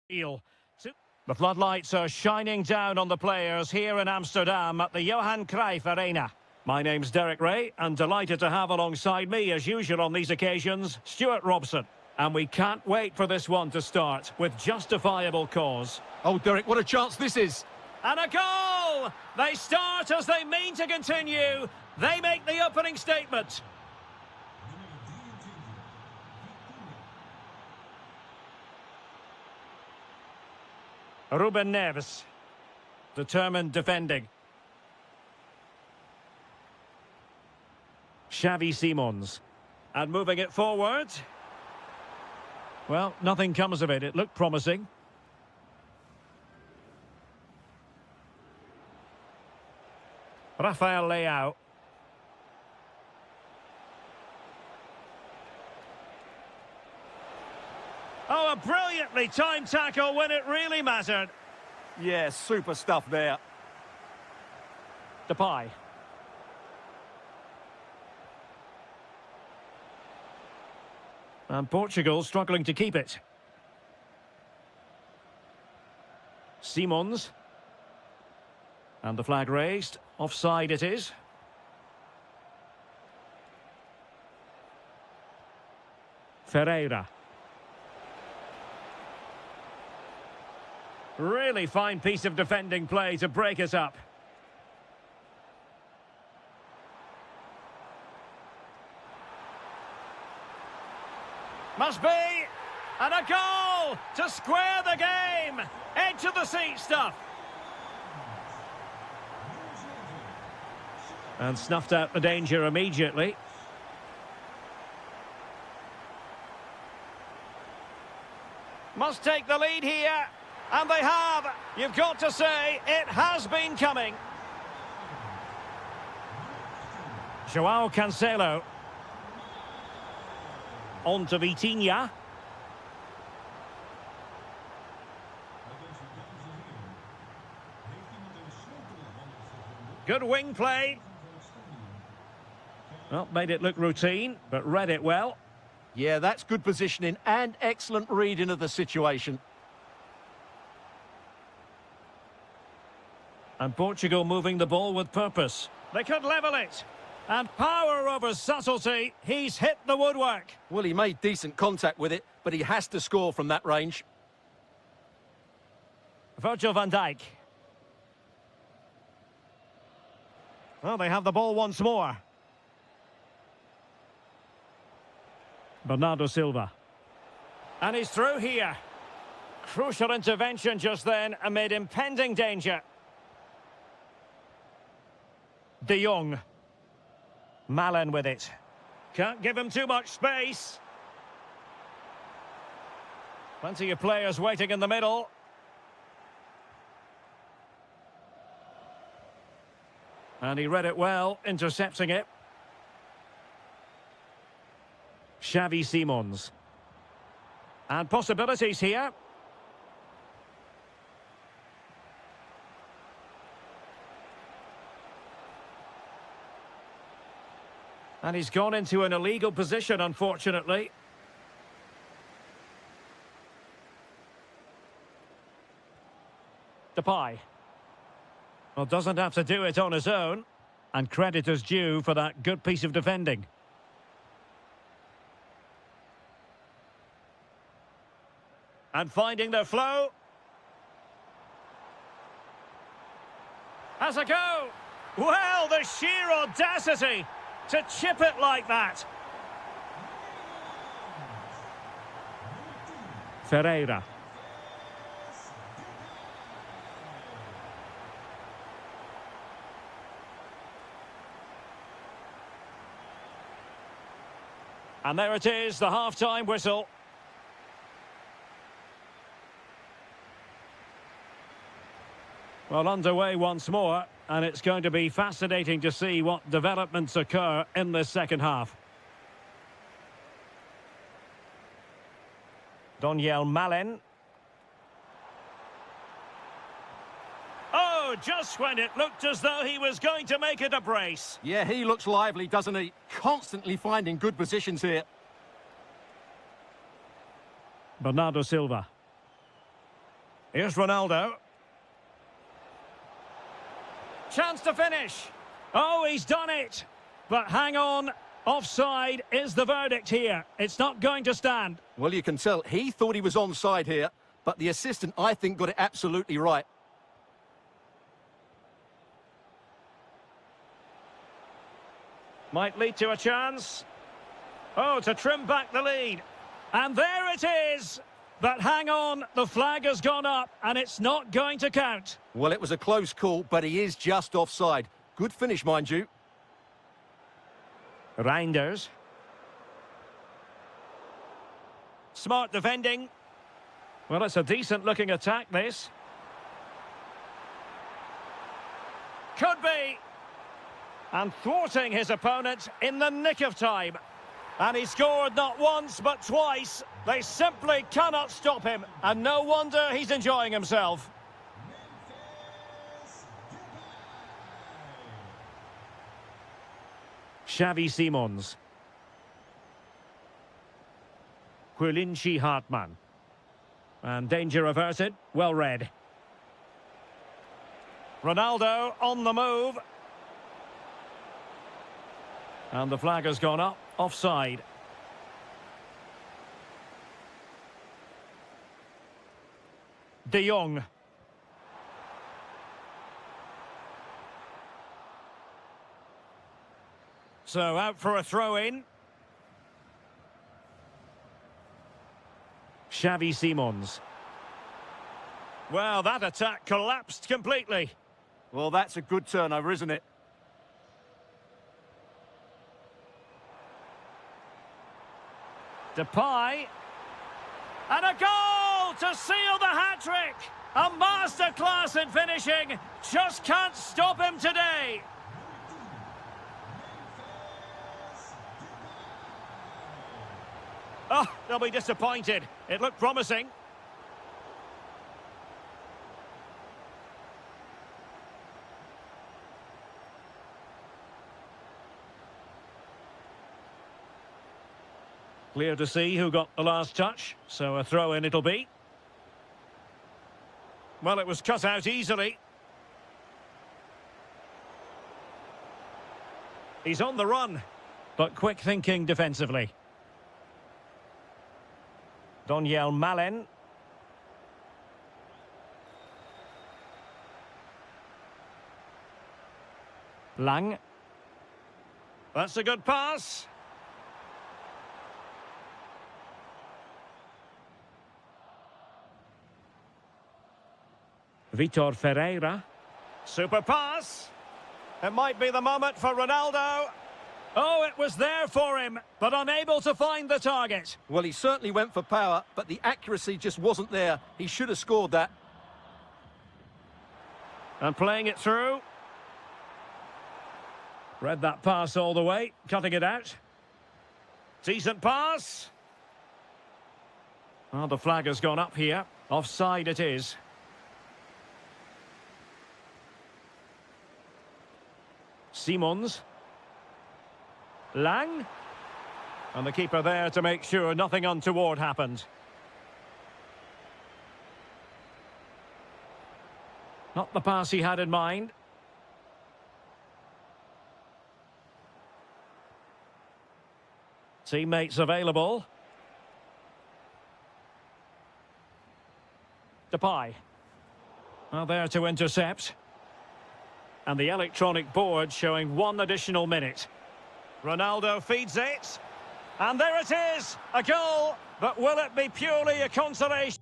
The floodlights are shining down on the players here in Amsterdam at the Johan Cruyff Arena. My name's Derek Ray, and delighted to have alongside me, as usual on these occasions, Stuart Robson. And we can't wait for this one to start, with justifiable cause. Oh, Derek, what a chance this is! And a goal! They start as they mean to continue. They make the opening statement. Ruben Neves, determined defending. Xavi Simons, and moving it forward. Well, nothing comes of it. It looked promising. Rafael Leao. Oh, a brilliantly timed tackle when it really mattered. Yeah, super stuff there. Depay. And Portugal struggling to keep it. Simons. And the flag raised. Offside it is. Ferreira. Really fine piece of defending play to break us up. Must be! And a goal to square the game! Edge of the seat stuff. And snuffed out the danger immediately. Must take the lead here. And they have. You've got to say, it has been coming. Joao Cancelo. On to Vitinha. Good wing play. Well, made it look routine, but read it well. Yeah, that's good positioning and excellent reading of the situation. And Portugal moving the ball with purpose. They could level it. And power over subtlety. He's hit the woodwork. Well, he made decent contact with it, but he has to score from that range. Virgil van Dijk. Well, they have the ball once more. Bernardo Silva. And he's through here. Crucial intervention just then amid impending danger. De Jong. Malen with it. Can't give him too much space. Plenty of players waiting in the middle. And he read it well, intercepting it. Xavi Simons. And possibilities here. And he's gone into an illegal position, unfortunately. Depay. Well, doesn't have to do it on his own. And credit is due for that good piece of defending. And finding their flow. Has a go. Well, the sheer audacity to chip it like that. Ferreira. And there it is, the half-time whistle. Well, underway once more, and it's going to be fascinating to see what developments occur in this second half. Daniel Malen. Oh, just when it looked as though he was going to make it a brace. Yeah, he looks lively, doesn't he? Constantly finding good positions here. Bernardo Silva. Here's Ronaldo. Chance to finish. Oh, he's done it. But hang on. Offside is the verdict here. It's not going to stand. Well, you can tell he thought he was onside here, but the assistant, I think, got it absolutely right. Might lead to a chance. Oh, to trim back the lead. And there it is. But hang on, the flag has gone up, and it's not going to count. Well, it was a close call, but he is just offside. Good finish, mind you. Reinders. Smart defending. Well, it's a decent-looking attack, this. Could be. And thwarting his opponent in the nick of time. And he scored not once, but twice. They simply cannot stop him. And no wonder he's enjoying himself. Xavi Simons. Quillinchi Hartmann. And danger averted. Well read. Ronaldo on the move. And the flag has gone up. Offside. De Jong. So out for a throw-in. Xavi Simons. Well, that attack collapsed completely. Well, that's a good turnover, isn't it? Depay. And a goal to seal the hat-trick. A masterclass in finishing. Just can't stop him today. Oh, they'll be disappointed. It looked promising. Clear to see who got the last touch, so a throw-in it'll be. Well, it was cut out easily. He's on the run, but quick thinking defensively. Doniel Malen. Lang. That's a good pass. Vitor Ferreira. Super pass. It might be the moment for Ronaldo. Oh, it was there for him, but unable to find the target. Well, he certainly went for power, but the accuracy just wasn't there. He should have scored that. And playing it through. Read that pass all the way, cutting it out. Decent pass. Well, the flag has gone up here. Offside it is. Simons. Lang. And the keeper there to make sure nothing untoward happened. Not the pass he had in mind. Teammates available. Depay. Well, there to intercept. And the electronic board showing 1 additional minute. Ronaldo feeds it. And there it is, a goal. But will it be purely a consolation?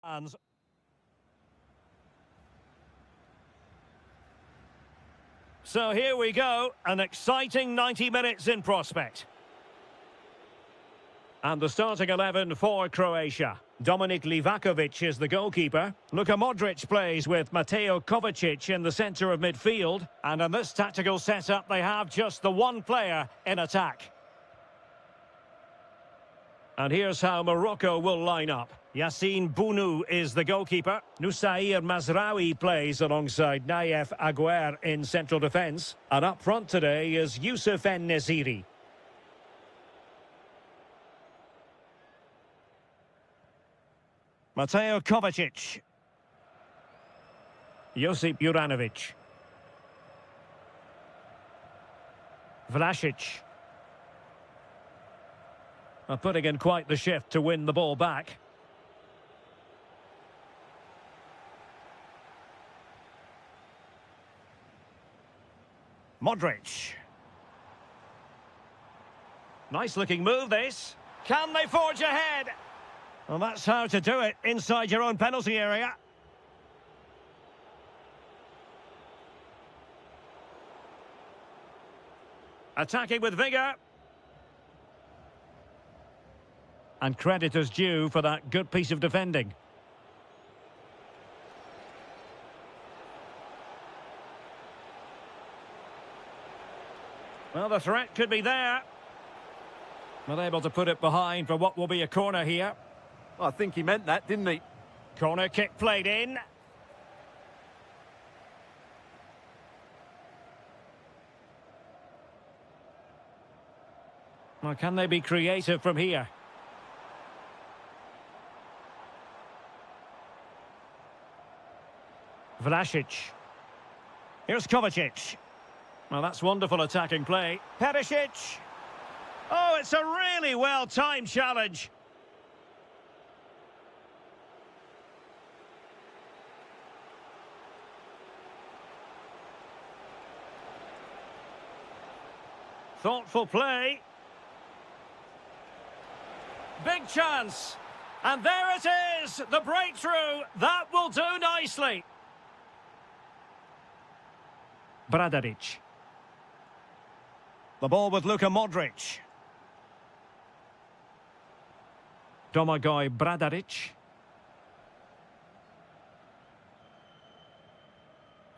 Hands. So here we go, an exciting 90 minutes in prospect. And the starting 11 for Croatia. Dominik Livakovic is the goalkeeper. Luka Modric plays with Mateo Kovacic in the centre of midfield. And in this tactical setup, they have just the one player in attack. And here's how Morocco will line up. Yassine Bounou is the goalkeeper. Nusair Mazraoui plays alongside Naif Aguer in central defence. And up front today is Youssef En-Nesyri. Mateo Kovacic. Josip Juranovic. Vlasic. Putting in quite the shift to win the ball back. Modric. Nice looking move this. Can they forge ahead? Well, that's how to do it inside your own penalty area. Attacking with vigour. And credit is due for that good piece of defending. Well, the threat could be there. Not able to put it behind for what will be a corner here. I think he meant that, didn't he? Corner kick played in. Well, can they be creative from here? Vlasic. Here's Kovacic. Well, that's wonderful attacking play. Perisic. Oh, it's a really well-timed challenge. Thoughtful play. Big chance. And there it is, the breakthrough. That will do nicely. Bradaric. The ball with Luka Modric. Domagoj Bradaric.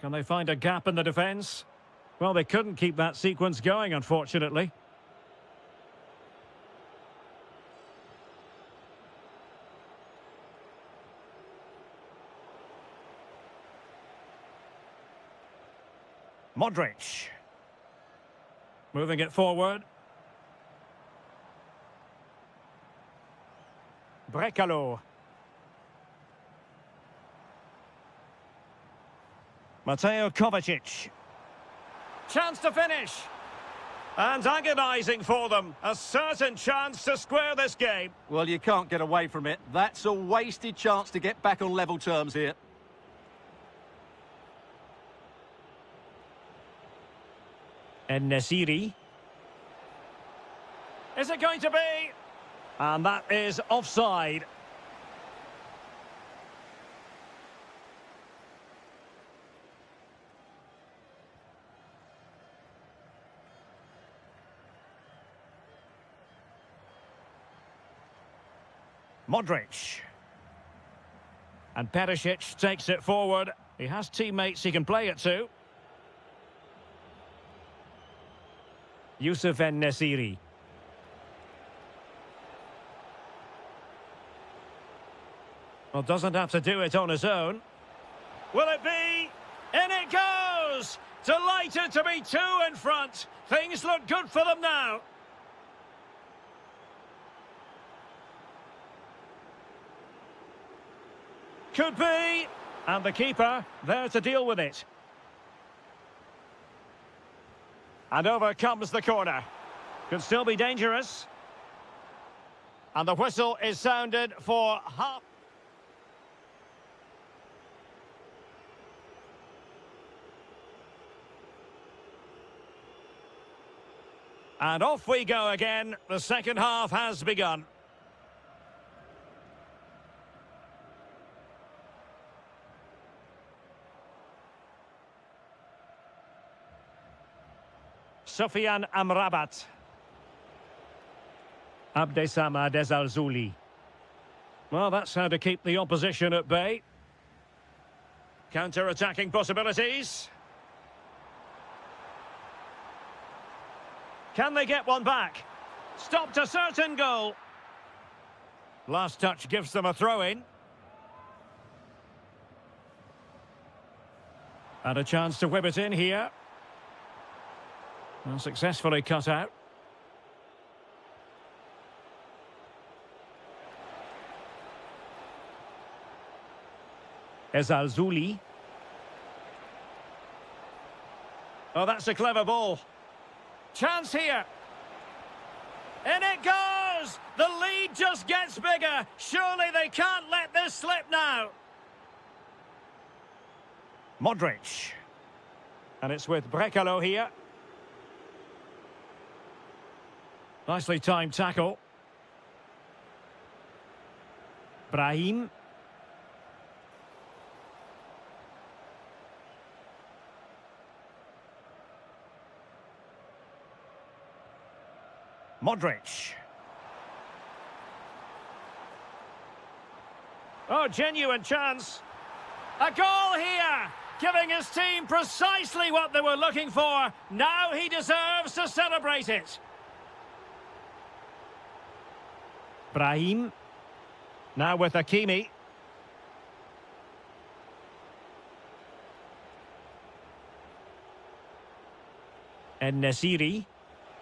Can they find a gap in the defence? Well, they couldn't keep that sequence going, unfortunately. Modric. Moving it forward. Brekalo. Mateo Kovacic. Chance to finish. And agonising for them. A certain chance to square this game. Well, you can't get away from it. That's a wasted chance to get back on level terms here. En-Nesyri. Is it going to be? And that is offside. Modric. And Perisic takes it forward. He has teammates he can play it to. Youssef En-Nesyri. Well, doesn't have to do it on his own. Will it be? In it goes! Delighted to be two in front. Things look good for them now. Could be. And the keeper there to deal with it. And over comes the corner. Could still be dangerous. And the whistle is sounded for half. And off we go again. The second half has begun. Sufyan Amrabat. Abdessamad Ezalzouli. Well, that's how to keep the opposition at bay. Counter-attacking possibilities. Can they get one back? Stopped a certain goal. Last touch gives them a throw-in. And a chance to whip it in here. Well, successfully cut out. Ezalzouli. Oh, that's a clever ball. Chance here. In it goes! The lead just gets bigger. Surely they can't let this slip now. Modric. And it's with Brekalo here. Nicely timed tackle. Brahim. Modric. Oh, genuine chance. A goal here, giving his team precisely what they were looking for. Now he deserves to celebrate it. Brahim. Now with Hakimi. En-Nesyri.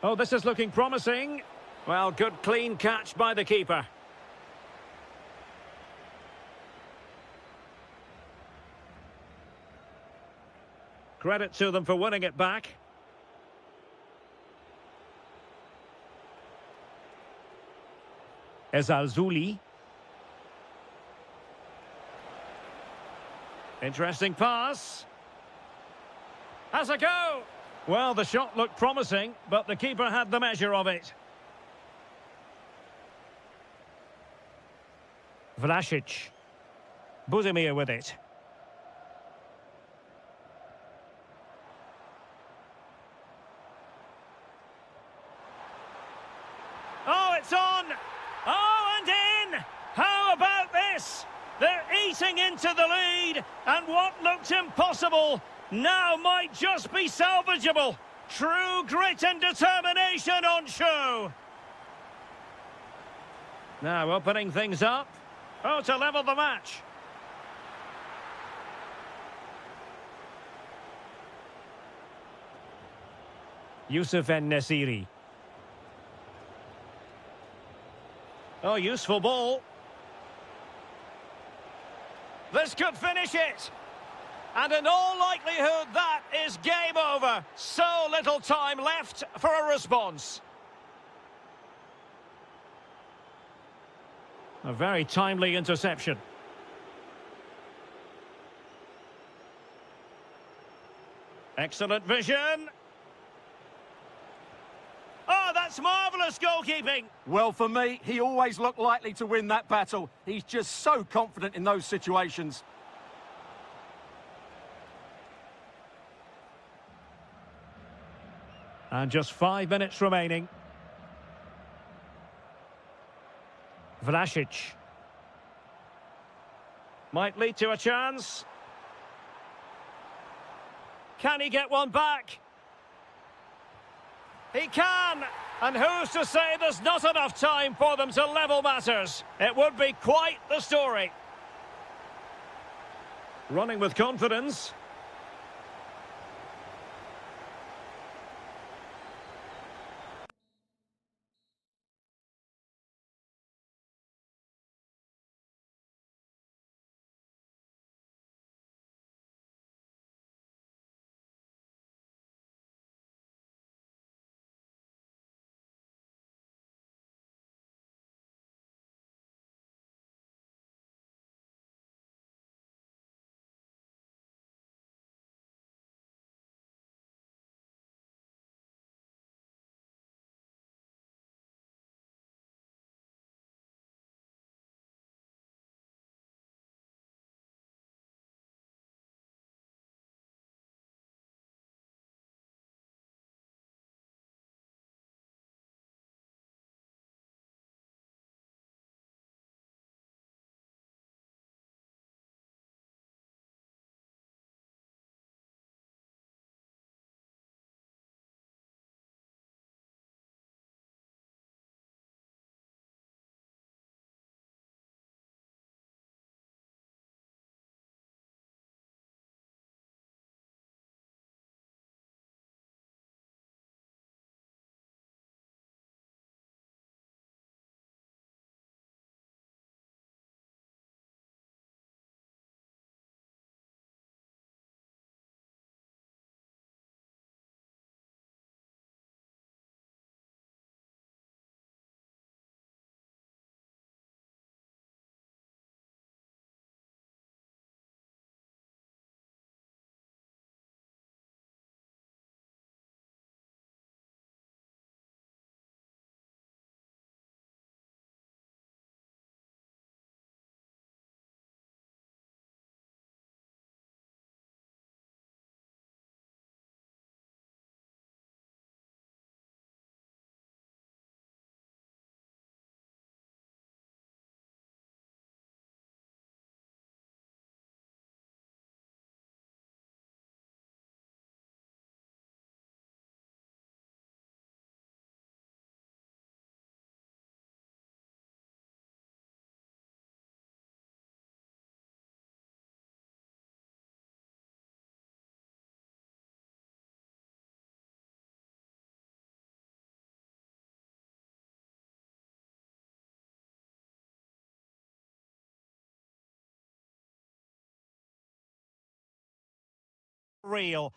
Oh, this is looking promising. Well, good clean catch by the keeper. Credit to them for winning it back. Ezalzouli. Interesting pass. Has a go. Well, the shot looked promising, but the keeper had the measure of it. Vlasic. Buzimir with it. Oh, it's on! Oh, and in! How about this? They're eating into the lead, and what looked impossible now might just be salvageable. True grit and determination on show. Now opening things up. Oh, to level the match. Youssef En-Nesyri. Oh, useful ball. This could finish it. And in all likelihood, that is game over. So little time left for a response. A very timely interception. Excellent vision. Oh, that's marvellous goalkeeping. Well, for me, he always looked likely to win that battle. He's just so confident in those situations. And just 5 minutes remaining. Vlasic. Might lead to a chance. Can he get one back? He can! And who's to say there's not enough time for them to level matters? It would be quite the story. Running with confidence. real.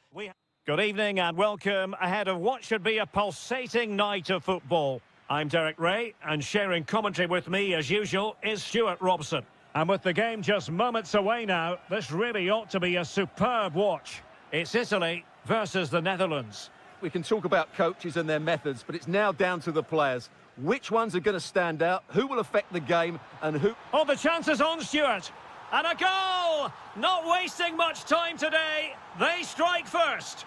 Good evening and welcome ahead of what should be a pulsating night of football. I'm Derek Ray, and sharing commentary with me, as usual, is Stuart Robson. And with the game just moments away now, this really ought to be a superb watch. It's Italy versus the Netherlands. We can talk about coaches and their methods, but it's now down to the players. Which ones are going to stand out, who will affect the game, and who... Oh, the chance is on, Stuart. And a goal! Not wasting much time today. They strike first.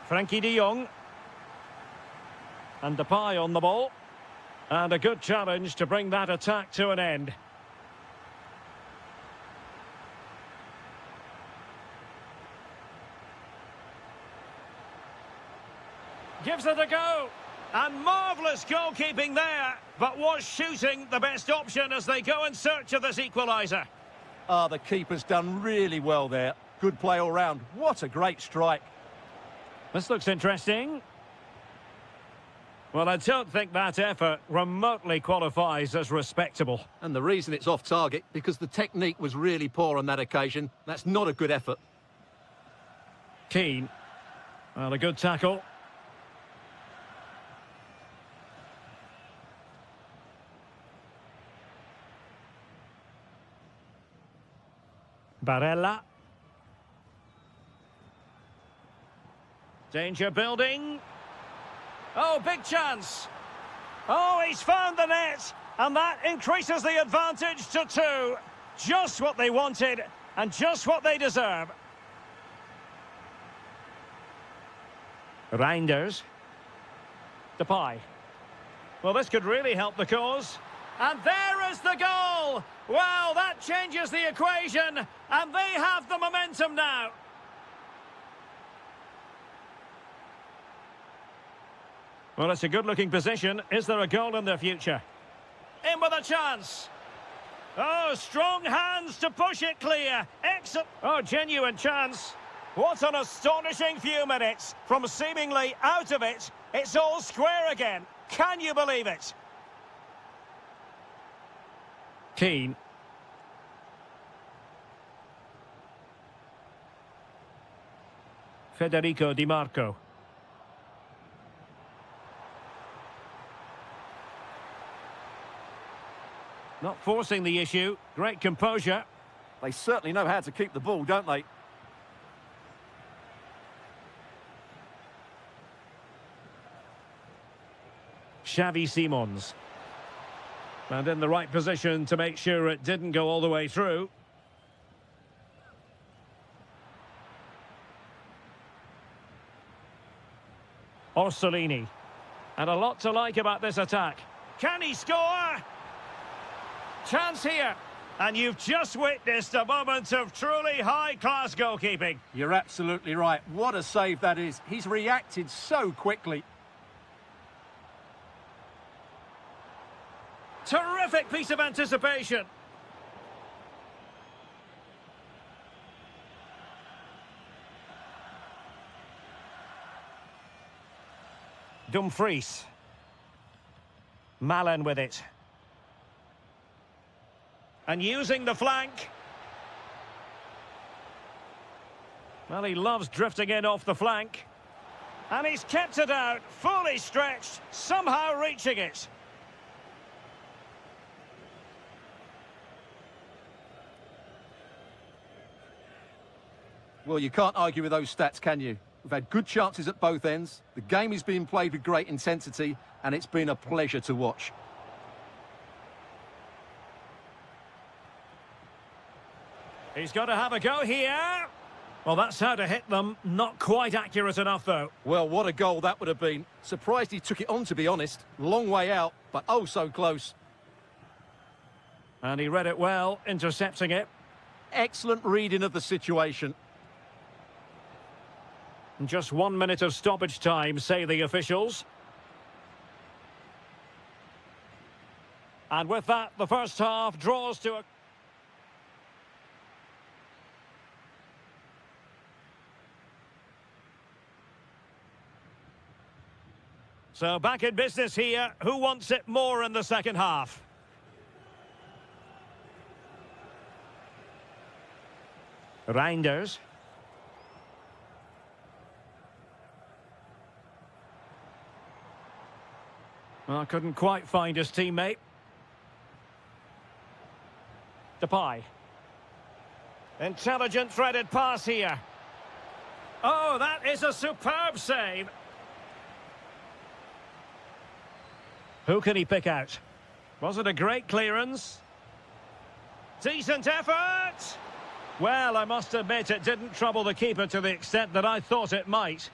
Frankie de Jong. And Depay on the ball. And a good challenge to bring that attack to an end. Gives it a go. And marvellous goalkeeping there. But was shooting the best option as they go in search of this equaliser? The keeper's done really well there. Good play all round. What a great strike. This looks interesting. Well, I don't think that effort remotely qualifies as respectable. And the reason it's off target, because the technique was really poor on that occasion. That's not a good effort. Keane. Well, a good tackle. Barella. Danger building. Oh, big chance. Oh, he's found the net. And that increases the advantage to 2. Just what they wanted and just what they deserve. Reinders. Depay. Well, this could really help the cause. And there is the goal! Well, that changes the equation, and they have the momentum now. Well, it's a good-looking position. Is there a goal in their future? In with a chance. Oh, strong hands to push it clear. Excellent. Oh, genuine chance. What an astonishing few minutes. From seemingly out of it, it's all square again. Can you believe it? Keane. Federico Di Marco. Not forcing the issue. Great composure. They certainly know how to keep the ball, don't they? Xavi Simons. And in the right position to make sure it didn't go all the way through. Orsolini. And a lot to like about this attack. Can he score? Chance here. And you've just witnessed a moment of truly high-class goalkeeping. You're absolutely right. What a save that is. He's reacted so quickly. Terrific piece of anticipation. Dumfries. Malen with it. And using the flank. Well, he loves drifting in off the flank. And he's kept it out, fully stretched, somehow reaching it. Well, you can't argue with those stats, can you? We've had good chances at both ends. The game is being played with great intensity, and it's been a pleasure to watch. He's got to have a go here. Well, that's how to hit them. Not quite accurate enough, though. Well, what a goal that would have been. Surprised he took it on, to be honest. Long way out, but oh so close. And he read it well, intercepting it. Excellent reading of the situation. Just 1 minute of stoppage time, say the officials. And with that, the first half draws to a... So back in business here. Who wants it more in the second half? Reinders. Well, couldn't quite find his teammate. Depay. Intelligent threaded pass here. Oh, that is a superb save. Who can he pick out? Was it a great clearance? Decent effort! Well, I must admit it didn't trouble the keeper to the extent that I thought it might.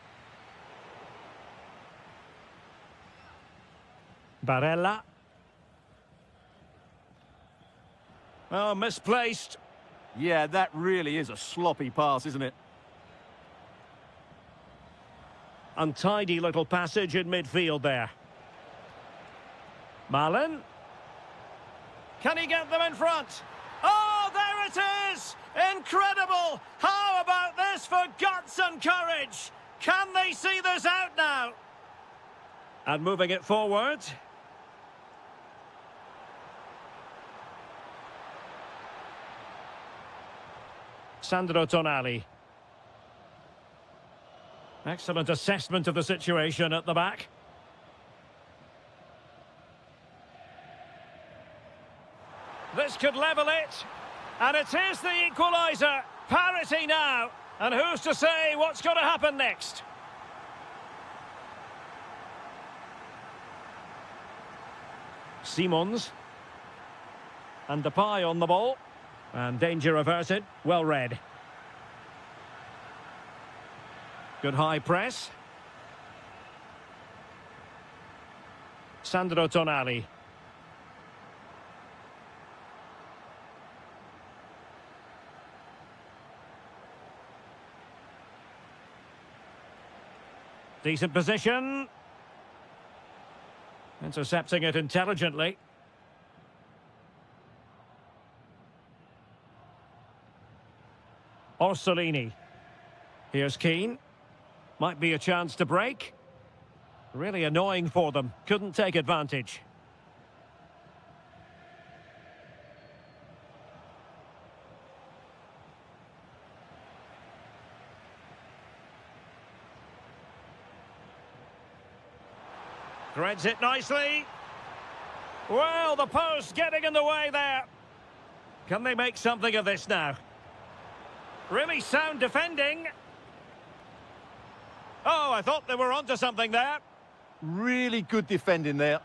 Barella. Oh, misplaced. Yeah, that really is a sloppy pass, isn't it? Untidy little passage in midfield there. Malin. Can he get them in front? Oh, there it is! Incredible! How about this for guts and courage? Can they see this out now? And moving it forward. Sandro Tonali. Excellent assessment of the situation at the back. This could level it. And it is the equaliser. Parity now. And who's to say what's going to happen next? Simons. And Depay on the ball. And danger averted. Well read. Good high press. Sandro Tonali. Decent position. Intercepting it intelligently. Orsolini. Here's Keane. Might be a chance to break. Really annoying for them. Couldn't take advantage. Threads it nicely. Well, the post getting in the way there. Can they make something of this now? Really sound defending. Oh, I thought they were onto something there. Really good defending there.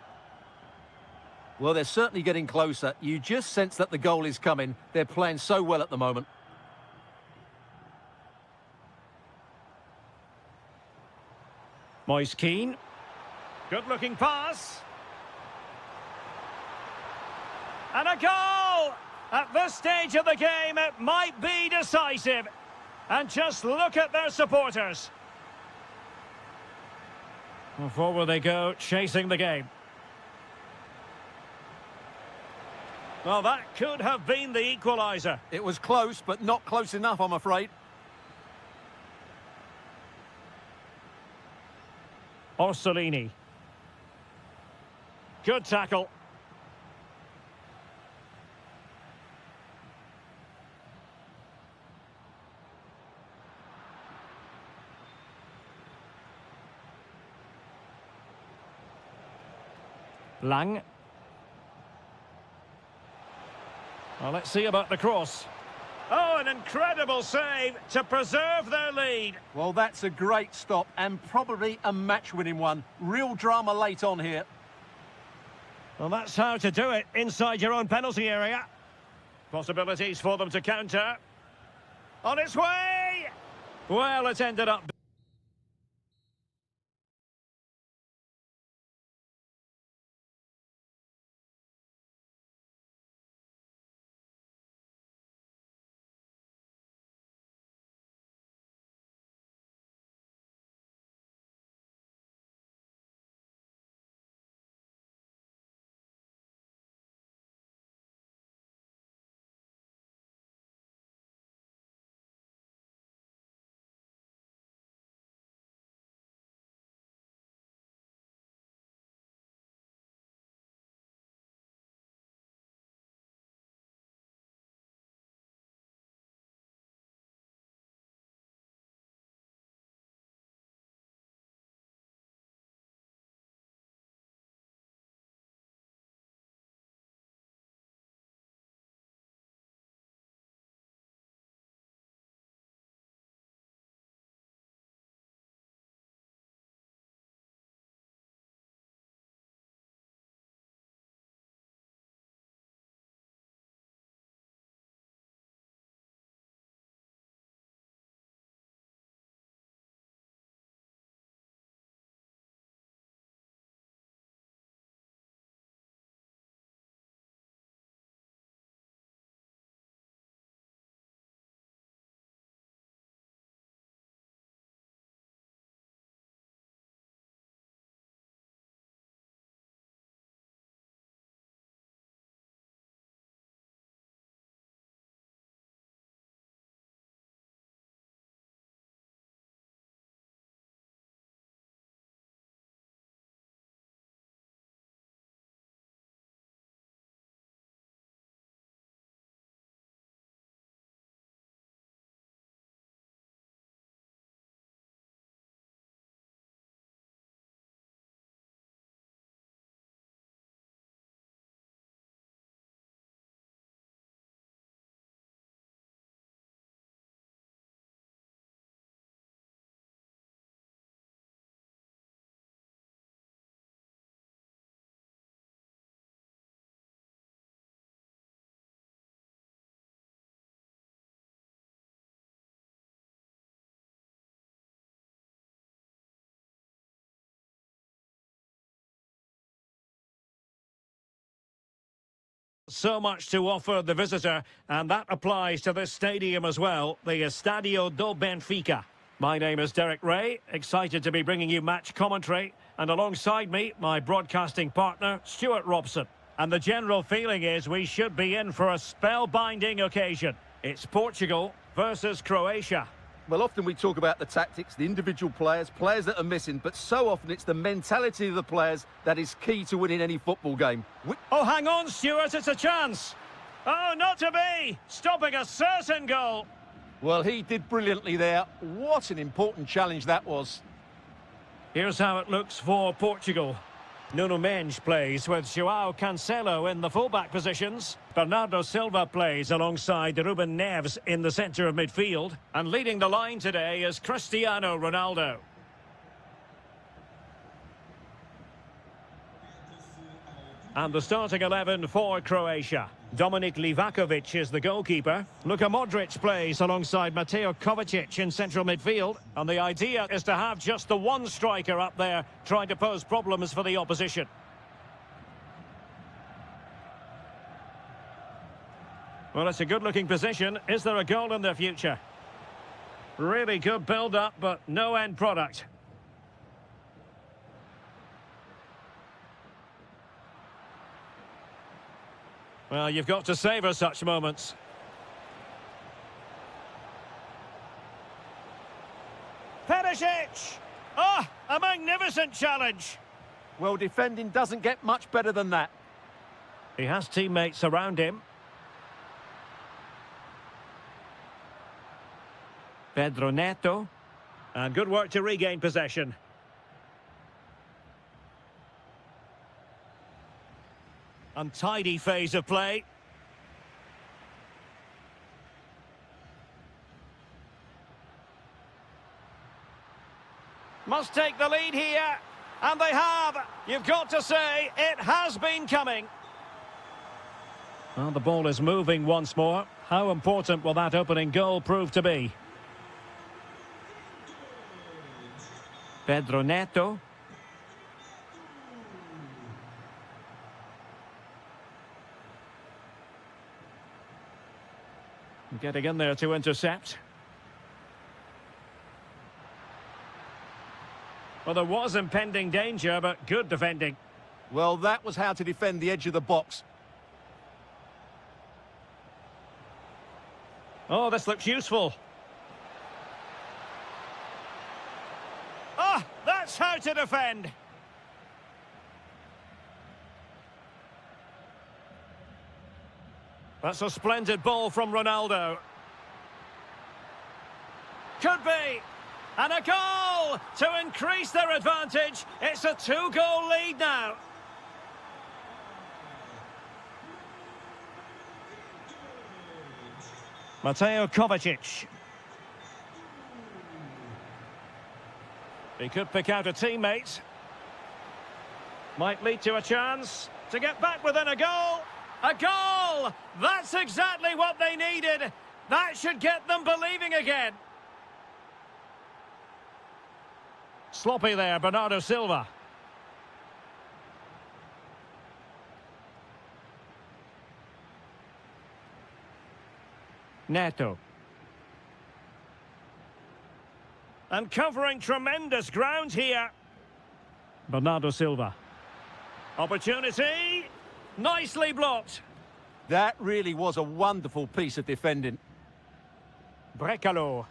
Well, they're certainly getting closer. You just sense that the goal is coming. They're playing so well at the moment. Moise Keane. Good-looking pass. And a goal! At this stage of the game, it might be decisive. And just look at their supporters. Well, forward they go, chasing the game. Well, that could have been the equaliser. It was close, but not close enough, I'm afraid. Orsolini. Good tackle. Lang. Well, let's see about the cross. Oh, an incredible save to preserve their lead. Well, that's a great stop and probably a match-winning one. Real drama late on here. Well, that's how to do it inside your own penalty area. Possibilities for them to counter. On its way! Well, it ended up... So much to offer the visitor, and that applies to this stadium as well, the Estadio do Benfica. My name is Derek Ray, excited to be bringing you match commentary, and alongside me, my broadcasting partner, Stuart Robson. And the general feeling is we should be in for a spellbinding occasion. It's Portugal versus Croatia. Well, often we talk about the tactics, the individual players, players that are missing, but so often it's the mentality of the players that is key to winning any football game. Oh, hang on, Stuart, it's a chance. Oh, not to be! Stopping a certain goal. Well, he did brilliantly there. What an important challenge that was. Here's how it looks for Portugal. Nuno Mendes plays with João Cancelo in the fullback positions. Bernardo Silva plays alongside Ruben Neves in the centre of midfield. And leading the line today is Cristiano Ronaldo. And the starting 11 for Croatia. Dominik Livakovic is the goalkeeper. Luka Modric plays alongside Mateo Kovacic in central midfield. And the idea is to have just the one striker up there trying to pose problems for the opposition. Well, it's a good-looking position. Is there a goal in their future? Really good build-up, but no end product. Well, you've got to savour such moments. Perisic! Oh, a magnificent challenge. Well, defending doesn't get much better than that. He has teammates around him. Pedro Neto. And good work to regain possession. Untidy phase of play. Must take the lead here. And they have. You've got to say, it has been coming. Well, the ball is moving once more. How important will that opening goal prove to be? Pedro Neto. Getting in there to intercept. Well, there was impending danger, but good defending. Well, that was how to defend the edge of the box. Oh, this looks useful. Ah, that's how to defend. That's a splendid ball from Ronaldo. Could be. And a goal to increase their advantage. It's a 2-goal lead now. Mateo Kovacic. He could pick out a teammate. Might lead to a chance to get back within a goal. A goal! That's exactly what they needed. That should get them believing again. Sloppy there, Bernardo Silva. Neto. And covering tremendous ground here. Bernardo Silva. Opportunity. Nicely blocked. That really was a wonderful piece of defending. Brekalo.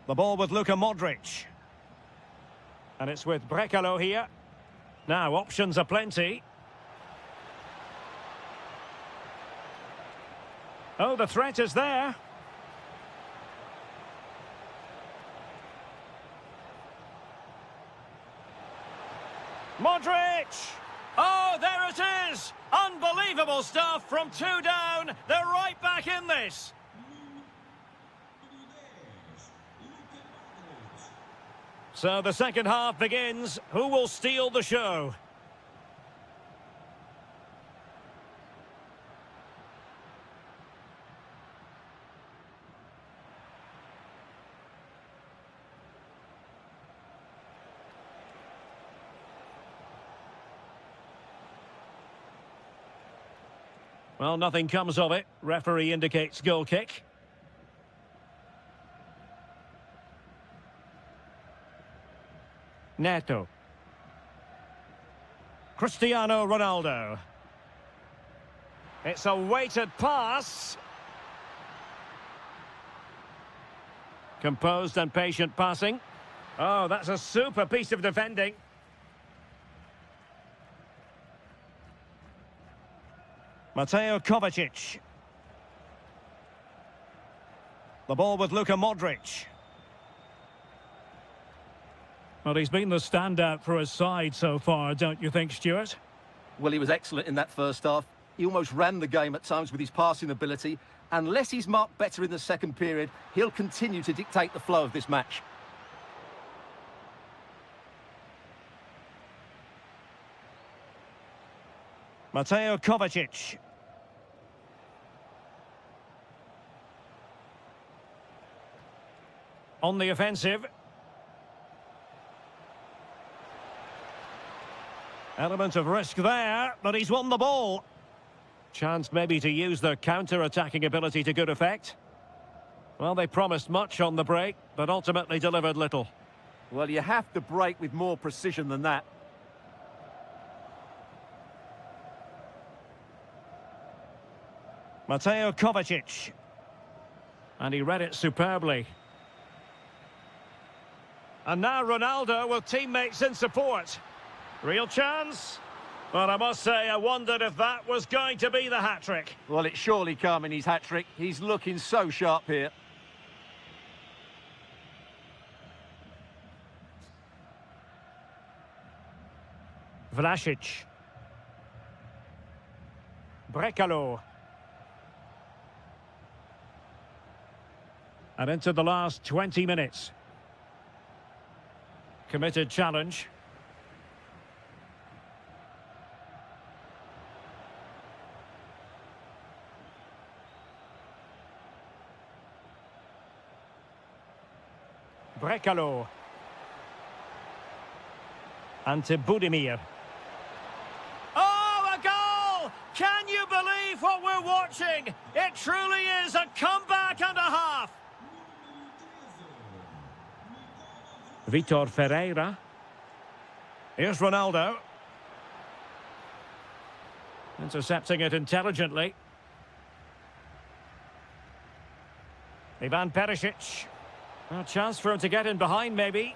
The ball with Luka Modric. And it's with Brekalo here. Now, options are plenty. Oh, the threat is there. Modric! Oh, there it is! Unbelievable stuff from 2 down. They're right back in this. So the second half begins. Who will steal the show? Well, nothing comes of it. Referee indicates goal kick. Neto. Cristiano Ronaldo. It's a weighted pass. Composed and patient passing. Oh, that's a super piece of defending. Mateo Kovacic. The ball with Luka Modric. Well, he's been the standout for his side so far, don't you think, Stuart? Well, he was excellent in that first half. He almost ran the game at times with his passing ability. Unless he's marked better in the second period, he'll continue to dictate the flow of this match. Mateo Kovacic. On the offensive. Element of risk there, but he's won the ball. Chance maybe to use their counter-attacking ability to good effect. Well, they promised much on the break, but ultimately delivered little. Well, you have to break with more precision than that. Mateo Kovacic. And he read it superbly. And now Ronaldo with teammates in support. Real chance? But I must say, I wondered if that was going to be the hat-trick. Well, it's surely come in his hat-trick. He's looking so sharp here. Vlasic. Brekalo. And into the last 20 minutes. Committed challenge. Brekalo. Ante Budimir. Oh, a goal! Can you believe what we're watching? It truly is a comeback and a half. Vitor Ferreira. Here's Ronaldo. Intercepting it intelligently. Ivan Perisic. A chance for him to get in behind, maybe.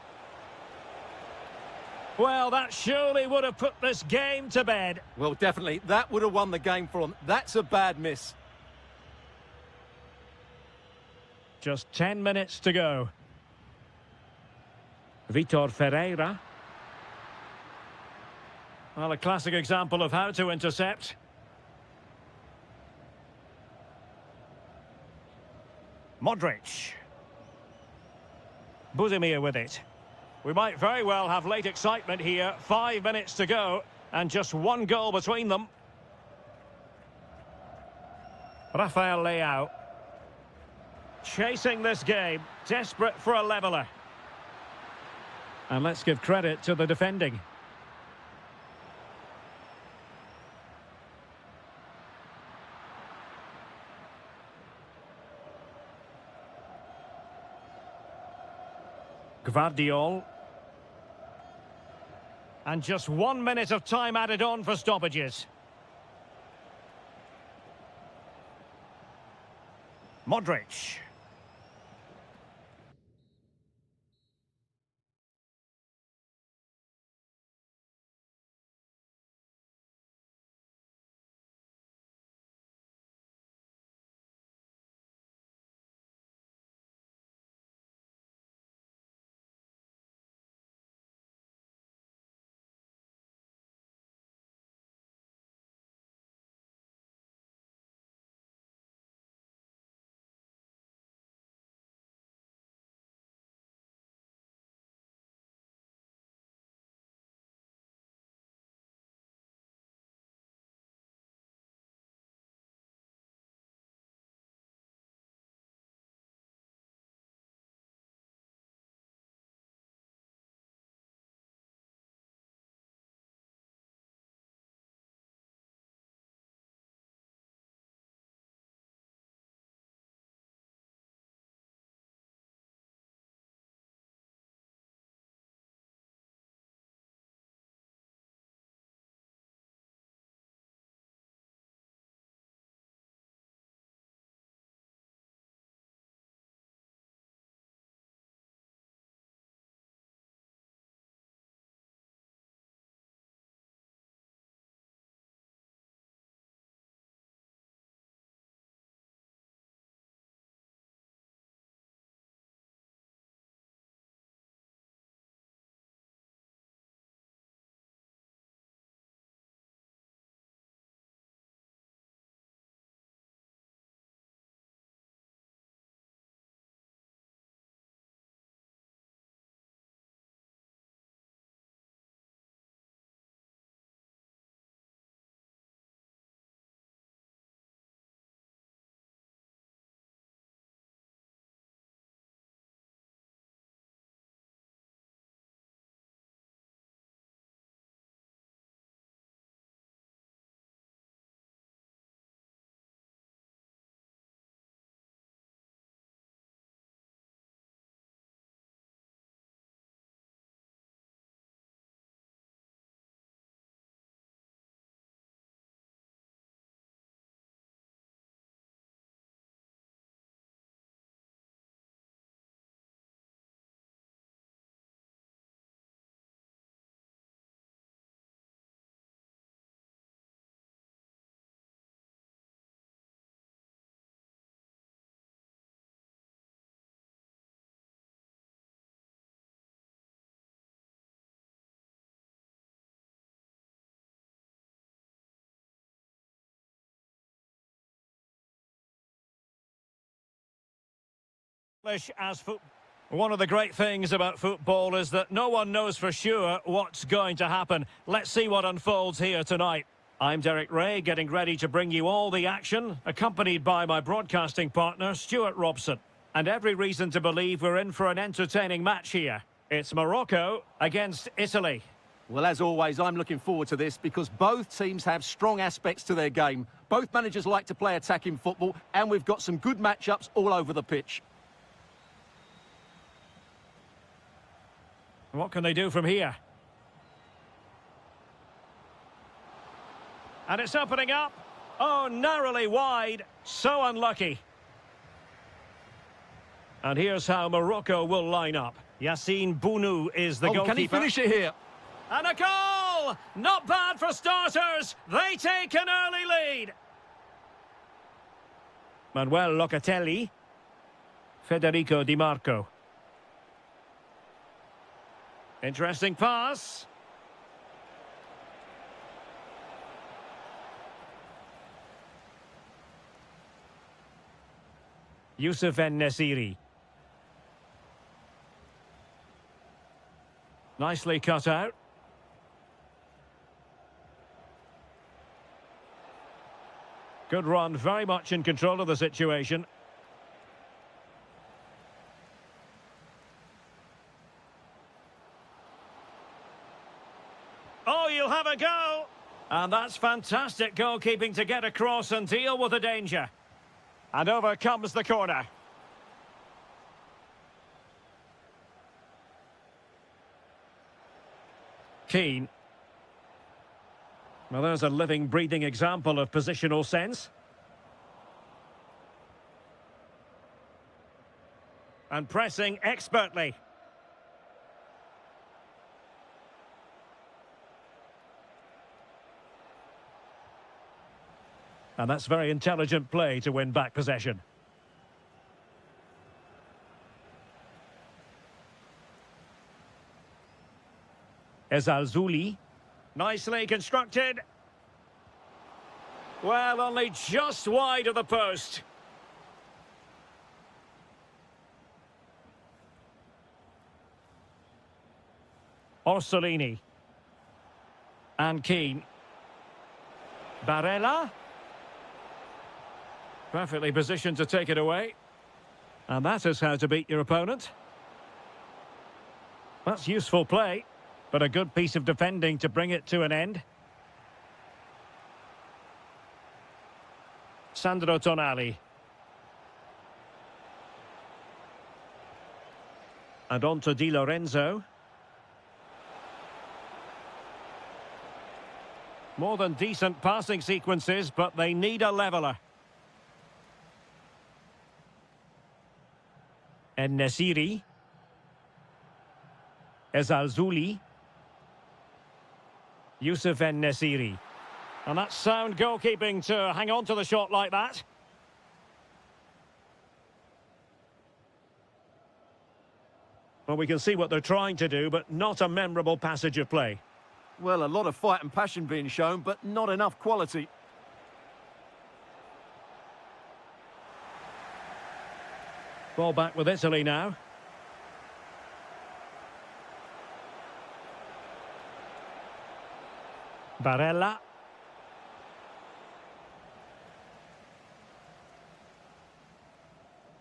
Well, that surely would have put this game to bed. Well, definitely. That would have won the game for him. That's a bad miss. Just 10 minutes to go. Vitor Ferreira. Well, a classic example of how to intercept. Modric. Budimir with it. We might very well have late excitement here. 5 minutes to go and just one goal between them. Rafael Leao. Chasing this game. Desperate for a leveller. And let's give credit to the defending. Gvardiol. And just 1 minute of time added on for stoppages. Modric. As one of the great things about football is that no one knows for sure what's going to happen. Let's see what unfolds here tonight. I'm Derek Ray, getting ready to bring you all the action, accompanied by my broadcasting partner, Stuart Robson. And every reason to believe we're in for an entertaining match here. It's Morocco against Italy. Well, as always, I'm looking forward to this because both teams have strong aspects to their game. Both managers like to play attacking football, and we've got some good matchups all over the pitch. What can they do from here? And it's opening up. Oh, narrowly wide. So unlucky. And here's how Morocco will line up. Yassine Bounou is the goalkeeper. Can he finish it here? And a goal! Not bad for starters. They take an early lead. Manuel Locatelli. Federico Di Marco. Interesting pass. Youssef En-Nesyri. Nicely cut out. Good run, very much in control of the situation. Oh, you'll have a go! And that's fantastic goalkeeping to get across and deal with the danger. And over comes the corner. Keane. Well, there's a living, breathing example of positional sense. And pressing expertly. And that's very intelligent play to win back possession. Ezalzouli. Nicely constructed. Well, only just wide of the post. Orsolini. And Keane. Barella. Perfectly positioned to take it away. And that is how to beat your opponent. That's useful play, but a good piece of defending to bring it to an end. Sandro Tonali. And on to Di Lorenzo. More than decent passing sequences, but they need a leveller. En-Nesyri. Ezalzouli. Youssef En-Nesyri. And that's sound goalkeeping to hang on to the shot like that. Well, we can see what they're trying to do, but not a memorable passage of play. Well, a lot of fight and passion being shown, but not enough quality. Ball back with Italy now. Barella.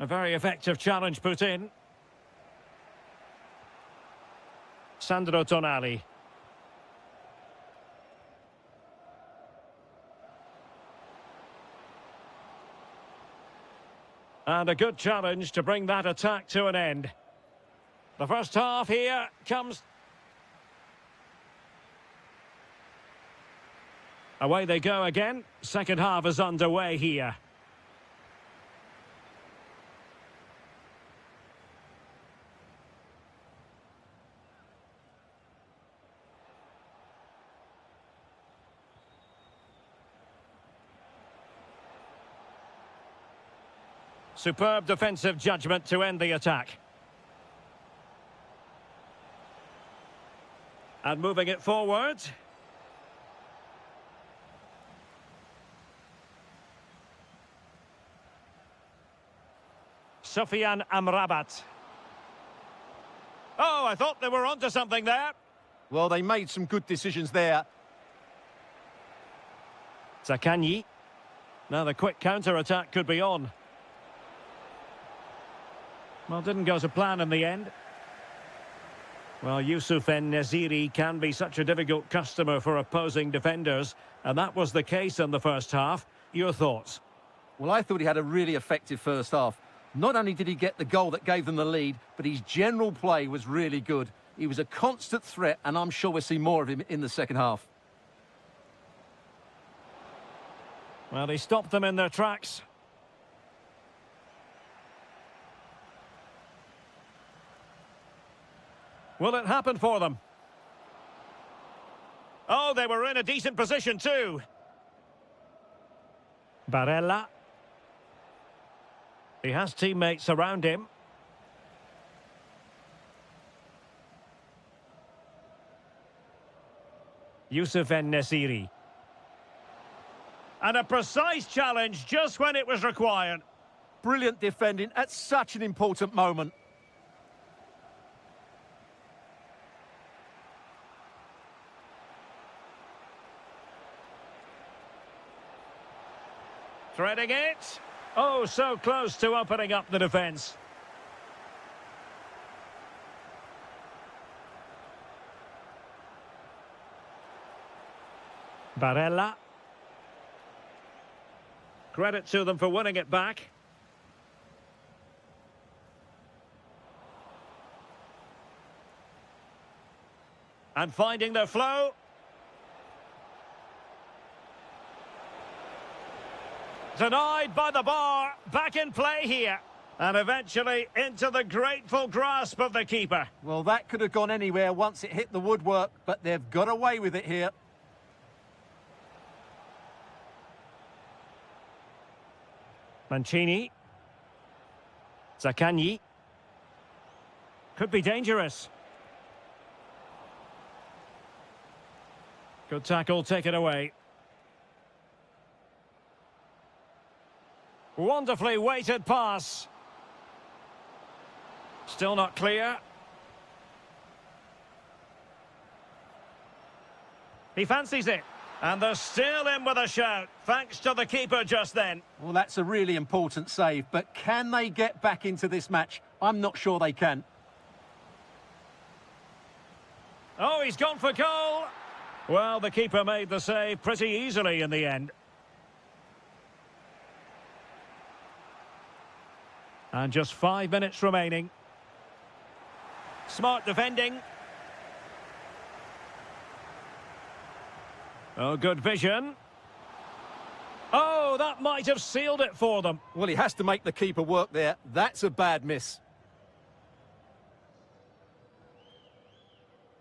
A very effective challenge put in. Sandro Tonali. And a good challenge to bring that attack to an end. The first half here comes... Away they go again. Second half is underway here. Superb defensive judgment to end the attack. And moving it forward. Sufyan Amrabat. Oh, I thought they were onto something there. Well, they made some good decisions there. Zakanyi. Now the quick counter-attack could be on. Well, didn't go to plan in the end. Well, Yusuf En-Nesyri can be such a difficult customer for opposing defenders, and that was the case in the first half. Your thoughts? Well, I thought he had a really effective first half. Not only did he get the goal that gave them the lead, but his general play was really good. He was a constant threat, and I'm sure we'll see more of him in the second half. Well, he stopped them in their tracks. Will it happen for them? Oh, they were in a decent position too. Barella. He has teammates around him. Yusuf En-Nesyri. And a precise challenge just when it was required. Brilliant defending at such an important moment. Threading it. Oh, so close to opening up the defence. Barella. Credit to them for winning it back. And finding their flow. Denied by the bar. Back in play here. And eventually into the grateful grasp of the keeper. Well, that could have gone anywhere once it hit the woodwork, but they've got away with it here. Mancini. Zakanyi. Could be dangerous. Good tackle, take it away. Wonderfully weighted pass. Still not clear. He fancies it. And they're still in with a shout, thanks to the keeper just then. Well, that's a really important save, but can they get back into this match? I'm not sure they can. Oh, he's gone for goal. Well, the keeper made the save pretty easily in the end. And just 5 minutes remaining. Smart defending. Oh, good vision. Oh, that might have sealed it for them. Well, he has to make the keeper work there. That's a bad miss.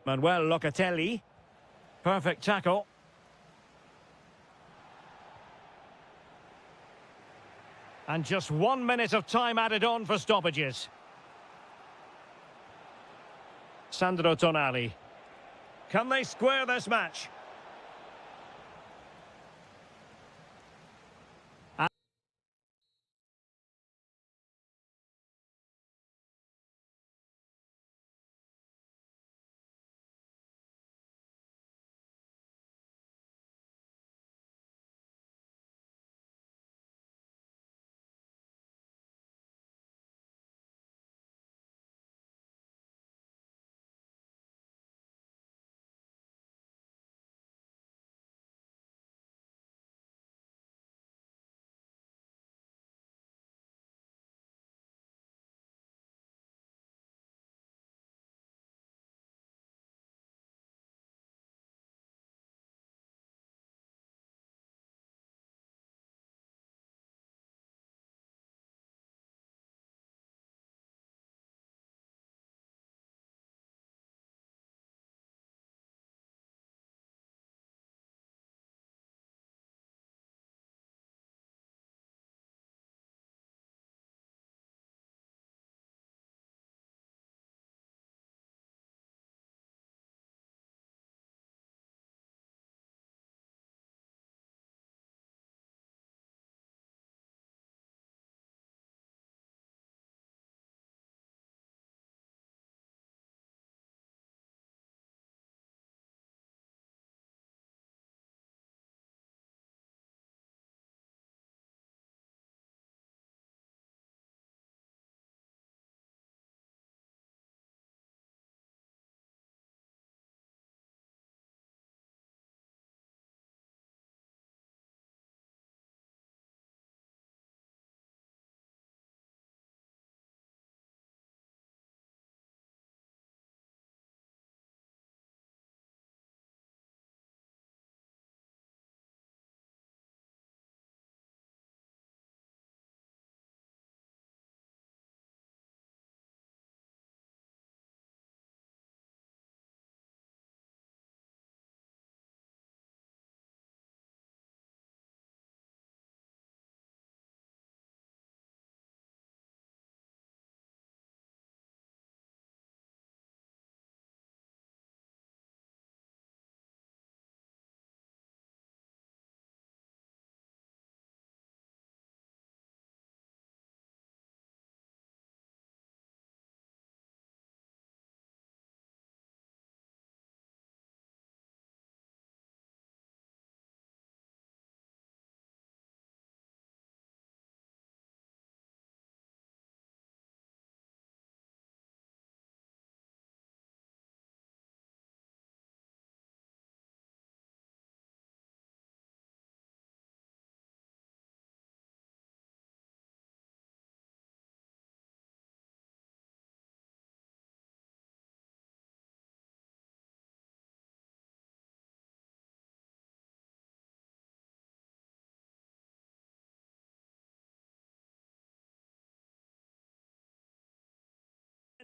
Manuel Locatelli. Perfect tackle. And just 1 minute of time added on for stoppages. Sandro Tonali. Can they square this match?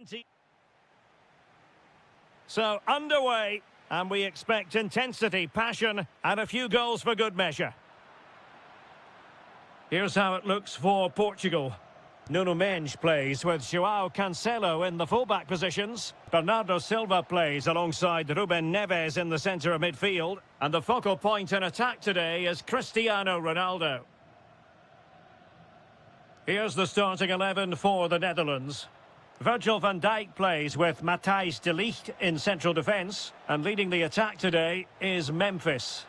plenty. So, underway, and we expect intensity, passion, and a few goals for good measure. Here's how it looks for Portugal. Nuno Mendes plays with João Cancelo in the fullback positions. Bernardo Silva plays alongside Ruben Neves in the centre of midfield. And the focal point in attack today is Cristiano Ronaldo. Here's the starting 11 for the Netherlands. Virgil van Dijk plays with Matthijs de Ligt in central defence. And leading the attack today is Memphis.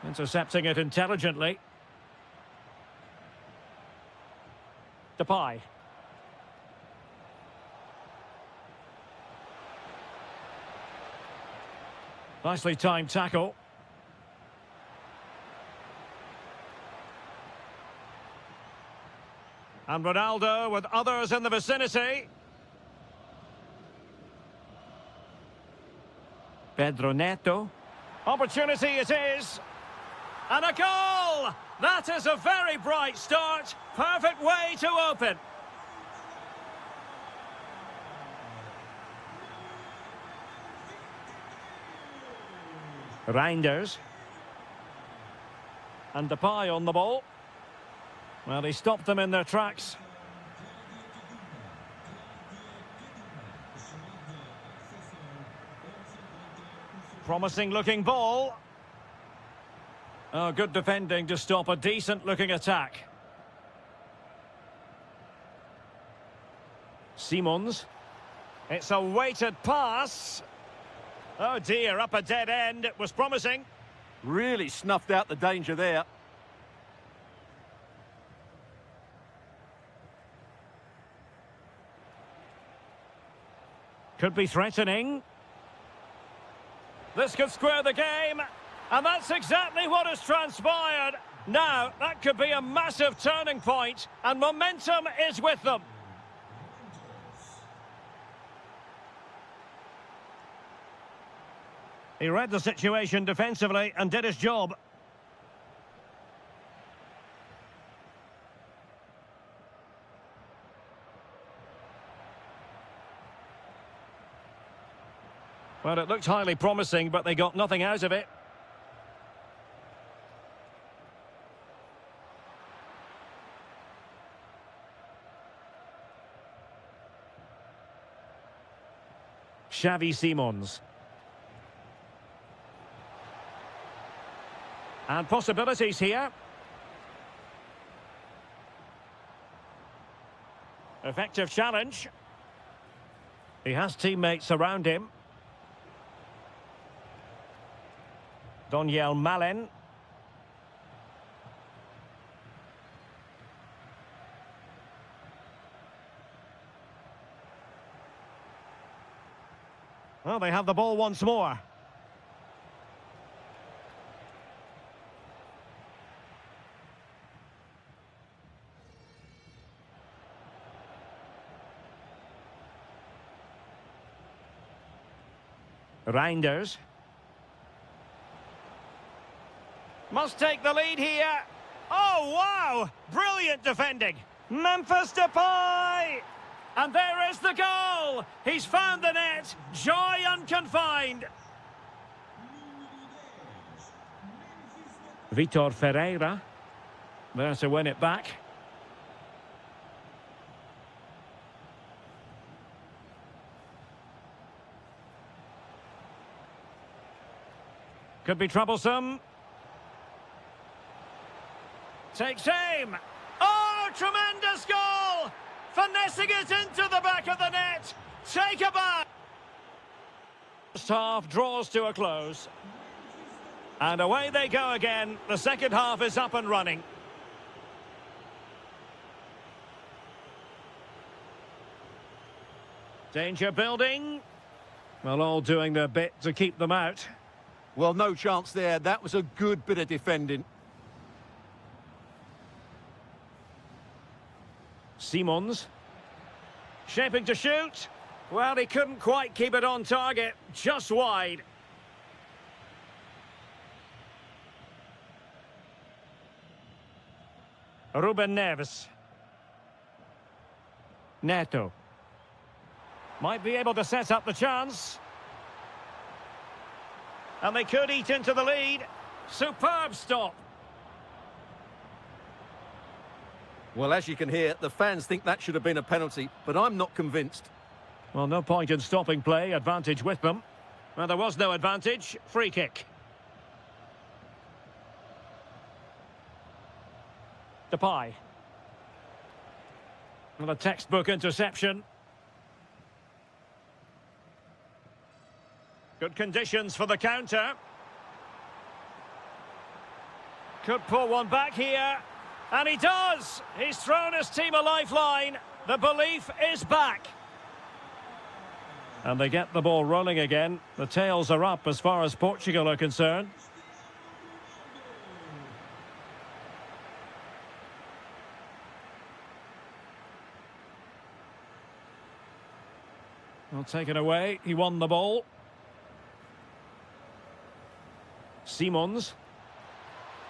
Intercepting it intelligently. Depay. Nicely timed tackle. And Ronaldo with others in the vicinity. Pedro Neto. Opportunity it is. And a goal! That is a very bright start. Perfect way to open. Reinders. And Depay on the ball. Well, he stopped them in their tracks. Promising looking ball. Oh, good defending to stop a decent-looking attack. Simons. It's a weighted pass. Oh dear, up a dead end. It was promising. Really snuffed out the danger there. Could be threatening. This could square the game. And that's exactly what has transpired. Now, that could be a massive turning point, and momentum is with them. He read the situation defensively and did his job. Well, it looked highly promising, but they got nothing out of it. Xavi Simons. And possibilities here. Effective challenge. He has teammates around him. Donyell Malen. Well, they have the ball once more. Reinders. Must take the lead here. Oh, wow! Brilliant defending. Memphis Depay! And there is the goal! He's found the net. Joy unconfined. Vitor Ferreira. There to win it back. Could be troublesome. Takes aim. Oh, tremendous goal! Finessing it into the back of the net. Take a back. First half draws to a close. And away they go again. The second half is up and running. Danger building. Well, all doing their bit to keep them out. Well, no chance there. That was a good bit of defending. Simons. Shaping to shoot. Well, he couldn't quite keep it on target. Just wide. Ruben Neves. Neto. Might be able to set up the chance. And they could eat into the lead. Superb stop. Well, as you can hear, the fans think that should have been a penalty, but I'm not convinced. Well, no point in stopping play. Advantage with them. Well, there was no advantage. Free kick. Depay. Well, a textbook interception. Good conditions for the counter. Could pull one back here. And he does! He's thrown his team a lifeline. The belief is back. And they get the ball rolling again. The tails are up as far as Portugal are concerned. Well, taken away. He won the ball. Simons.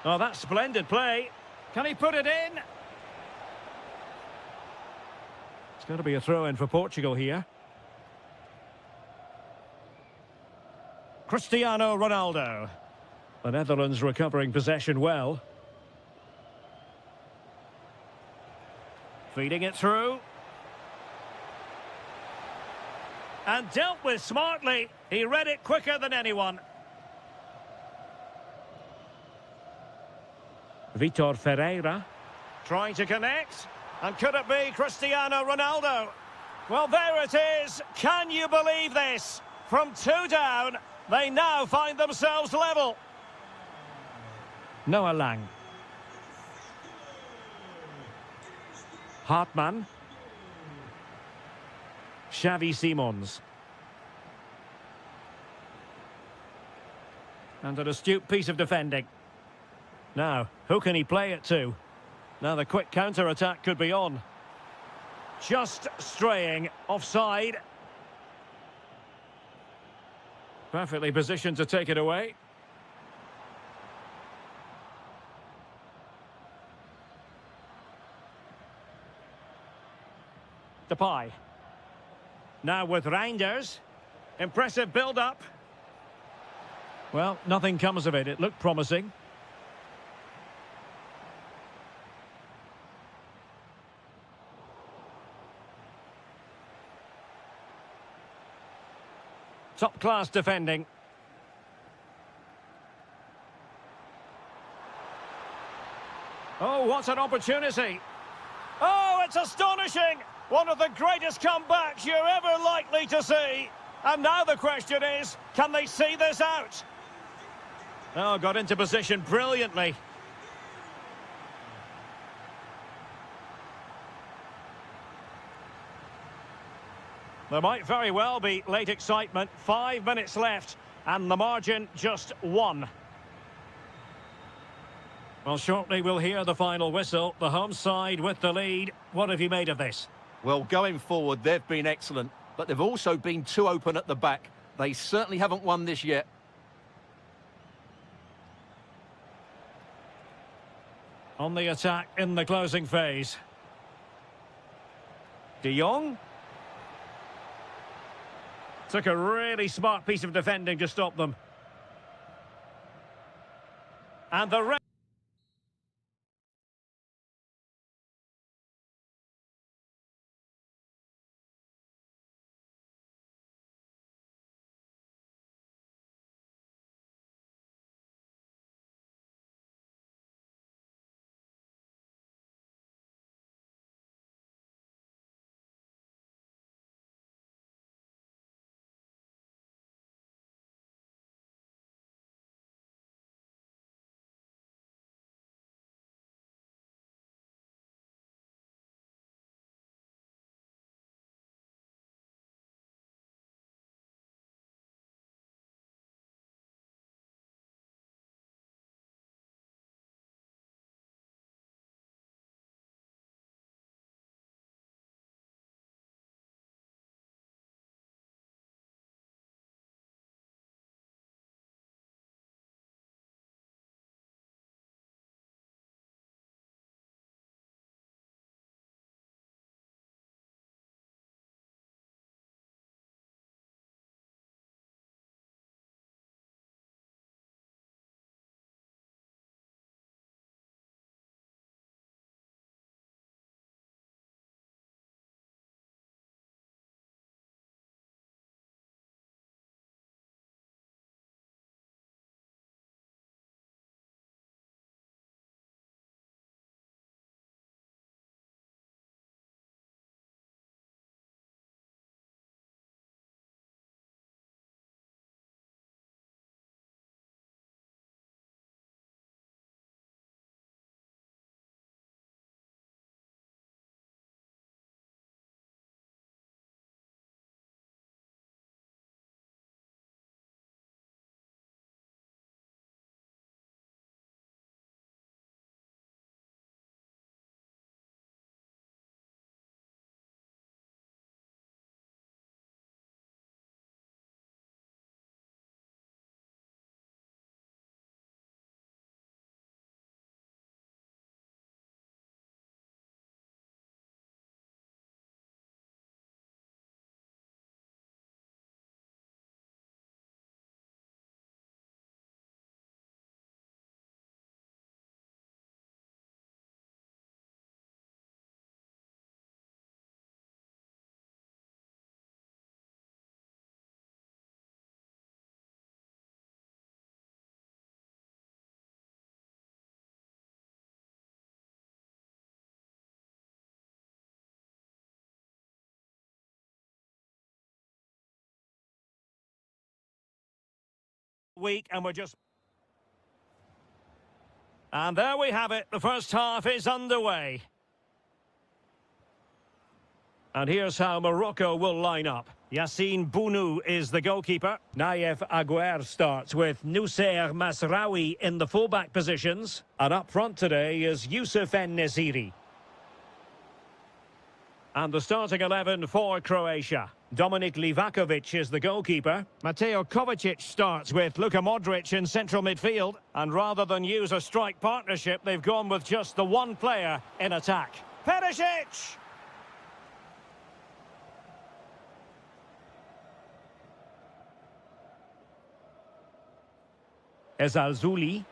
Oh, that's splendid play. Can he put it in? It's going to be a throw-in for Portugal here. Cristiano Ronaldo. The Netherlands recovering possession well. Feeding it through. And dealt with smartly. He read it quicker than anyone. Vitor Ferreira. Trying to connect. And could it be Cristiano Ronaldo? Well, there it is. Can you believe this? From 2 down, they now find themselves level. Noah Lang. Hartmann. Xavi Simons. And an astute piece of defending. Now, who can he play it to? Now the quick counter-attack could be on. Just straying offside. Perfectly positioned to take it away. Depay. Now with Reinders. Impressive build-up. Well, nothing comes of it. It looked promising. Top-class defending. Oh, what an opportunity. Oh, it's astonishing. One of the greatest comebacks you're ever likely to see. And now the question is, can they see this out? Oh, got into position brilliantly. There might very well be late excitement. 5 minutes left, and the margin just 1. Well, shortly we'll hear the final whistle. The home side with the lead. What have you made of this? Well, going forward, they've been excellent, but they've also been too open at the back. They certainly haven't won this yet. On the attack in the closing phase. De Jong. Took a really smart piece of defending to stop them. And the week and we're just... And there we have it. The first half is underway. And here's how Morocco will line up. Yassine Bounou is the goalkeeper. Naif Aguer starts with Noussair Masraoui in the fullback positions. And up front today is Youssef En-Nesyri. And the starting 11 for Croatia. Dominik Livakovic is the goalkeeper. Mateo Kovacic starts with Luka Modric in central midfield. And rather than use a strike partnership, they've gone with just the one player in attack. Perisic! Ezalzouli.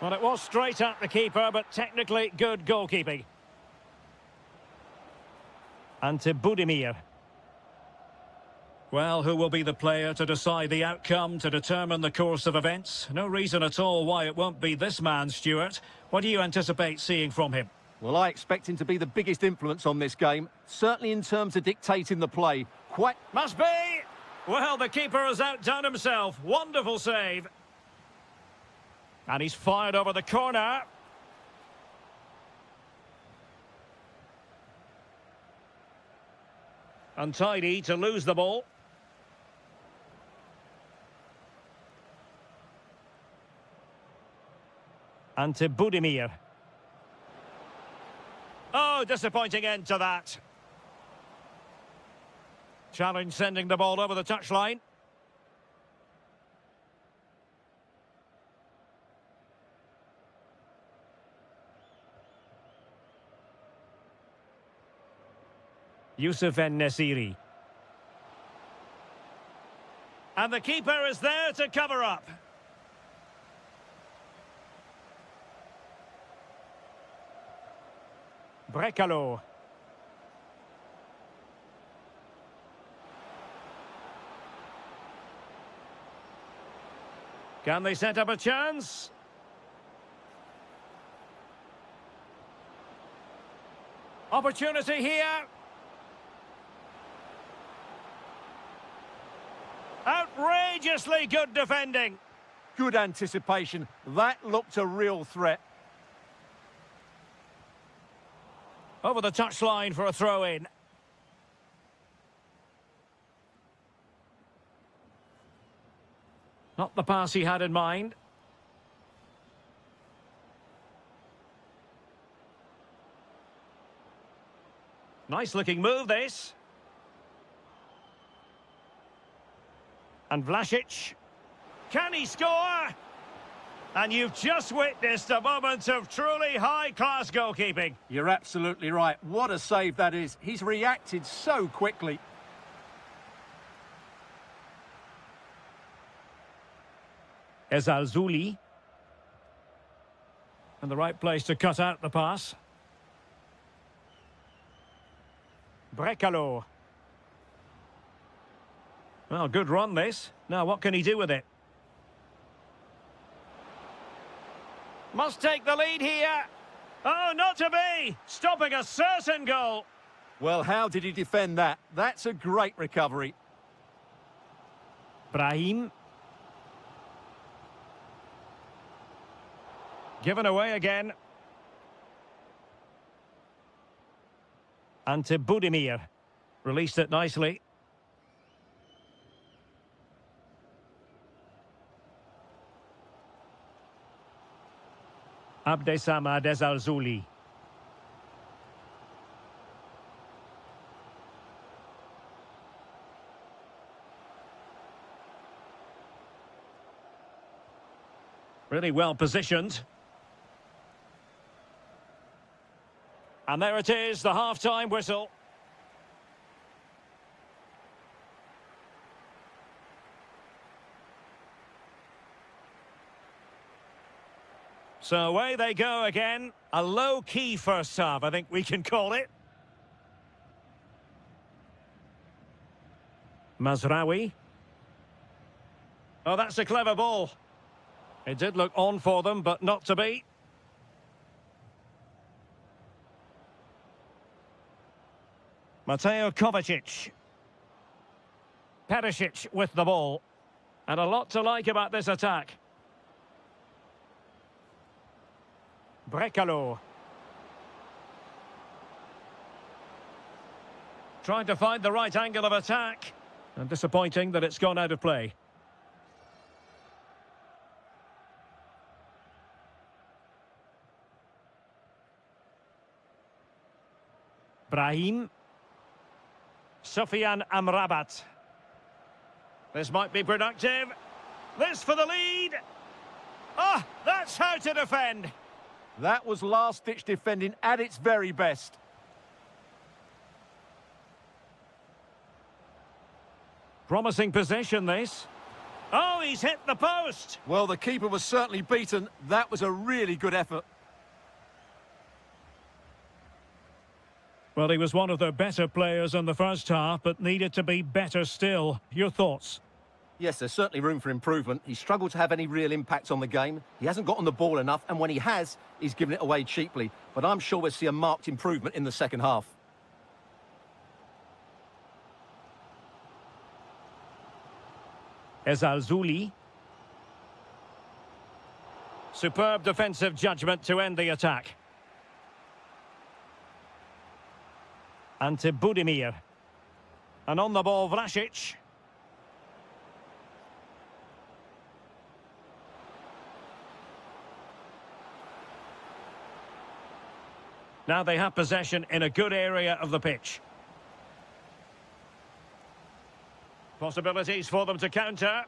Well, it was straight at the keeper, but technically good goalkeeping. Ante Budimir. Well, who will be the player to decide the outcome, to determine the course of events? No reason at all why it won't be this man, Stuart. What do you anticipate seeing from him? Well, I expect him to be the biggest influence on this game, certainly in terms of dictating the play. Must be! Well, the keeper has outdone himself. Wonderful save. And he's fired over the corner. Untidy to lose the ball. Ante Budimir. Oh, disappointing end to that. Challenge sending the ball over the touchline. Youssef En-Nesyri. And the keeper is there to cover up. Brekalo. Can they set up a chance? Opportunity here. Outrageously good defending. Good anticipation. That looked a real threat. Over the touchline for a throw-in. Not the pass he had in mind. Nice looking move, this. And Vlasic. Can he score? And you've just witnessed a moment of truly high-class goalkeeping. You're absolutely right. What a save that is. He's reacted so quickly. Ezalzouli. And the right place to cut out the pass. Brekalo. Well, good run this. Now, what can he do with it? Must take the lead here. Oh, not to be! Stopping a certain goal. Well, how did he defend that? That's a great recovery. Brahim. Given away again. Ante Budimir. Released it nicely. Abdesamad Ezalzouli. Really well positioned. And there it is, the half-time whistle. So away they go again. A low-key first half, I think we can call it. Masraoui. Oh, that's a clever ball. It did look on for them, but not to be. Mateo Kovacic. Perisic with the ball. And a lot to like about this attack. Brekalo. Trying to find the right angle of attack. And disappointing that it's gone out of play. Brahim. Sufyan Amrabat. This might be productive. This for the lead. Ah, that's how to defend. That was last-ditch defending at its very best. Promising position, this. Oh, he's hit the post. Well, the keeper was certainly beaten. That was a really good effort. Well, he was one of their better players in the first half, but needed to be better still. Your thoughts? Yes, there's certainly room for improvement. He struggled to have any real impact on the game. He hasn't gotten the ball enough, and when he has, he's given it away cheaply. But I'm sure we'll see a marked improvement in the second half. Ezalzouli. Superb defensive judgment to end the attack. Ante Budimir. And on the ball, Vlasic. Now they have possession in a good area of the pitch. Possibilities for them to counter.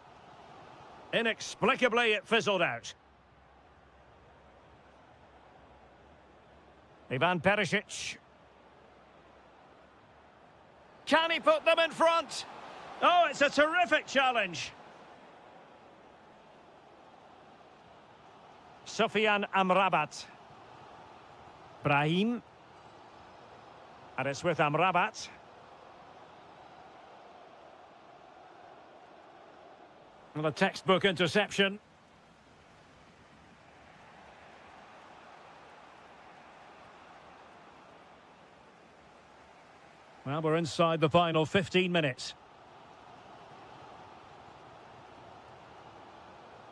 Inexplicably, it fizzled out. Ivan Perisic. Can he put them in front? Oh, it's a terrific challenge. Sufyan Amrabat. Brahim. And it's with Amrabat. Well, a textbook interception. Well, we're inside the final 15 minutes.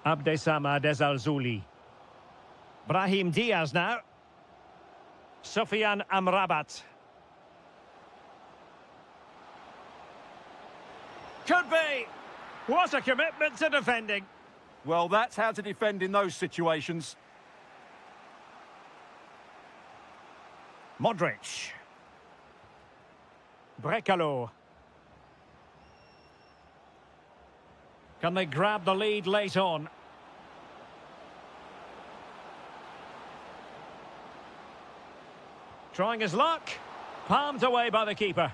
Abdesamad Ezalzouli. Brahim Diaz now. Sufyan Amrabat. Could be. What a commitment to defending. Well, that's how to defend in those situations. Modric. Brekalo. Can they grab the lead late on? Trying his luck. Palmed away by the keeper.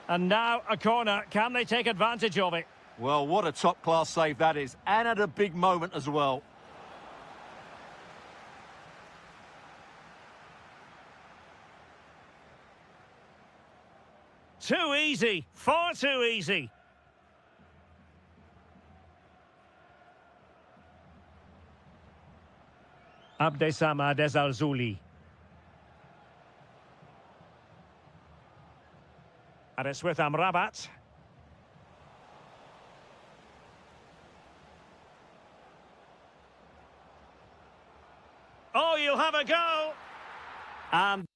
And now a corner. Can they take advantage of it? Well, what a top-class save that is. And at a big moment as well. Too easy. Far too easy. Abdesamad Ezalzouli. And it's with Amrabat. Oh, you'll have a go. And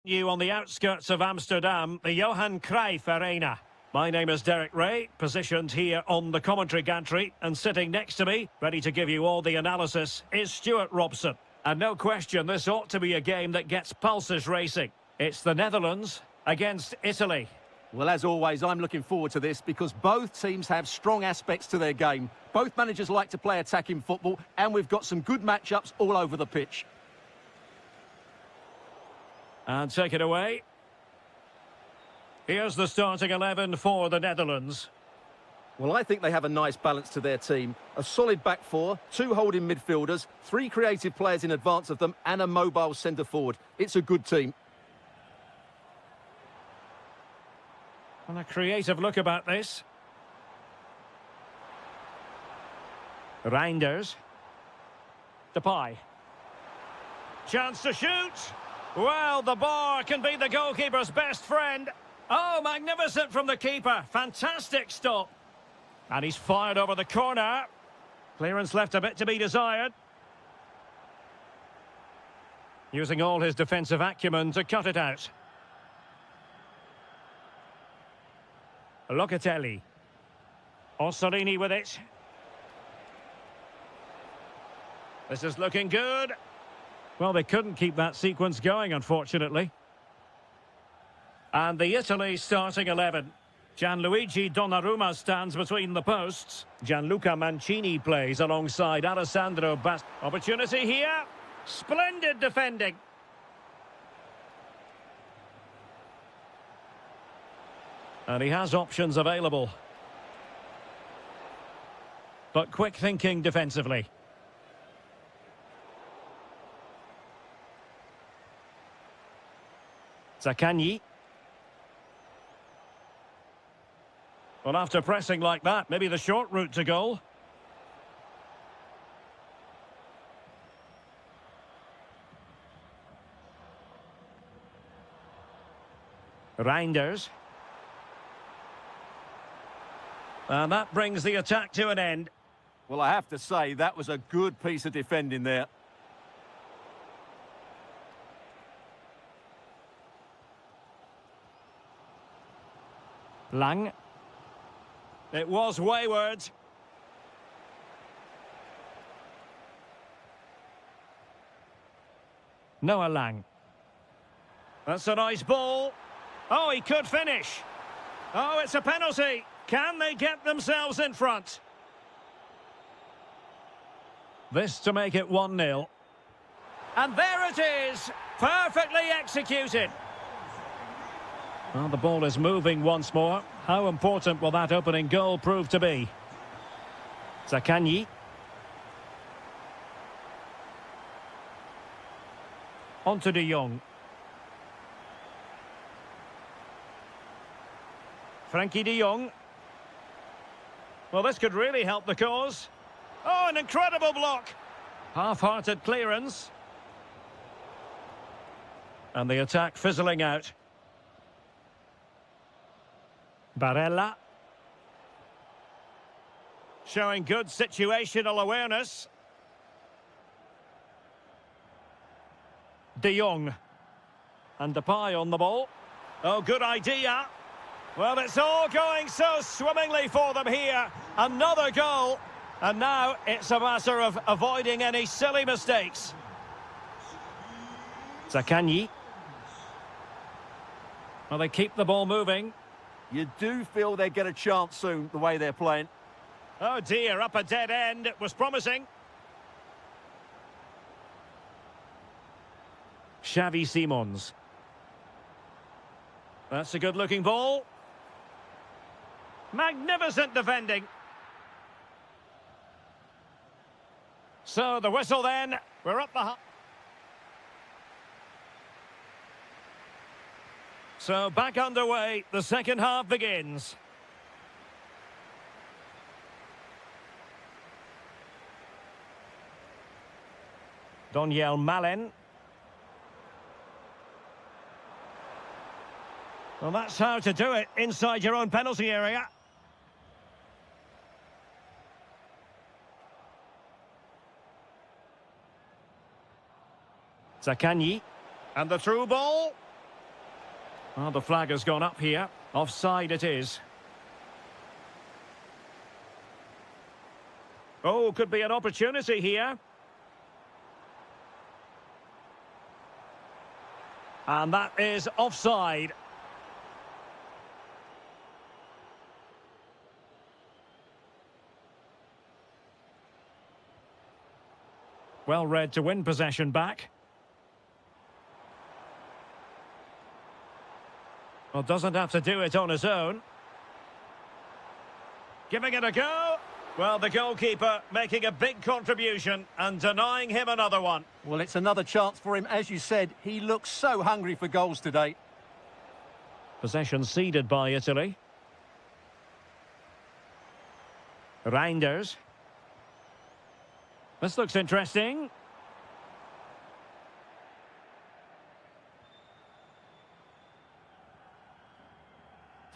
You on the outskirts of Amsterdam, the Johan Cruyff Arena. My name is Derek Ray, positioned here on the commentary gantry, and sitting next to me, ready to give you all the analysis, is Stuart Robson. And no question, this ought to be a game that gets pulses racing. It's the Netherlands against Italy. Well, as always, I'm looking forward to this because both teams have strong aspects to their game. Both managers like to play attacking football, and we've got some good matchups all over the pitch. And take it away. Here's the starting 11 for the Netherlands. Well, I think they have a nice balance to their team. A solid back four, two holding midfielders, three creative players in advance of them, and a mobile centre-forward. It's a good team. And a creative look about this. Reinders. Depay. Chance to shoot. Well, the bar can be the goalkeeper's best friend. Oh, magnificent from the keeper. Fantastic stop. And he's fired over the corner. Clearance left a bit to be desired. Using all his defensive acumen to cut it out. Locatelli. Orsolini with it. This is looking good. Well, they couldn't keep that sequence going, unfortunately. And the Italy starting 11. Gianluigi Donnarumma stands between the posts. Gianluca Mancini plays alongside Alessandro Bast. Opportunity here. Splendid defending. And he has options available. But quick thinking defensively. Zaccagni. Well, after pressing like that, maybe the short route to goal. Reinders. And that brings the attack to an end. Well, I have to say, that was a good piece of defending there. Lang. It was wayward. Noah Lang. That's a nice ball. Oh, he could finish. Oh, it's a penalty. Can they get themselves in front? This to make it 1-0. And there it is. Perfectly executed. Well, the ball is moving once more. How important will that opening goal prove to be? Zaccagni. On to De Jong. Frankie De Jong. Well, this could really help the cause. Oh, an incredible block. Half-hearted clearance. And the attack fizzling out. Barella. Showing good situational awareness. De Jong. And Depay on the ball. Oh, good idea. Well, it's all going so swimmingly for them here. Another goal. And now it's a matter of avoiding any silly mistakes. Zaccagni. Well, they keep the ball moving. You do feel they get a chance soon, the way they're playing. Oh dear, up a dead end. It was promising. Xavi Simons. That's a good-looking ball. Magnificent defending. So the whistle then. We're up the... So back underway, the second half begins. Donyell Malen. Well, that's how to do it inside your own penalty area. Zaccagni. And the through ball. Well, the flag has gone up here. Offside it is. Oh, could be an opportunity here. And that is offside. Well read to win possession back. Well, doesn't have to do it on his own. Giving it a go. Well, the goalkeeper making a big contribution and denying him another one. Well, it's another chance for him. As you said, he looks so hungry for goals today. Possession ceded by Italy. Reinders. This looks interesting.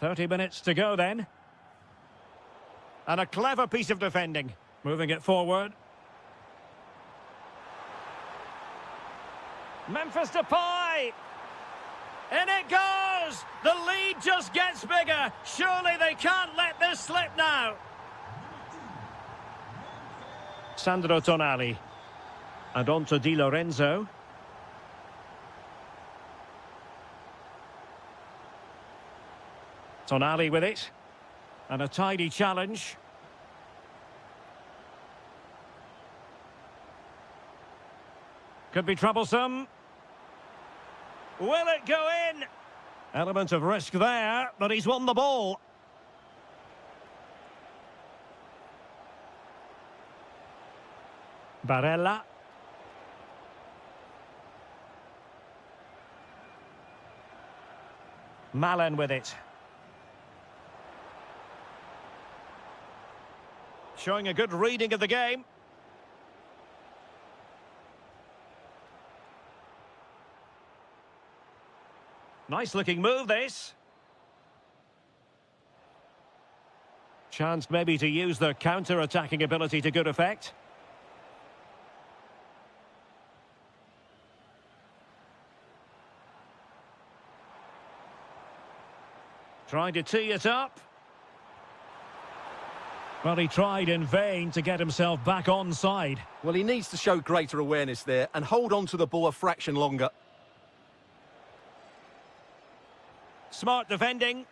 "30 minutes to go then. And a clever piece of defending. Moving it forward. Memphis Depay! In it goes! The lead just gets bigger. Surely they can't let this slip now. Sandro Tonali. And on to Di Lorenzo. Tonali with it. And a tidy challenge. Could be troublesome. Will it go in? Element of risk there, but he's won the ball. Barella. Malen with it. Showing a good reading of the game. Nice looking move, this. Chance maybe to use their counter-attacking ability to good effect. Trying to tee it up. Well, he tried in vain to get himself back onside. Well, he needs to show greater awareness there and hold on to the ball a fraction longer. Smart defending.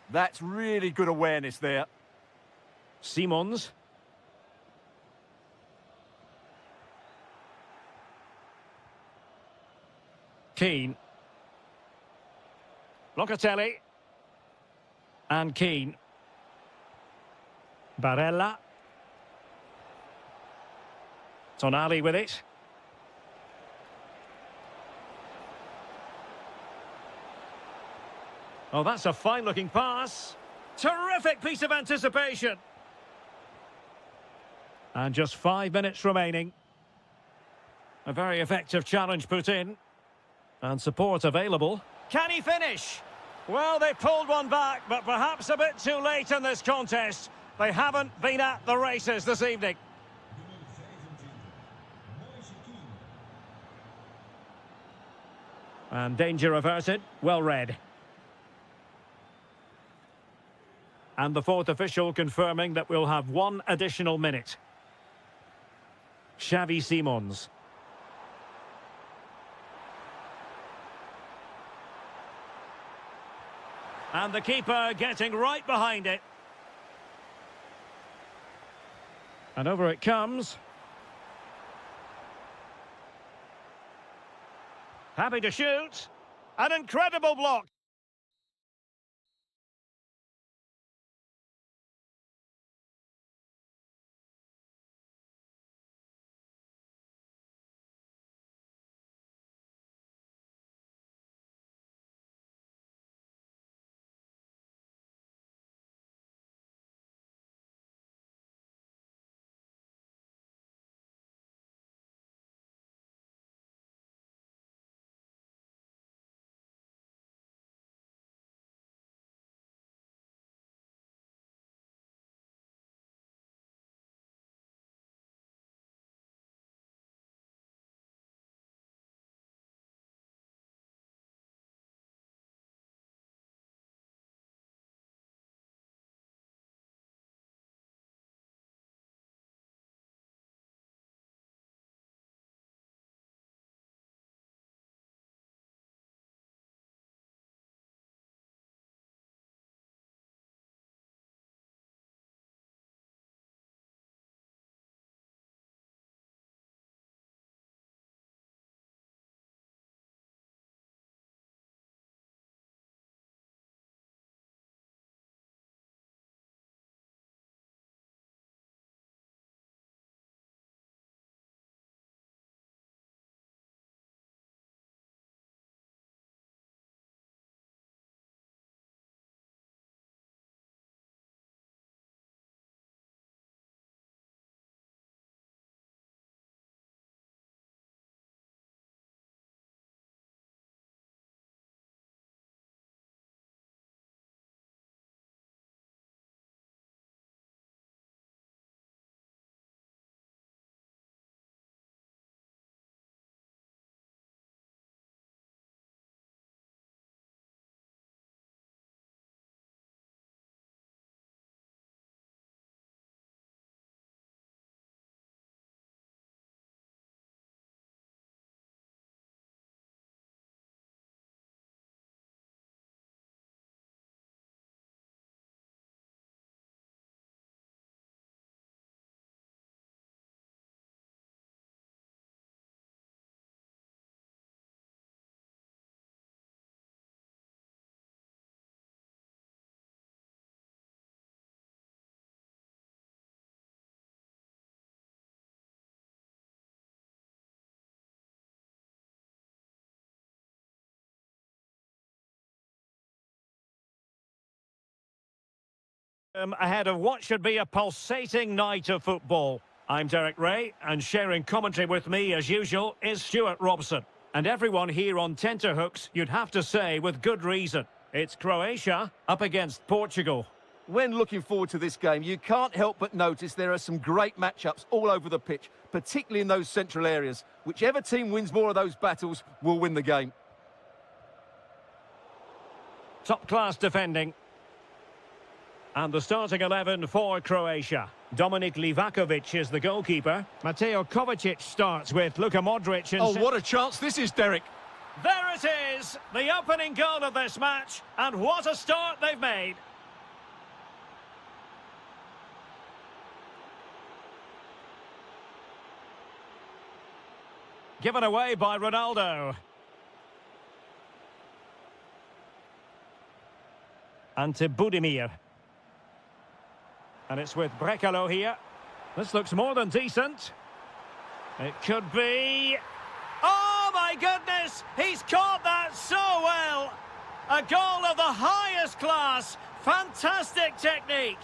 That's really good awareness there. Simons. Keane. Locatelli. And Keane. Barella. Tonali with it. Oh, that's a fine-looking pass. Terrific piece of anticipation. And just 5 minutes remaining. A very effective challenge put in. And support available. Can he finish? Well, they pulled one back, but perhaps a bit too late in this contest. They haven't been at the races this evening. And danger averted. Well read. And the fourth official confirming that we'll have one additional minute. Xavi Simons. And the keeper getting right behind it. And over it comes. Happy to shoot. An incredible block. Ahead of what should be a pulsating night of football. I'm Derek Ray, and sharing commentary with me, as usual, is Stuart Robson. And everyone here on tenterhooks, you'd have to say, with good reason. It's Croatia up against Portugal. When looking forward to this game, you can't help but notice there are some great matchups all over the pitch, particularly in those central areas. Whichever team wins more of those battles will win the game. Top-class defending. And the starting 11 for Croatia. Dominik Livakovic is the goalkeeper. Mateo Kovacic starts with Luka Modric. And oh, what a chance this is, Derek. There it is, the opening goal of this match. And what a start they've made. Given away by Ronaldo. Ante Budimir. And it's with Brekalo here. This looks more than decent. It could be... Oh, my goodness! He's caught that so well! A goal of the highest class. Fantastic technique.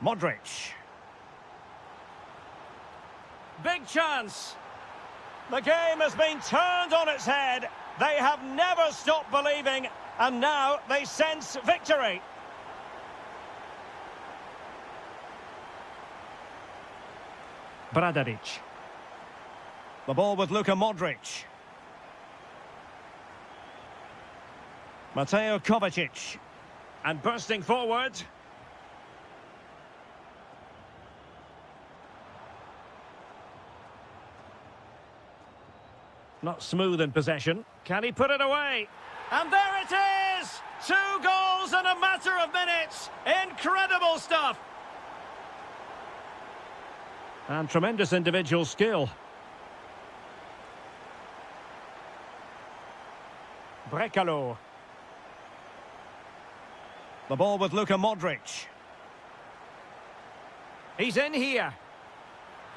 Modric. Big chance. The game has been turned on its head. They have never stopped believing, and now they sense victory. Bradaric. The ball with Luka Modric. Mateo Kovacic. And bursting forward. Not smooth in possession. Can he put it away? And there it is! 2 goals in a matter of minutes. Incredible stuff. And tremendous individual skill. Brekalo. The ball with Luka Modric. He's in here.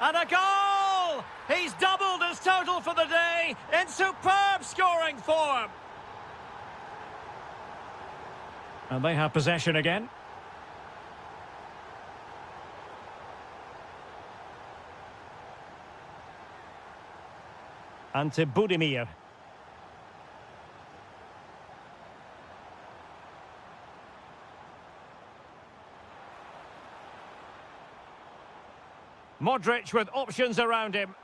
And a goal! He's doubled his total for the day in superb scoring form. And they have possession again. Ante Budimir. Modric with options around him.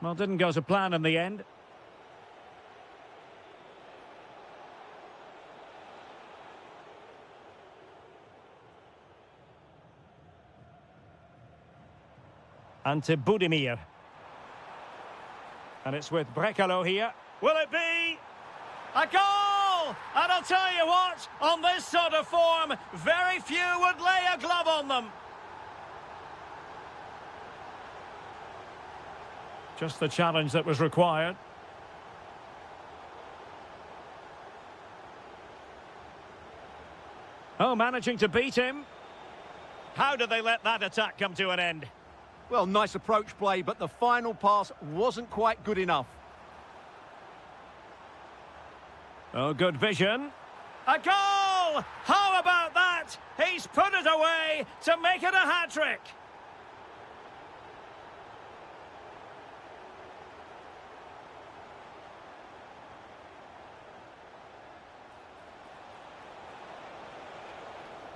Well, didn't go to plan in the end. Ante Budimir. And it's with Brekalo here. Will it be a goal? And I'll tell you what, on this sort of form, very few would lay a glove on them. Just the challenge that was required. Oh, managing to beat him. How did they let that attack come to an end? Well, nice approach play, but the final pass wasn't quite good enough. Oh, good vision. A goal! How about that? He's put it away to make it a hat-trick.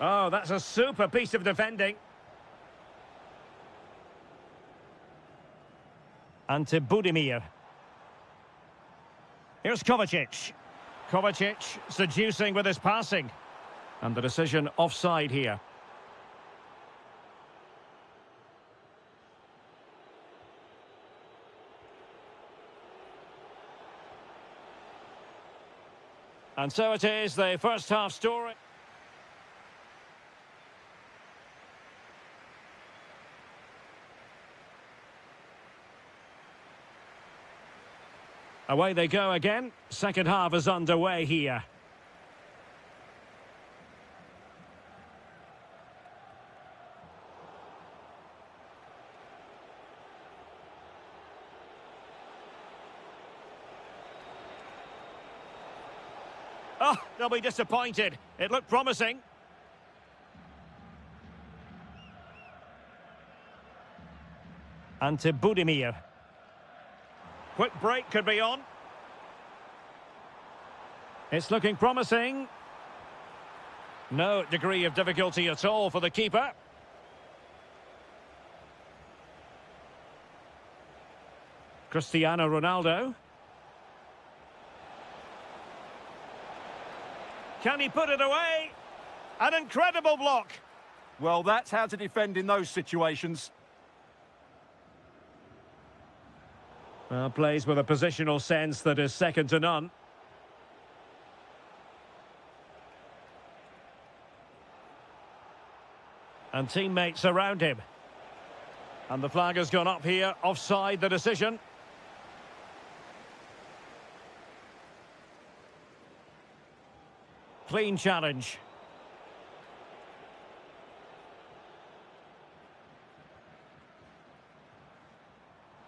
Oh, that's a super piece of defending. Ante Budimir. Here's Kovacic. Kovacic seducing with his passing. And the decision offside here. And so it is, the first half story. Away they go again. Second half is underway here. Oh, they'll be disappointed. It looked promising. And to Budimir. Quick break could be on. It's looking promising. No degree of difficulty at all for the keeper. Cristiano Ronaldo. Can he put it away? An incredible block. Well, that's how to defend in those situations. Well, plays with a positional sense that is second to none. And teammates around him. And the flag has gone up here, offside the decision. Clean challenge.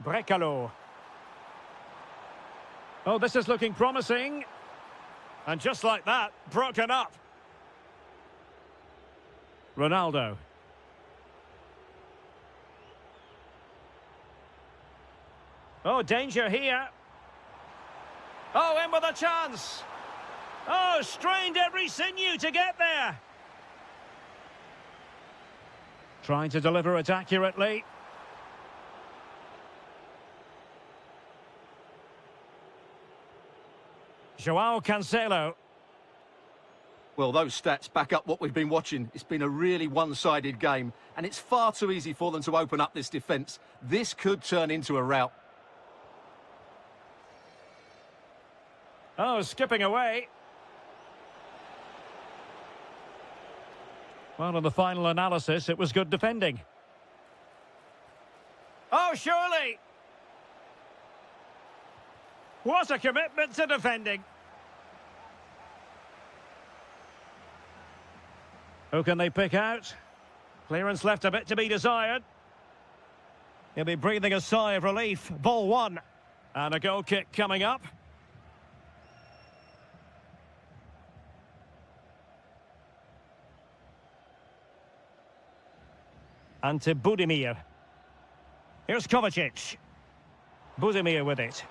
Brekalo. Oh, this is looking promising. And just like that, broken up. Ronaldo. Oh, danger here. Oh, in with a chance. Oh, strained every sinew to get there. Trying to deliver it accurately. Joao Cancelo. Well, those stats back up what we've been watching. It's been a really one-sided game, and it's far too easy for them to open up this defence. This could turn into a rout. Oh, skipping away. Well, in the final analysis, it was good defending. Oh, surely! What a commitment to defending. Who can they pick out? Clearance left a bit to be desired. He'll be breathing a sigh of relief. Ball one. And a goal kick coming up. And to Budimir. Here's Kovacic. Budimir with it.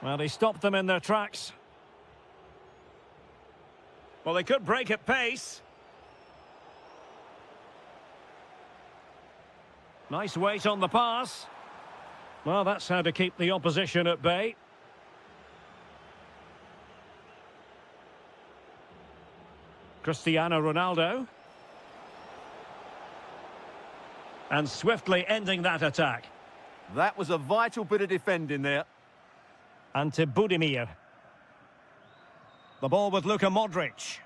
Well, he stopped them in their tracks. Well, they could break at pace. Nice weight on the pass. Well, that's how to keep the opposition at bay. Cristiano Ronaldo. And swiftly ending that attack. That was a vital bit of defending there. And to Budimir. The ball with Luka Modric.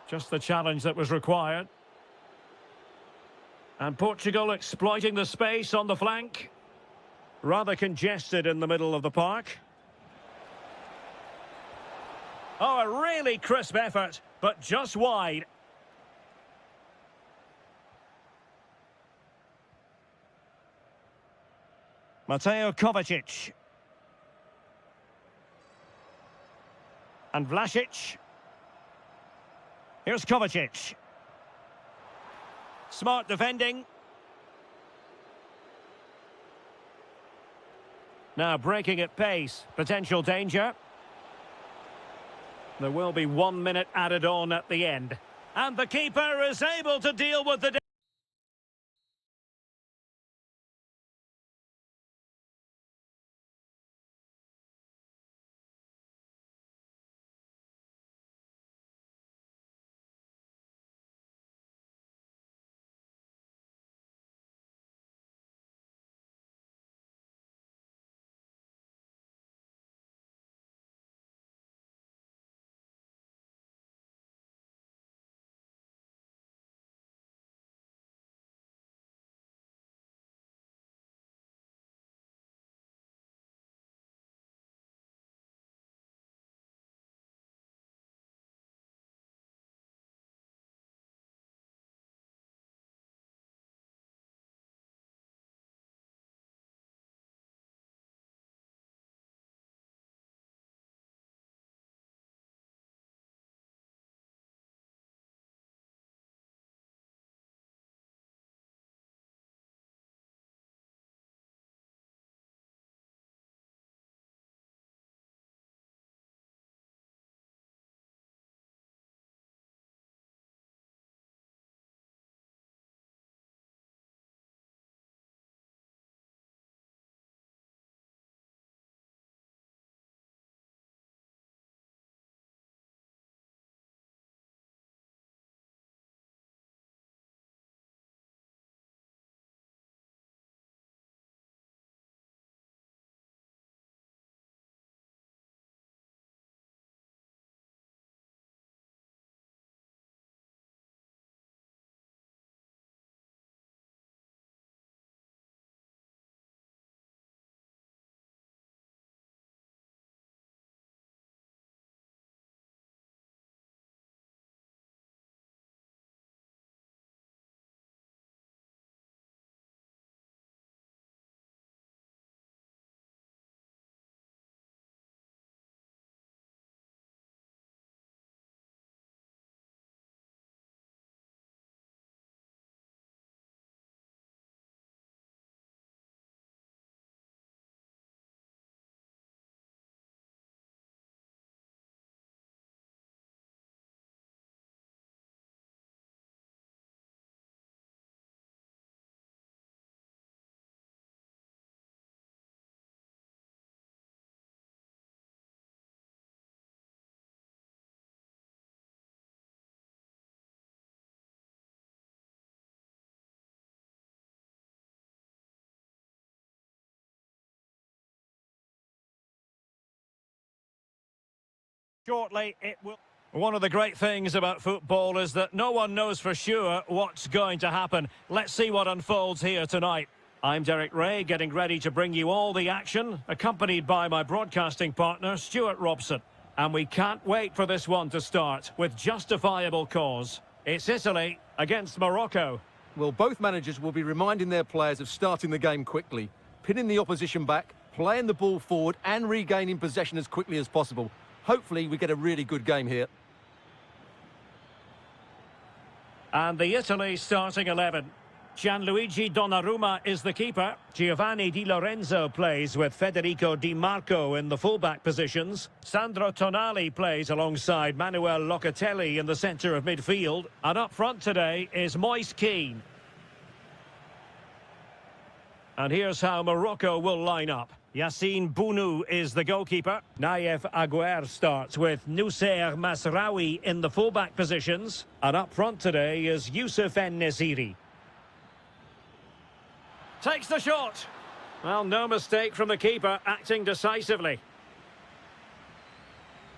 Just the challenge that was required. And Portugal exploiting the space on the flank. Rather congested in the middle of the park. Oh, a really crisp effort, but just wide. Mateo Kovacic. And Vlasic. Here's Kovacic. Smart defending. Now breaking at pace. Potential danger. There will be 1 minute added on at the end. And the keeper is able to deal with the Shortly, it will... One of the great things about football is that no one knows for sure what's going to happen. Let's see what unfolds here tonight. I'm Derek Ray, getting ready to bring you all the action, accompanied by my broadcasting partner, Stuart Robson. And we can't wait for this one to start, with justifiable cause. It's Italy against Morocco. Well, both managers will be reminding their players of starting the game quickly, pinning the opposition back, playing the ball forward and regaining possession as quickly as possible. Hopefully we get a really good game here. And the Italy starting 11. Gianluigi Donnarumma is the keeper. Giovanni Di Lorenzo plays with Federico Di Marco in the fullback positions. Sandro Tonali plays alongside Manuel Locatelli in the centre of midfield. And up front today is Moise Kean. And here's how Morocco will line up. Yassine Bounou is the goalkeeper. Naïef Aguer starts with Noussair Masraoui in the fullback positions. And up front today is Youssef En-Nesyri. Takes the shot. Well, no mistake from the keeper, acting decisively.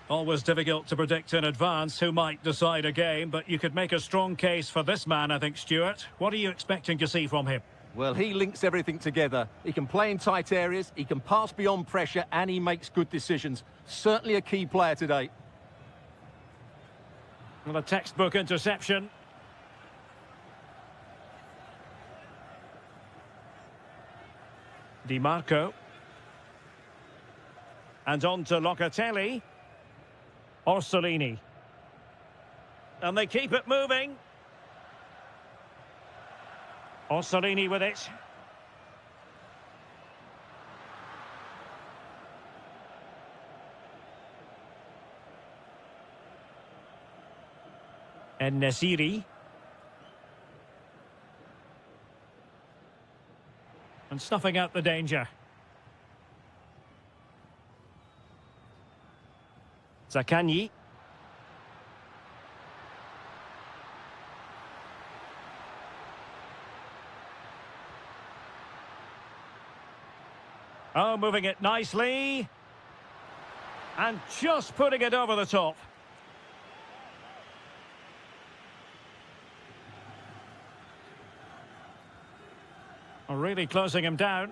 Always difficult to predict in advance who might decide a game, but you could make a strong case for this man, I think, Stuart. What are you expecting to see from him? Well, he links everything together. He can play in tight areas, he can pass beyond pressure, and he makes good decisions. Certainly a key player today. Well, a textbook interception. Di Marco. And on to Locatelli. Orsolini. And they keep it moving. Orsolini with it. En-Nesyri. And snuffing out the danger. Zaccagni. Oh, moving it nicely. And just putting it over the top. Really closing him down.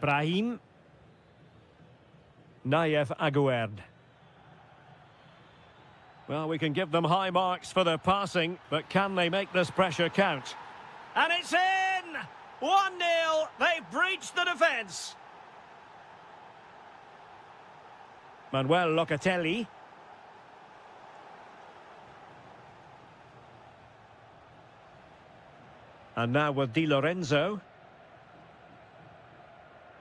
Brahim. Naïef Aguer. Well, we can give them high marks for their passing, but can they make this pressure count? And it's in! 1-0. They've breached the defence. Manuel Locatelli. And now with Di Lorenzo.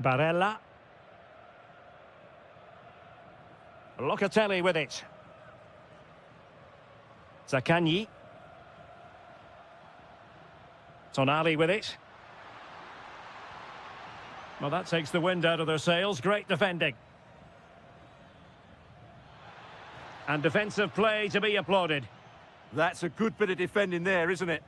Barella. Locatelli with it. Zaccagni. Tonali with it. Well, that takes the wind out of their sails. Great defending. And defensive play to be applauded. That's a good bit of defending there, isn't it?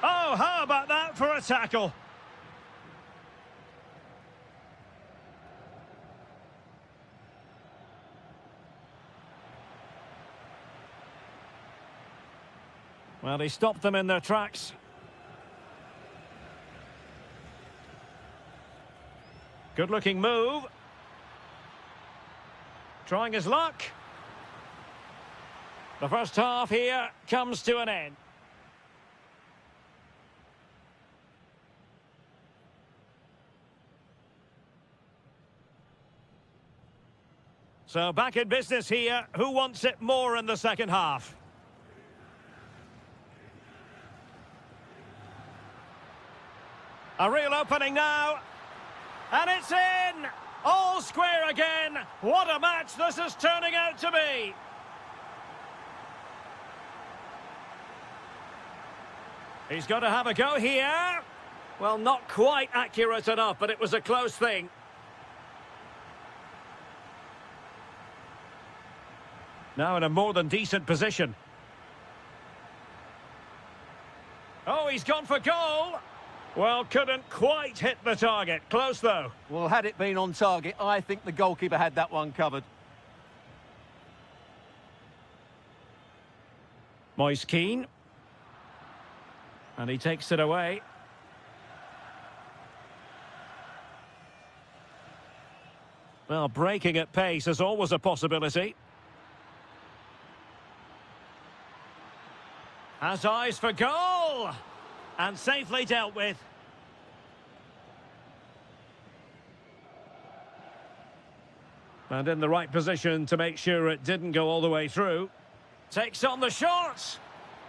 Oh, how about that for a tackle? Well, he stopped them in their tracks. Good-looking move. Trying his luck. The first half here comes to an end. So back in business here. Who wants it more in the second half? A real opening now. And it's in! All square again. What a match this is turning out to be. He's got to have a go here. Well, not quite accurate enough, but it was a close thing. Now in a more than decent position. Oh, he's gone for goal. Well, couldn't quite hit the target. Close, though. Well, had it been on target, I think the goalkeeper had that one covered. Moise Keane. And he takes it away. Well, breaking at pace is always a possibility. Has eyes for goal! And safely dealt with. And in the right position to make sure it didn't go all the way through. Takes on the shot!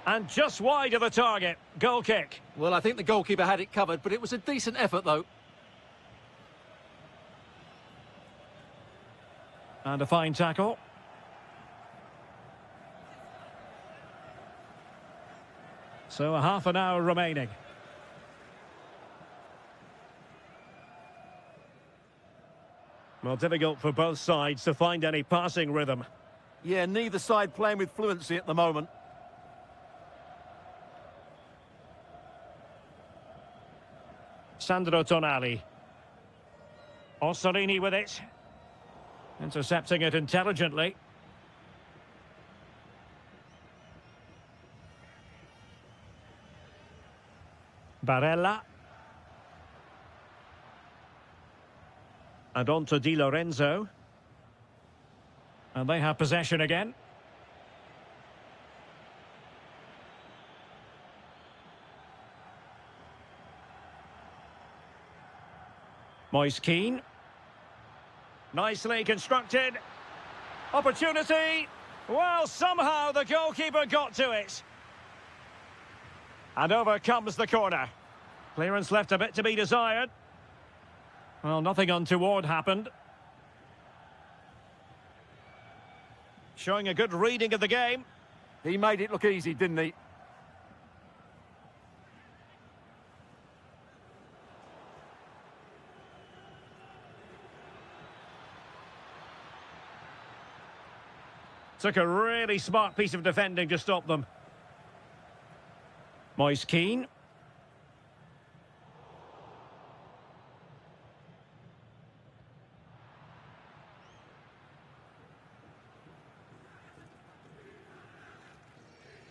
And just wide of the target. Goal kick. Well, I think the goalkeeper had it covered, but it was a decent effort, though. And a fine tackle. So a half an hour remaining. Well, difficult for both sides to find any passing rhythm. Yeah, neither side playing with fluency at the moment. Sandro Tonali. Orsolini with it. Intercepting it intelligently. Barella. And on to Di Lorenzo. And they have possession again. Moise Keane. Nicely constructed. Opportunity. Well, somehow the goalkeeper got to it. And over comes the corner. Clearance left a bit to be desired. Well, nothing untoward happened. Showing a good reading of the game. He made it look easy, didn't he? Took a really smart piece of defending to stop them. Moise Keane.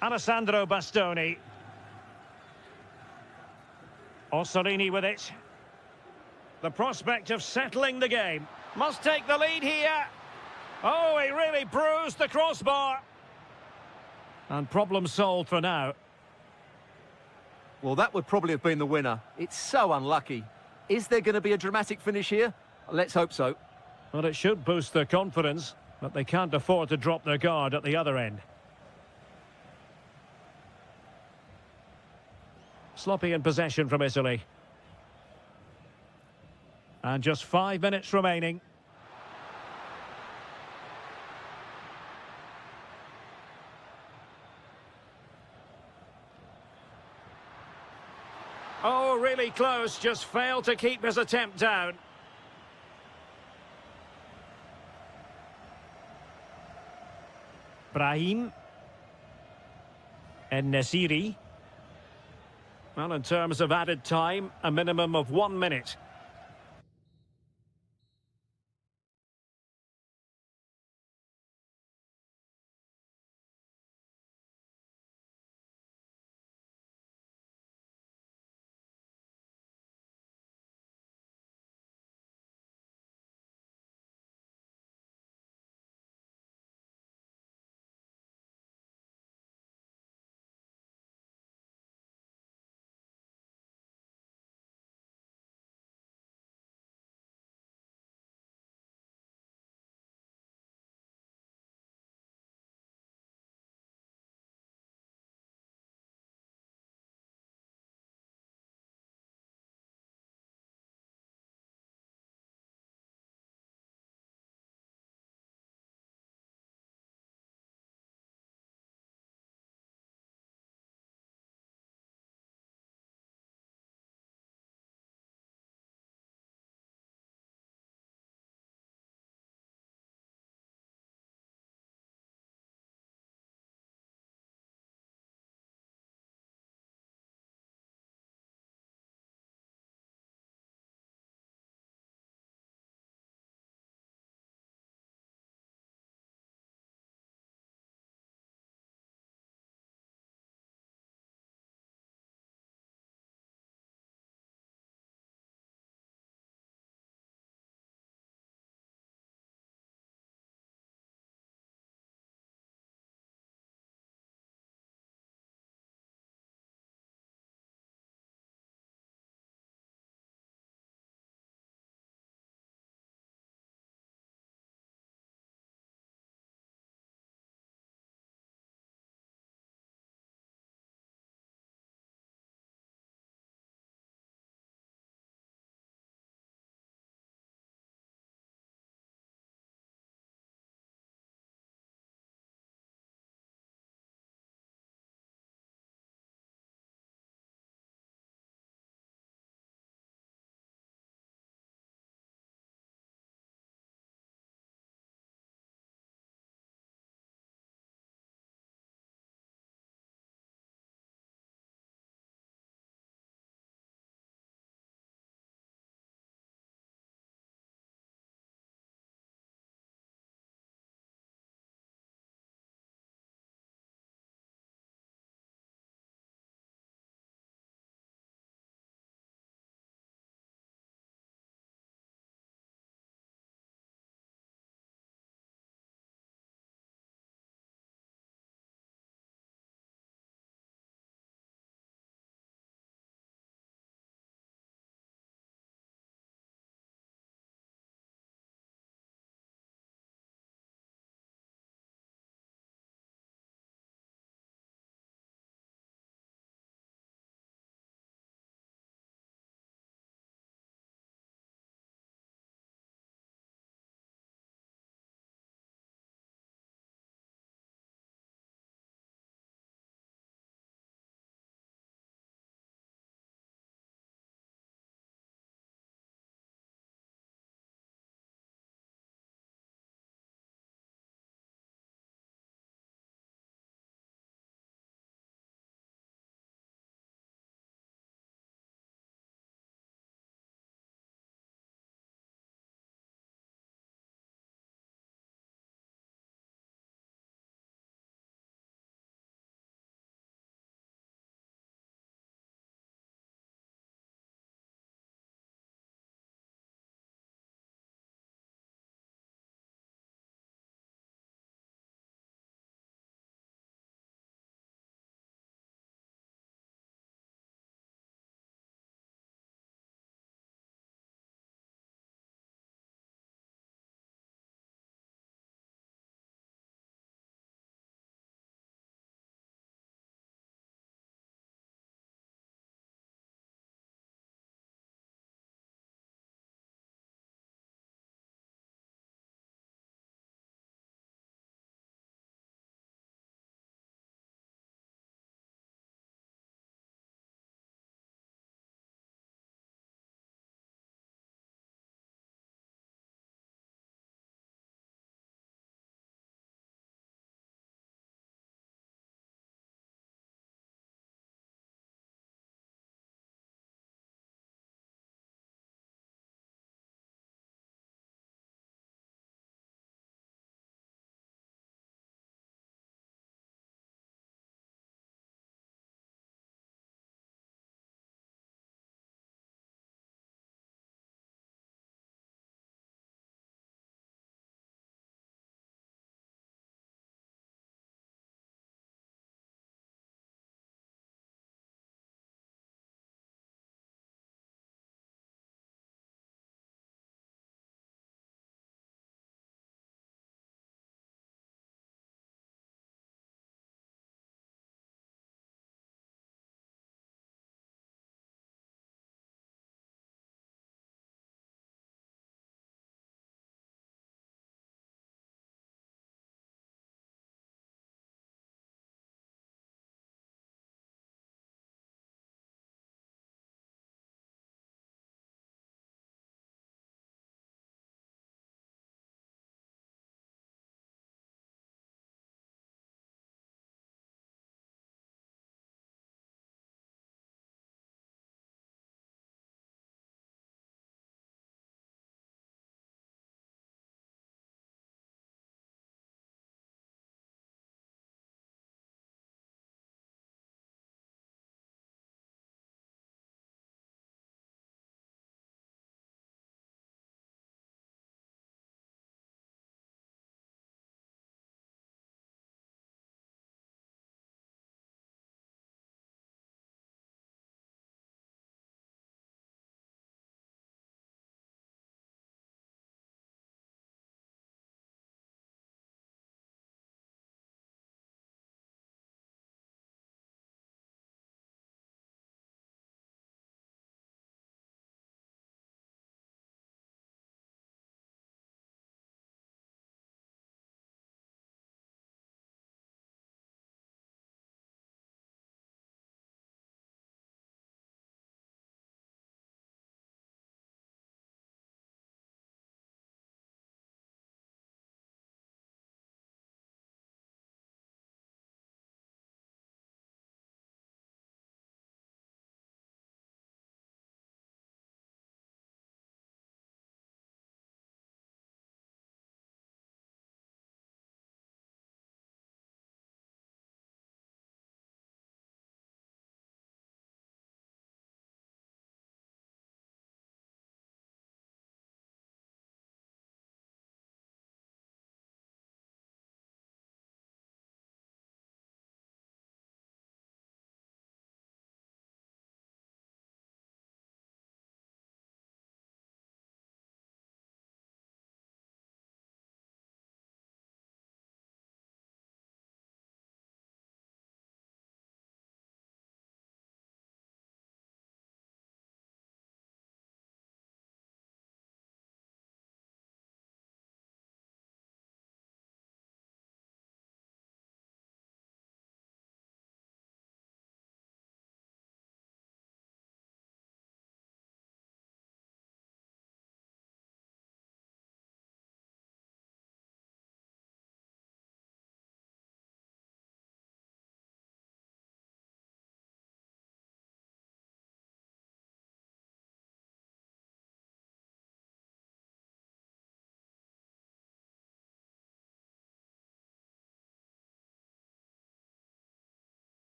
Alessandro Bastoni. Orsolini with it. The prospect of settling the game. Must take the lead here. Oh, he really bruised the crossbar. And problem solved for now. Well, that would probably have been the winner. It's so unlucky. Is there going to be a dramatic finish here? Let's hope so. Well, it should boost their confidence, but they can't afford to drop their guard at the other end. Sloppy in possession from Italy. And just 5 minutes remaining. Oh, really close, just failed to keep his attempt down. Brahim. En-Nesyri. Well, in terms of added time, a minimum of 1 minute.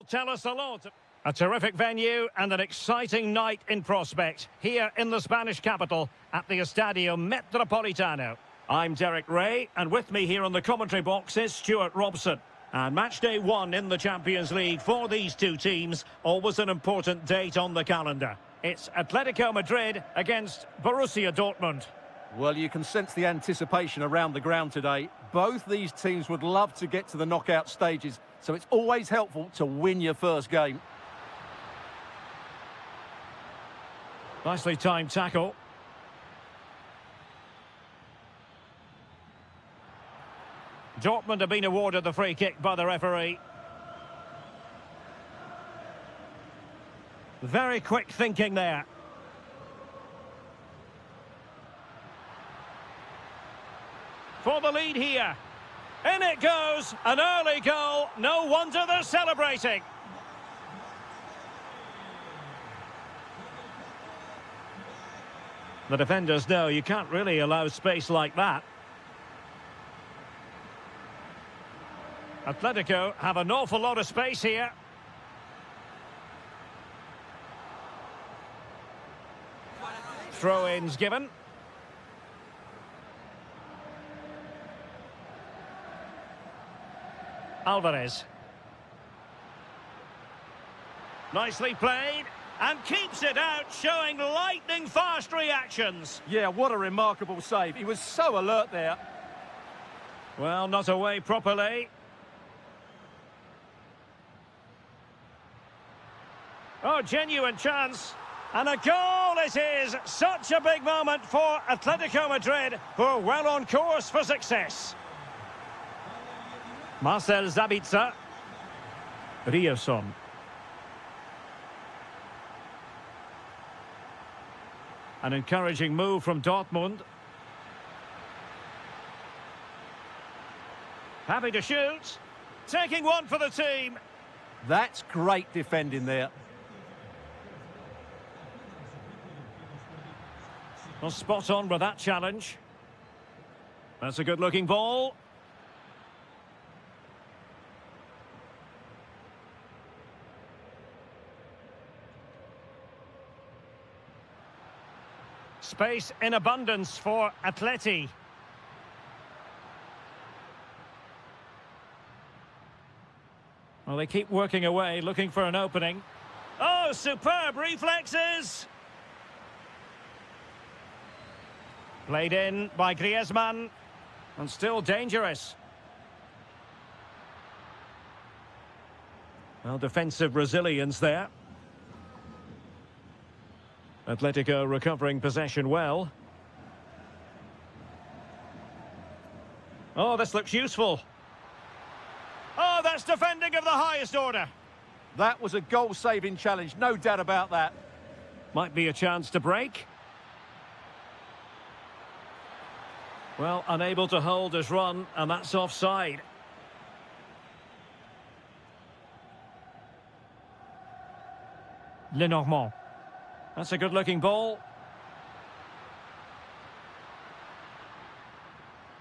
tell us a lot. A terrific venue and an exciting night in prospect here in the Spanish capital at the Estadio Metropolitano. I'm Derek Ray, and with me here on the commentary box is Stuart Robson. And match day one in the Champions League for these two teams, always an important date on the calendar. It's Atletico Madrid against Borussia Dortmund. Well, you can sense the anticipation around the ground today. Both these teams would love to get to the knockout stages, so it's always helpful to win your first game. Nicely timed tackle. Dortmund have been awarded the free kick by the referee. Very quick thinking there. For the lead here. In it goes, an early goal. No wonder they're celebrating. The defenders know you can't really allow space like that. Atletico have an awful lot of space here. Throw-ins given. Alvarez. Nicely played. And keeps it out, showing lightning-fast reactions. Yeah, what a remarkable save. He was so alert there. Well, not away properly. Oh, genuine chance. And a goal it is. Such a big moment for Atletico Madrid, who are well on course for success. Marcel Sabitzer. Rierson. An encouraging move from Dortmund. Happy to shoot. Taking one for the team. That's great defending there. Well, spot on with that challenge. That's a good-looking ball. Space in abundance for Atleti. Well, they keep working away, looking for an opening. Oh, superb reflexes! Played in by Griezmann. And still dangerous. Well, defensive resilience there. Atletico recovering possession well. Oh, this looks useful. Oh, that's defending of the highest order. That was a goal-saving challenge, no doubt about that. Might be a chance to break. Well, unable to hold his run, and that's offside. Lenormand. That's a good-looking ball.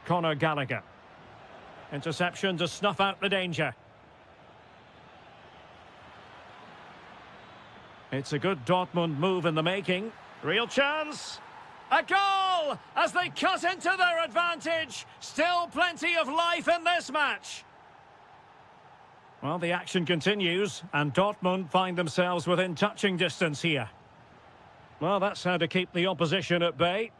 Conor Gallagher. Interception to snuff out the danger. It's a good Dortmund move in the making. Real chance. A goal as they cut into their advantage. Still plenty of life in this match. Well, the action continues, and Dortmund find themselves within touching distance here. Well, that's how to keep the opposition at bay.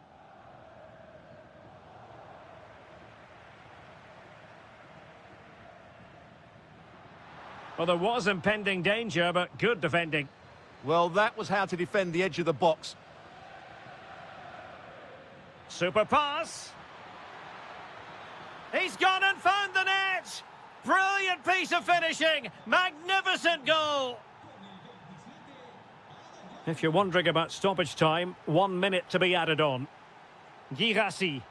Well, there was impending danger, but good defending. Well, that was how to defend the edge of the box. Super pass. He's gone and found the net. Brilliant piece of finishing. Magnificent goal. If you're wondering about stoppage time, 1 minute to be added on. Girassi.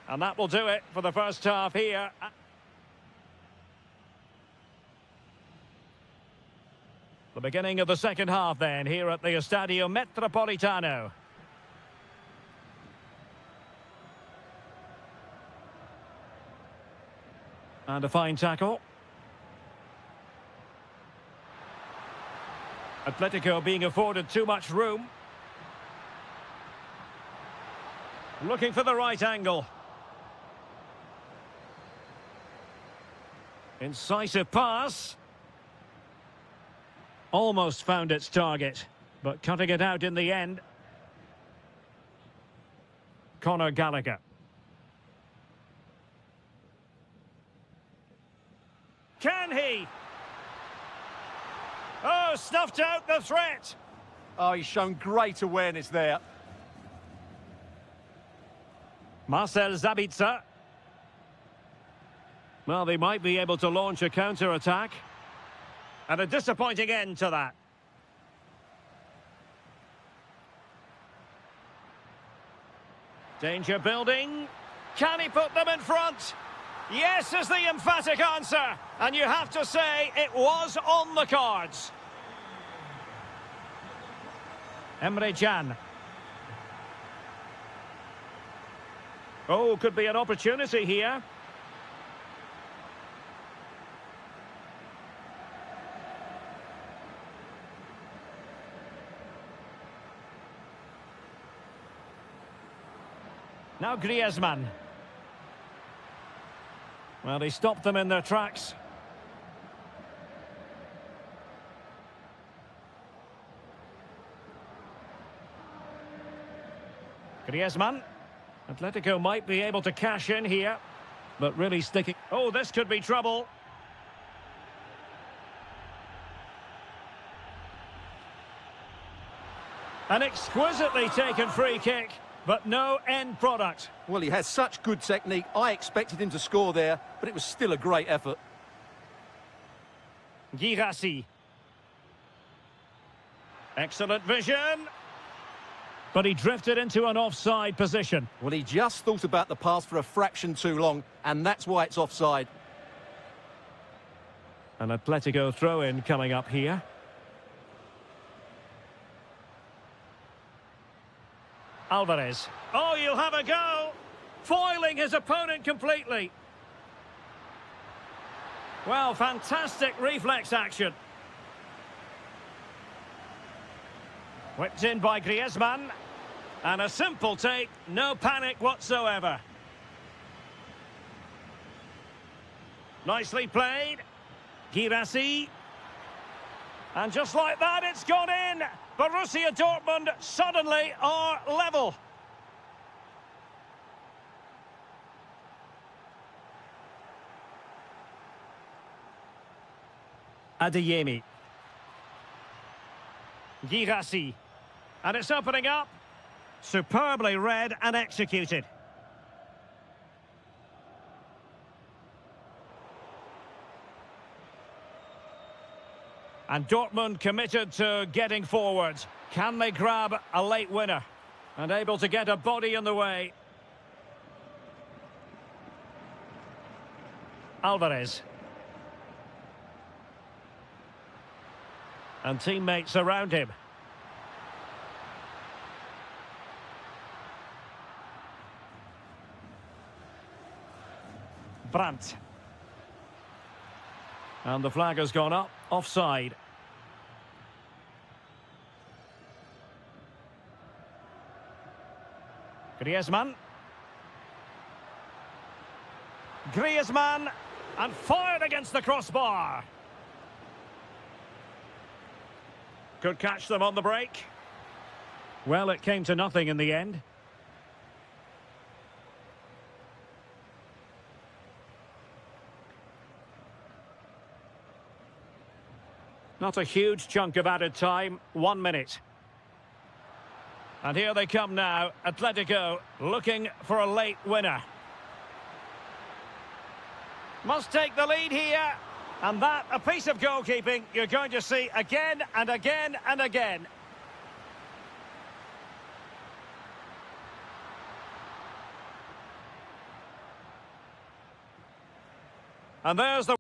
And that will do it for the first half here. The beginning of the second half then, here at the Estadio Metropolitano. And a fine tackle. Atletico being afforded too much room. Looking for the right angle. Incisive pass. Almost found its target, but cutting it out in the end. Conor Gallagher. Can he? Oh, snuffed out the threat. Oh, he's shown great awareness there. Marcel Sabitzer. Well, they might be able to launch a counter-attack. And a disappointing end to that. Danger building. Can he put them in front? Yes is the emphatic answer. And you have to say it was on the cards. Emre Can. Oh, could be an opportunity here. Now Griezmann. Well, he stopped them in their tracks. Griezmann. Atletico might be able to cash in here, but really sticking. Oh, this could be trouble. An exquisitely taken free kick, but no end product. Well, he has such good technique. I expected him to score there, but it was still a great effort. Girassi. Excellent vision. But he drifted into an offside position. Well, he just thought about the pass for a fraction too long, and that's why it's offside. An Atletico throw-in coming up here. Alvarez. Oh, you'll have a go. Foiling his opponent completely. Well, fantastic reflex action. Whipped in by Griezmann. And a simple take, no panic whatsoever. Nicely played. Girassi. And just like that, it's gone in. Borussia Dortmund suddenly are level. Adeyemi. Girassi. And it's opening up. Superbly read and executed. And Dortmund committed to getting forward. Can they grab a late winner? And able to get a body in the way. Alvarez. And teammates around him. Brandt. And the flag has gone up, offside. Griezmann. Griezmann, and fired against the crossbar. Could catch them on the break. Well, it came to nothing in the end. Not a huge chunk of added time, 1 minute. And here they come now, Atletico looking for a late winner. Must take the lead here. And that, a piece of goalkeeping you're going to see again and again and again. And there's the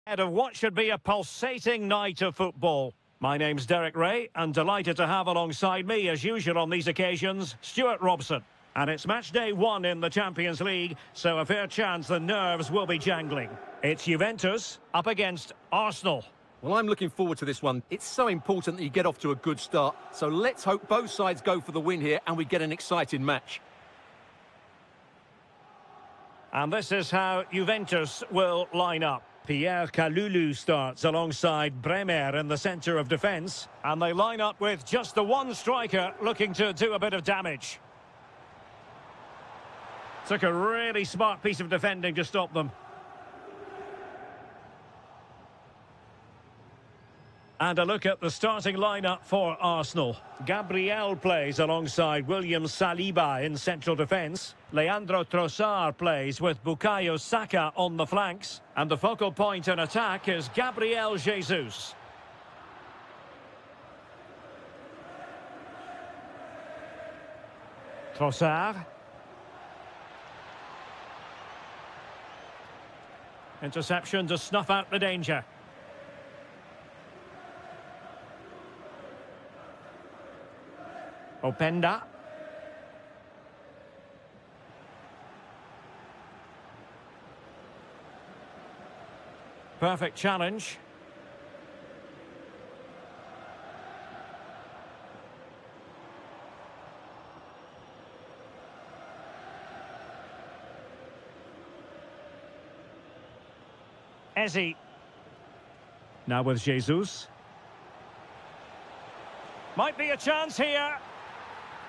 Of what should be a pulsating night of football. My name's Derek Ray, and delighted to have alongside me, as usual on these occasions, Stuart Robson. And it's match day 1 in the Champions League, so a fair chance the nerves will be jangling. It's Juventus up against Arsenal. Well, I'm looking forward to this one. It's so important that you get off to a good start. So let's hope both sides go for the win here and we get an exciting match. And this is how Juventus will line up. Pierre Kalulu starts alongside Bremer in the centre of defence. And they line up with just the one striker looking to do a bit of damage. Took a really smart piece of defending to stop them. And a look at the starting lineup for Arsenal. Gabriel plays alongside William Saliba in central defence. Leandro Trossard plays with Bukayo Saka on the flanks. And the focal point in attack is Gabriel Jesus. Trossard. Interception to snuff out the danger. Openda. Perfect challenge. Eze. Now with Jesus. Might be a chance here.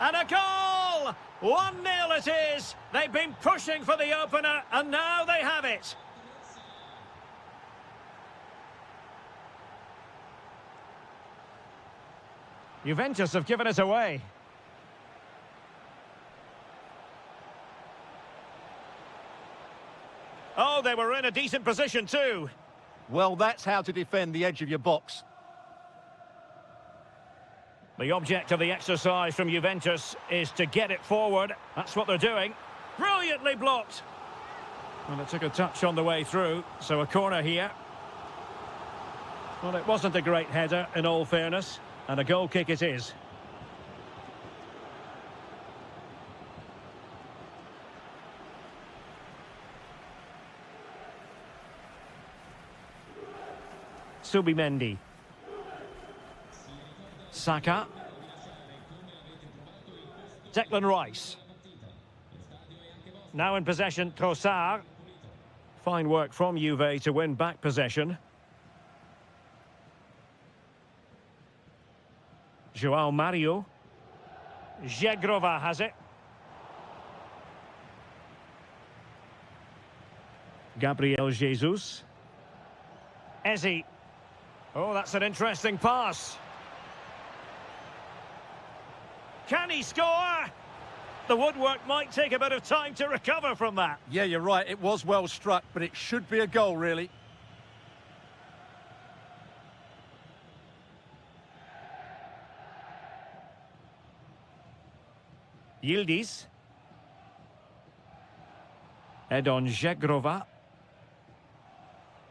And a goal! 1-0 it is. They've been pushing for the opener, and now they have it. Juventus have given it away. Oh, they were in a decent position too. Well, that's how to defend the edge of your box. The object of the exercise from Juventus is to get it forward. That's what they're doing. Brilliantly blocked. Well, it took a touch on the way through, so a corner here. Well, it wasn't a great header, in all fairness, and a goal kick it is. Subimendi. Saka. Declan Rice. Now in possession, Trossard. Fine work from Juve to win back possession. João Mario. Jegrova has it. Gabriel Jesus. Eze. Oh, that's an interesting pass. Can he score? The woodwork might take a bit of time to recover from that. Yeah, you're right. It was well struck, but it should be a goal, really. Yildiz. Edon Jegrova.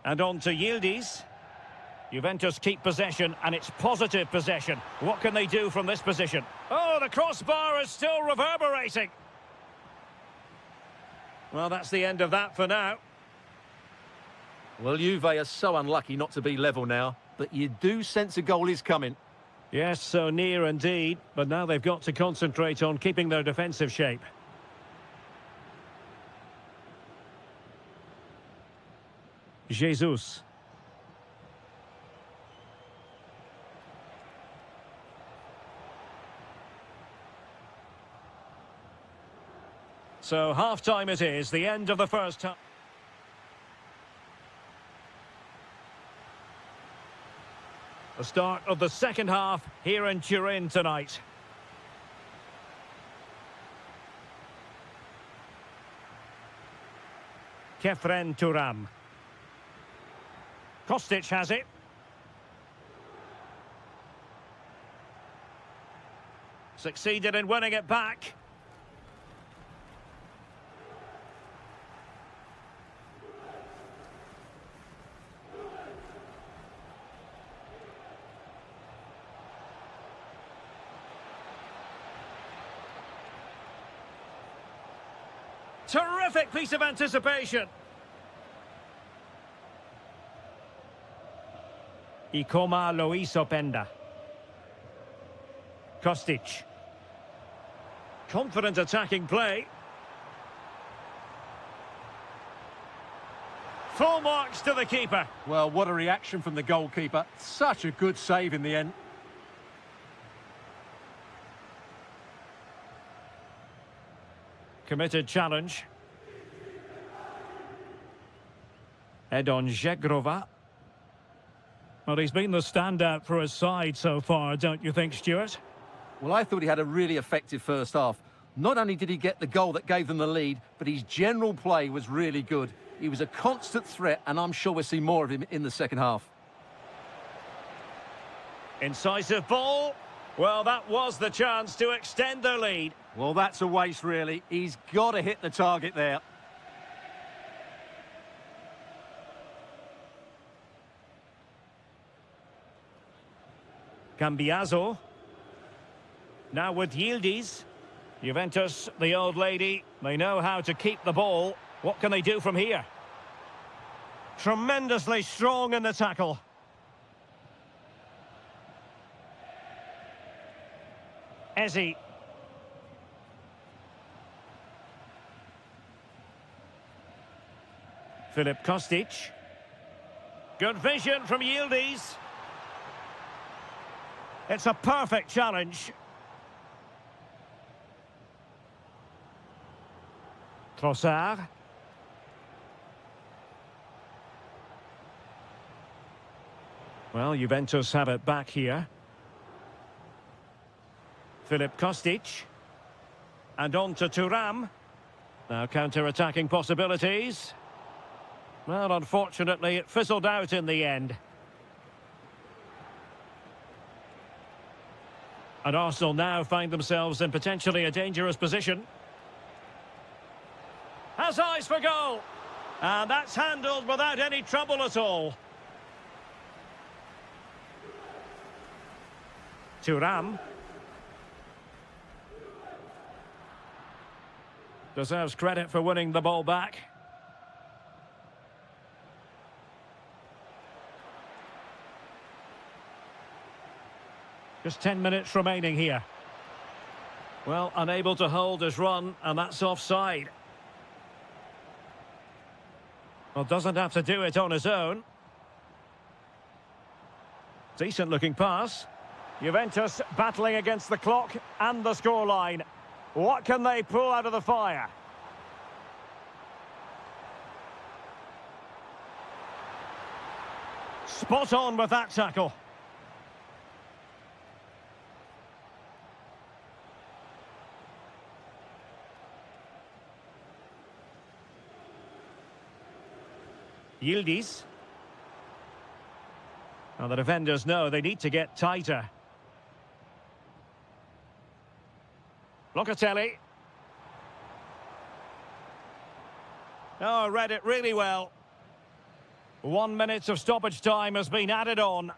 And on to Yildiz. Juventus keep possession, and it's positive possession. What can they do from this position? Oh, the crossbar is still reverberating. Well, that's the end of that for now. Well, Juve are so unlucky not to be level now, but you do sense a goal is coming. Yes, so near indeed, but now they've got to concentrate on keeping their defensive shape. Jesus. So half-time it is, the end of the first half. The start of the second half here in Turin tonight. Kefren Turam. Kostic has it. Succeeded in winning it back. Terrific piece of anticipation. Ikoma Loisopenda. Kostic. Confident attacking play. Full marks to the keeper. Well, what a reaction from the goalkeeper. Such a good save in the end. Committed challenge. Edon Zegrova. Well, he's been the standout for his side so far, don't you think, Stuart? Well, I thought he had a really effective first half. Not only did he get the goal that gave them the lead, but his general play was really good. He was a constant threat, and I'm sure we'll see more of him in the second half. Incisive ball. Well, that was the chance to extend their lead. Well, that's a waste, really. He's got to hit the target there. Cambiaso. Now with Yildiz. Juventus, the old lady, they know how to keep the ball. What can they do from here? Tremendously strong in the tackle. Ezi. Filip Kostic. Good vision from Yildiz. It's a perfect challenge. Trossard. Well, Juventus have it back here. Filip Kostic. And on to Thuram. Now counter-attacking possibilities. Well, unfortunately, it fizzled out in the end. And Arsenal now find themselves in potentially a dangerous position. Has eyes for goal. And that's handled without any trouble at all. Thuram. Deserves credit for winning the ball back. Just 10 minutes remaining here. Well, unable to hold his run, and that's offside. Well, doesn't have to do it on his own. Decent looking pass. Juventus battling against the clock and the scoreline. What can they pull out of the fire? Spot on with that tackle. Yildiz. Now the defenders know they need to get tighter. Locatelli. Oh, read it really well. 1 minute of stoppage time has been added on.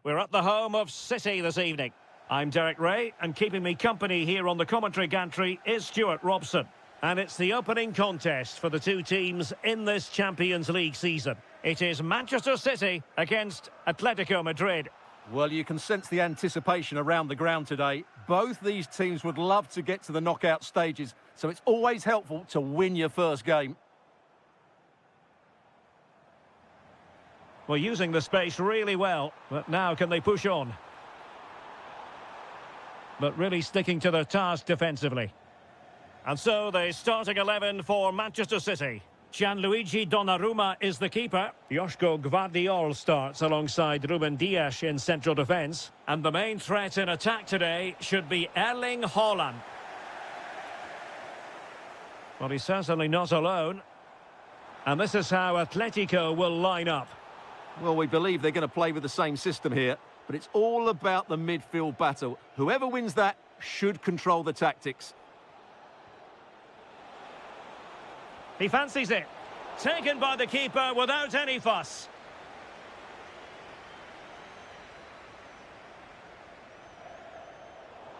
We're at the home of City this evening. I'm Derek Ray, and keeping me company here on the commentary gantry is Stuart Robson. And it's the opening contest for the two teams in this Champions League season. It is Manchester City against Atletico Madrid. Well, you can sense the anticipation around the ground today. Both these teams would love to get to the knockout stages, so it's always helpful to win your first game. Well, using the space really well, but now can they push on? But really sticking to their task defensively. And so the starting 11 for Manchester City. Gianluigi Donnarumma is the keeper. Joško Gvardiol starts alongside Ruben Dias in central defence. And the main threat in attack today should be Erling Haaland. Well, he's certainly not alone. And this is how Atletico will line up. Well, we believe they're going to play with the same system here, but it's all about the midfield battle. Whoever wins that should control the tactics. He fancies it. Taken by the keeper without any fuss.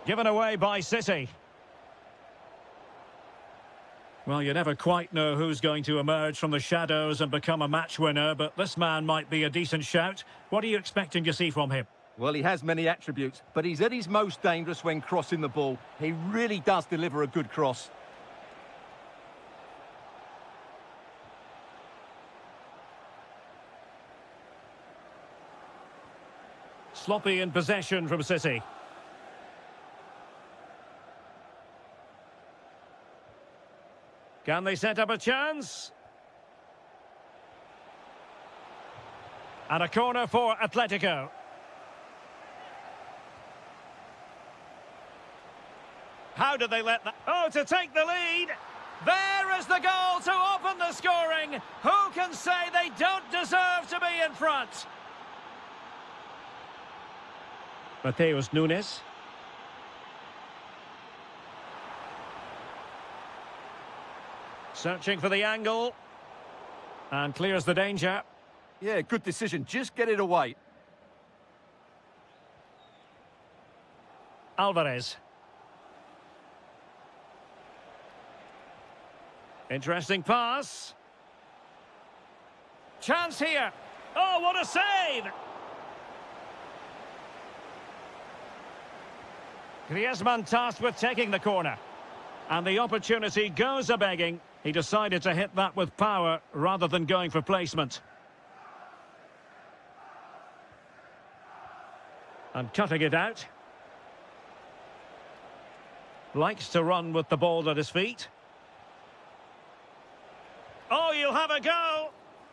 Given away by City. Well, you never quite know who's going to emerge from the shadows and become a match winner, but this man might be a decent shout. What are you expecting to see from him? Well, he has many attributes, but he's at his most dangerous when crossing the ball. He really does deliver a good cross. Sloppy in possession from City. Can they set up a chance? And a corner for Atletico. How did they let that... Oh, to take the lead! There is the goal to open the scoring! Who can say they don't deserve to be in front? Mateus Nunes. Searching for the angle. And clears the danger. Yeah, good decision. Just get it away. Alvarez. Interesting pass. Chance here. Oh, what a save! Griezmann tasked with taking the corner. And the opportunity goes a-begging. He decided to hit that with power rather than going for placement. And cutting it out. Likes to run with the ball at his feet. Oh, you'll have a go!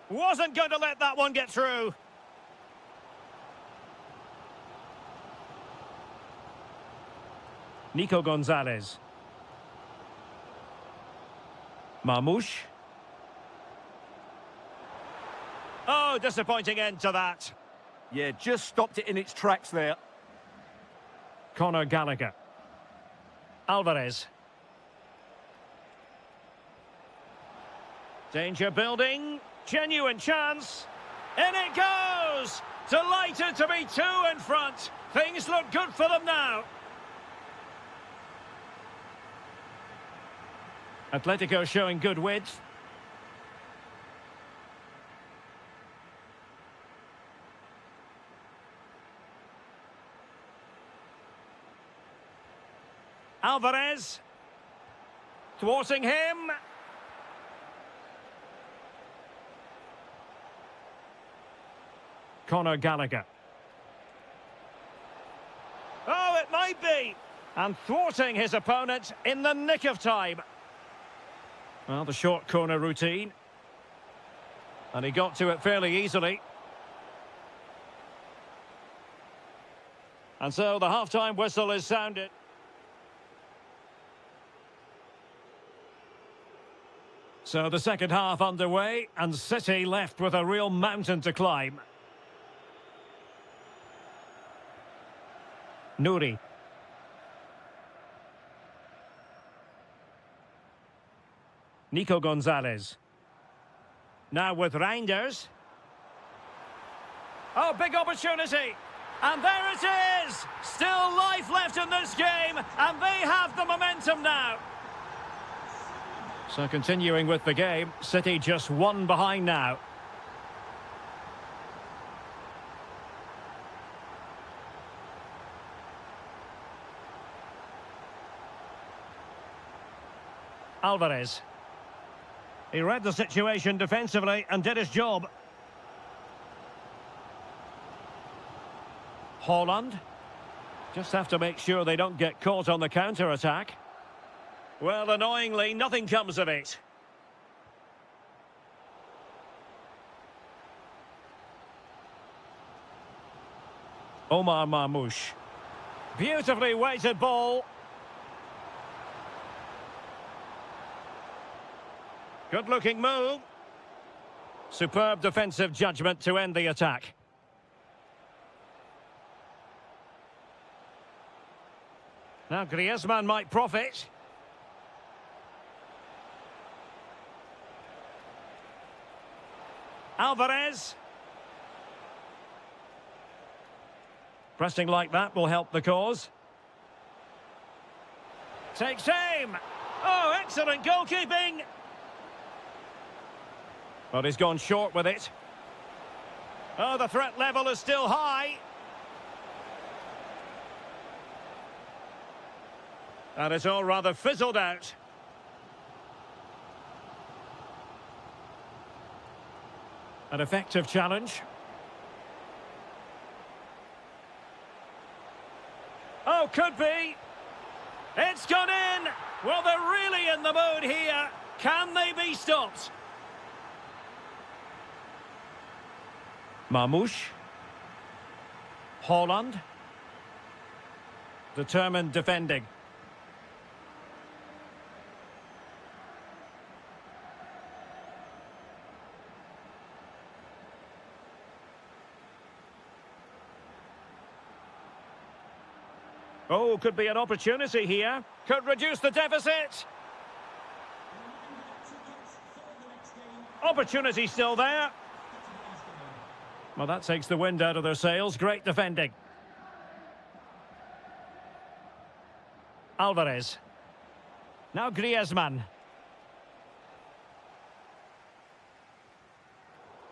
Wasn't going to let that one get through. Nico Gonzalez. Marmoush. Oh, disappointing end to that. Yeah, just stopped it in its tracks there. Conor Gallagher. Alvarez. Danger building. Genuine chance. In it goes! Delighted to be two in front. Things look good for them now. Atletico showing good width. Alvarez. Thwarting him. Conor Gallagher. Oh, it might be. And thwarting his opponent in the nick of time. Well, the short corner routine. And he got to it fairly easily. And so the half-time whistle is sounded. So the second half underway, and City left with a real mountain to climb. Nouri. Nico Gonzalez. Now with Reinders. Oh, big opportunity. And there it is! Still life left in this game, and they have the momentum now. So continuing with the game, City just one behind now. Alvarez. He read the situation defensively and did his job. Holland. Just have to make sure they don't get caught on the counter-attack. Well, annoyingly, nothing comes of it. Omar Marmoush. Beautifully weighted ball. Good-looking move. Superb defensive judgment to end the attack. Now Griezmann might profit. Alvarez. Pressing like that will help the cause. Takes aim. Oh, excellent goalkeeping. But he's gone short with it. Oh, the threat level is still high. And it's all rather fizzled out. An effective challenge. Oh, could be. It's gone in. Well, they're really in the mood here. Can they be stopped? Marmoush. Holland. Determined defending. Oh, could be an opportunity here. Could reduce the deficit. Opportunity still there. Well, that takes the wind out of their sails. Great defending. Alvarez. Now Griezmann.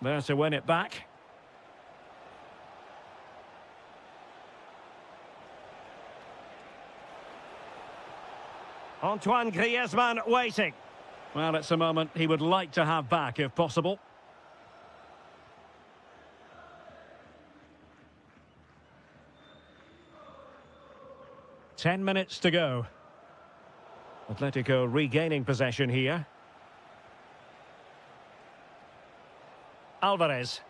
There to win it back. Antoine Griezmann waiting. Well, it's a moment he would like to have back if possible. Ten minutes to go. Atletico regaining possession here. Alvarez.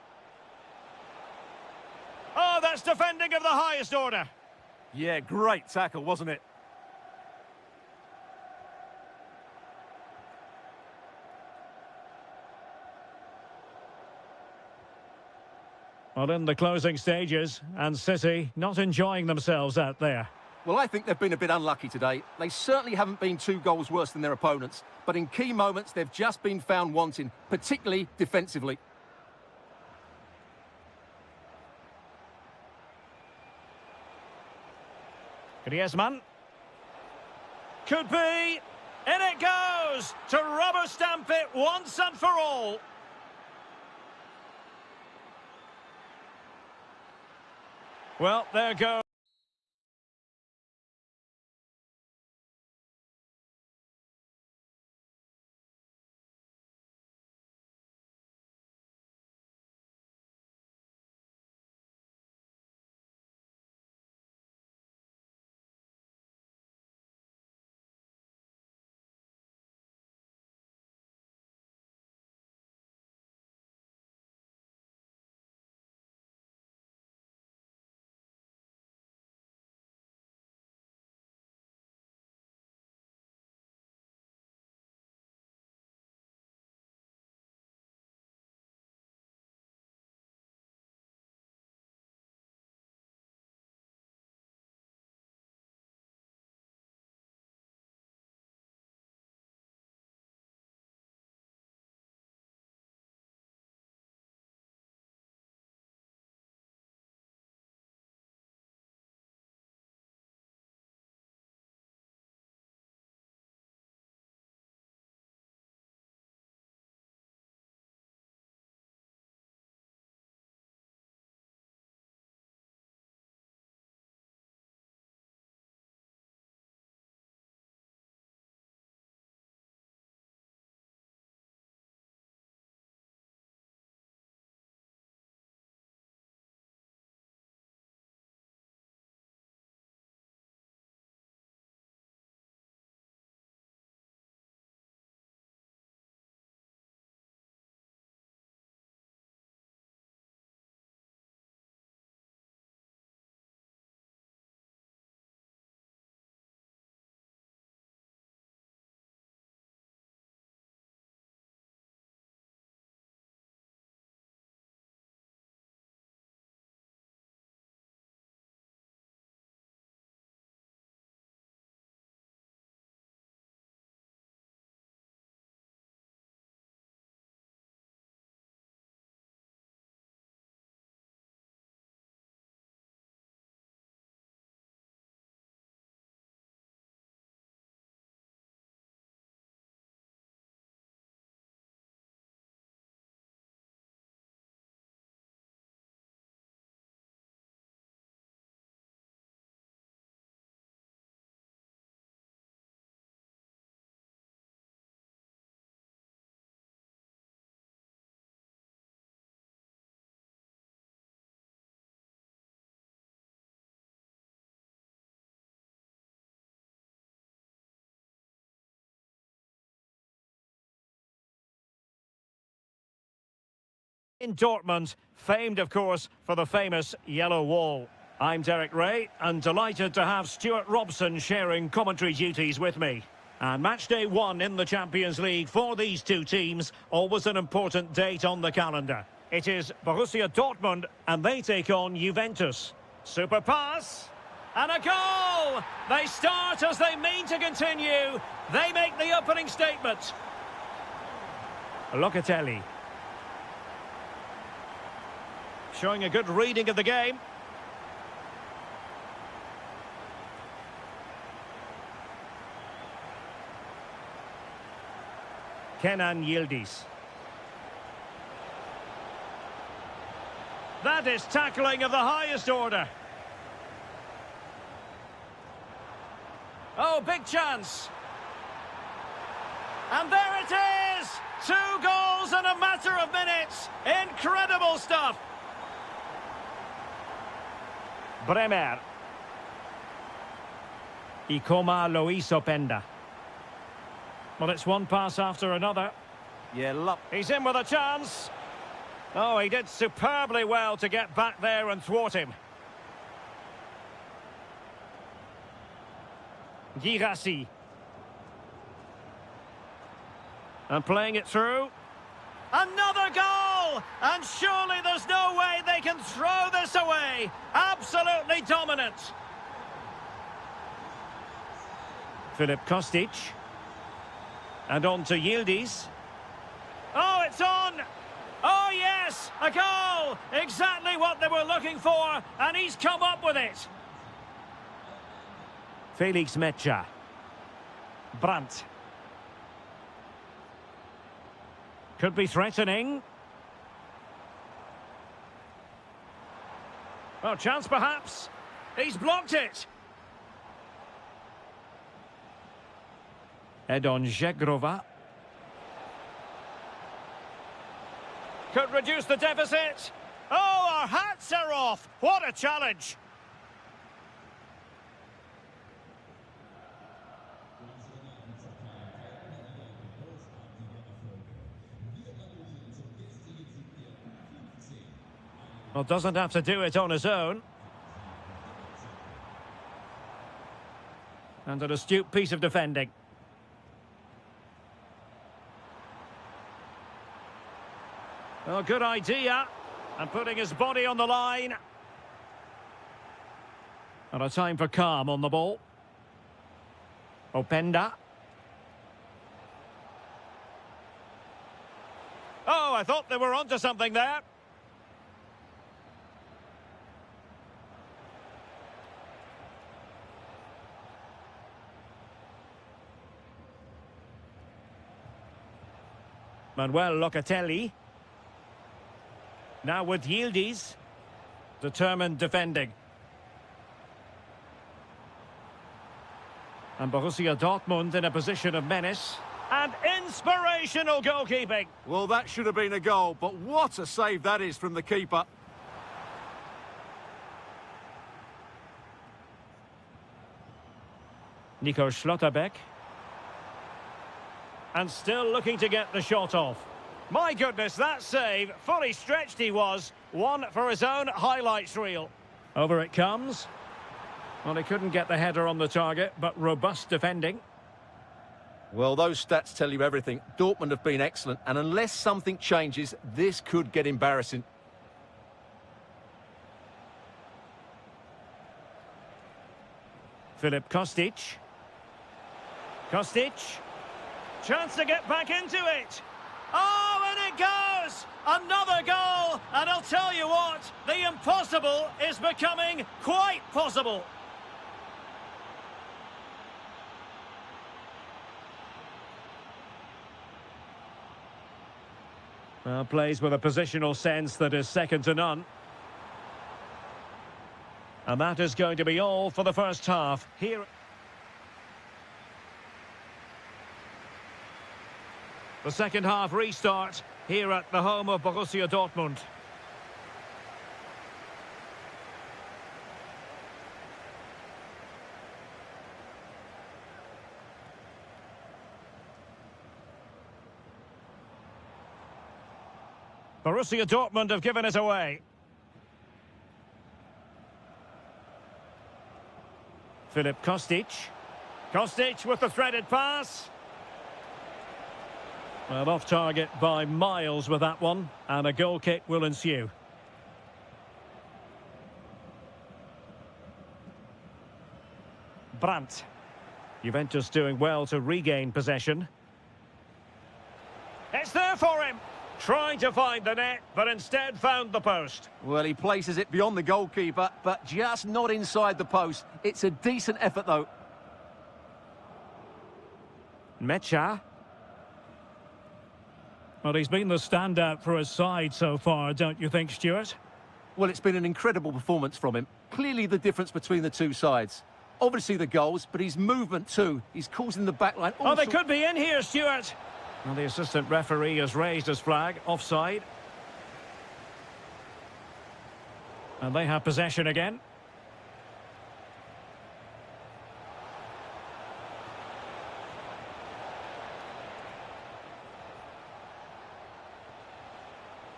Oh, that's defending of the highest order. Yeah, great tackle, wasn't it? Well, in the closing stages, and City not enjoying themselves out there. Well, I think they've been a bit unlucky today. They certainly haven't been 2 goals worse than their opponents, but in key moments they've just been found wanting, particularly defensively. Griezmann. Could be. In it goes! To rubber stamp it once and for all. Well, there goes. In Dortmund, famed, of course, for the famous yellow wall. I'm Derek Ray, and delighted to have Stuart Robson sharing commentary duties with me. And match day 1 in the Champions League for these two teams, always an important date on the calendar. It is Borussia Dortmund, and they take on Juventus. Super pass, and a goal! They start as they mean to continue. They make the opening statement. Locatelli. Showing a good reading of the game. Kenan Yildiz. That is tackling of the highest order. Oh, big chance. And there it is! 2 goals in a matter of minutes. Incredible stuff. Bremer. Ikoma Lois Openda. Well, it's one pass after another. Yeah, look. He's in with a chance. Oh, he did superbly well to get back there and thwart him. Girassi. And playing it through. Another goal! And surely there's no way they can throw this away. Absolutely dominant. Filip Kostic. And on to Yildiz. Oh, it's on! Oh, yes! A goal! Exactly what they were looking for, and he's come up with it. Felix Mecha. Brandt. Could be threatening. Oh, chance perhaps. He's blocked it. Edon Zegrova. Could reduce the deficit. Oh, our hats are off. What a challenge. Well, doesn't have to do it on his own. And an astute piece of defending. Well, good idea. And putting his body on the line. And a time for calm on the ball. Openda. Oh, I thought they were onto something there. Manuel Locatelli. Now with Yildiz. Determined defending. And Borussia Dortmund in a position of menace. And inspirational goalkeeping. Well, that should have been a goal, but what a save that is from the keeper. Nico Schlotterbeck. And still looking to get the shot off. My goodness, that save, fully stretched he was. One for his own highlights reel. Over it comes. Well, he couldn't get the header on the target, but robust defending. Well, those stats tell you everything. Dortmund have been excellent, and unless something changes, this could get embarrassing. Filip Kostic. Kostic. Chance to get back into it. Oh, and it goes! Another goal! And I'll tell you what, the impossible is becoming quite possible. Well, plays with a positional sense that is second to none. And that is going to be all for the first half. Here. The second half restart here at the home of Borussia Dortmund. Borussia Dortmund have given it away. Filip Kostic. Kostic with the threaded pass. Well, off target by miles with that one, and a goal kick will ensue. Brandt. Juventus doing well to regain possession. It's there for him. Trying to find the net, but instead found the post. Well, he places it beyond the goalkeeper, but just not inside the post. It's a decent effort, though. Mecha. Well, he's been the standout for his side so far, don't you think, Stuart? Well, it's been an incredible performance from him. Clearly the difference between the two sides. Obviously the goals, but his movement too. He's causing the backline... Oh, they could be in here, Stuart. Well, the assistant referee has raised his flag, offside. And they have possession again.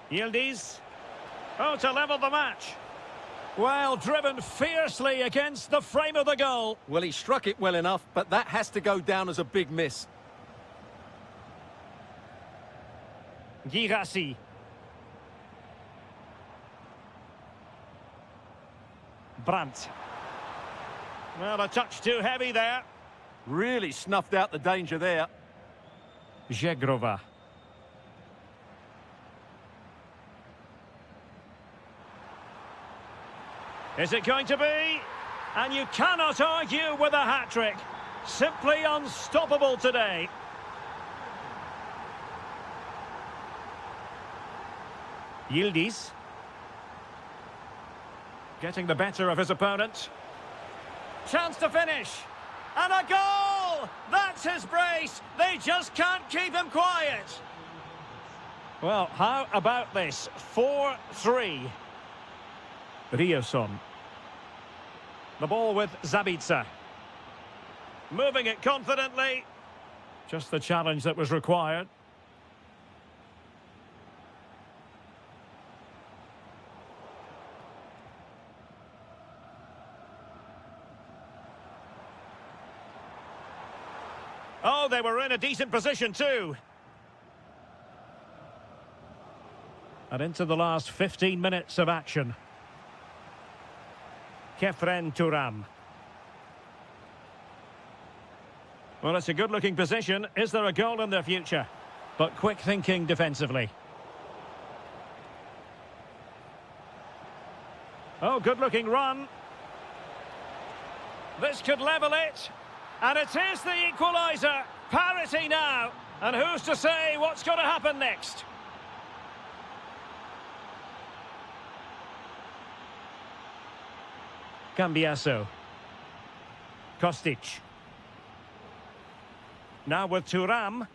Yildiz. Oh, to level the match. Well, driven fiercely against the frame of the goal. Well, he struck it well enough, but that has to go down as a big miss. Girassi. Brandt. Well, a touch too heavy there. Really snuffed out the danger there. Zegrova. Is it going to be? And you cannot argue with a hat-trick. Simply unstoppable today. Yildiz. Getting the better of his opponent. Chance to finish. And a goal! That's his brace. They just can't keep him quiet. Well, how about this? 4-3. Rioson. The ball with Zabitsa. Moving it confidently. Just the challenge that was required. Oh, they were in a decent position too. And into the last 15 minutes of action. Kefren Turam. Well, it's a good-looking position. Is there a goal in their future? But quick thinking defensively. Oh, good-looking run. This could level it. And it is the equaliser. Parity now. And who's to say what's going to happen next? Cambiaso. Kostic. Now with Turam.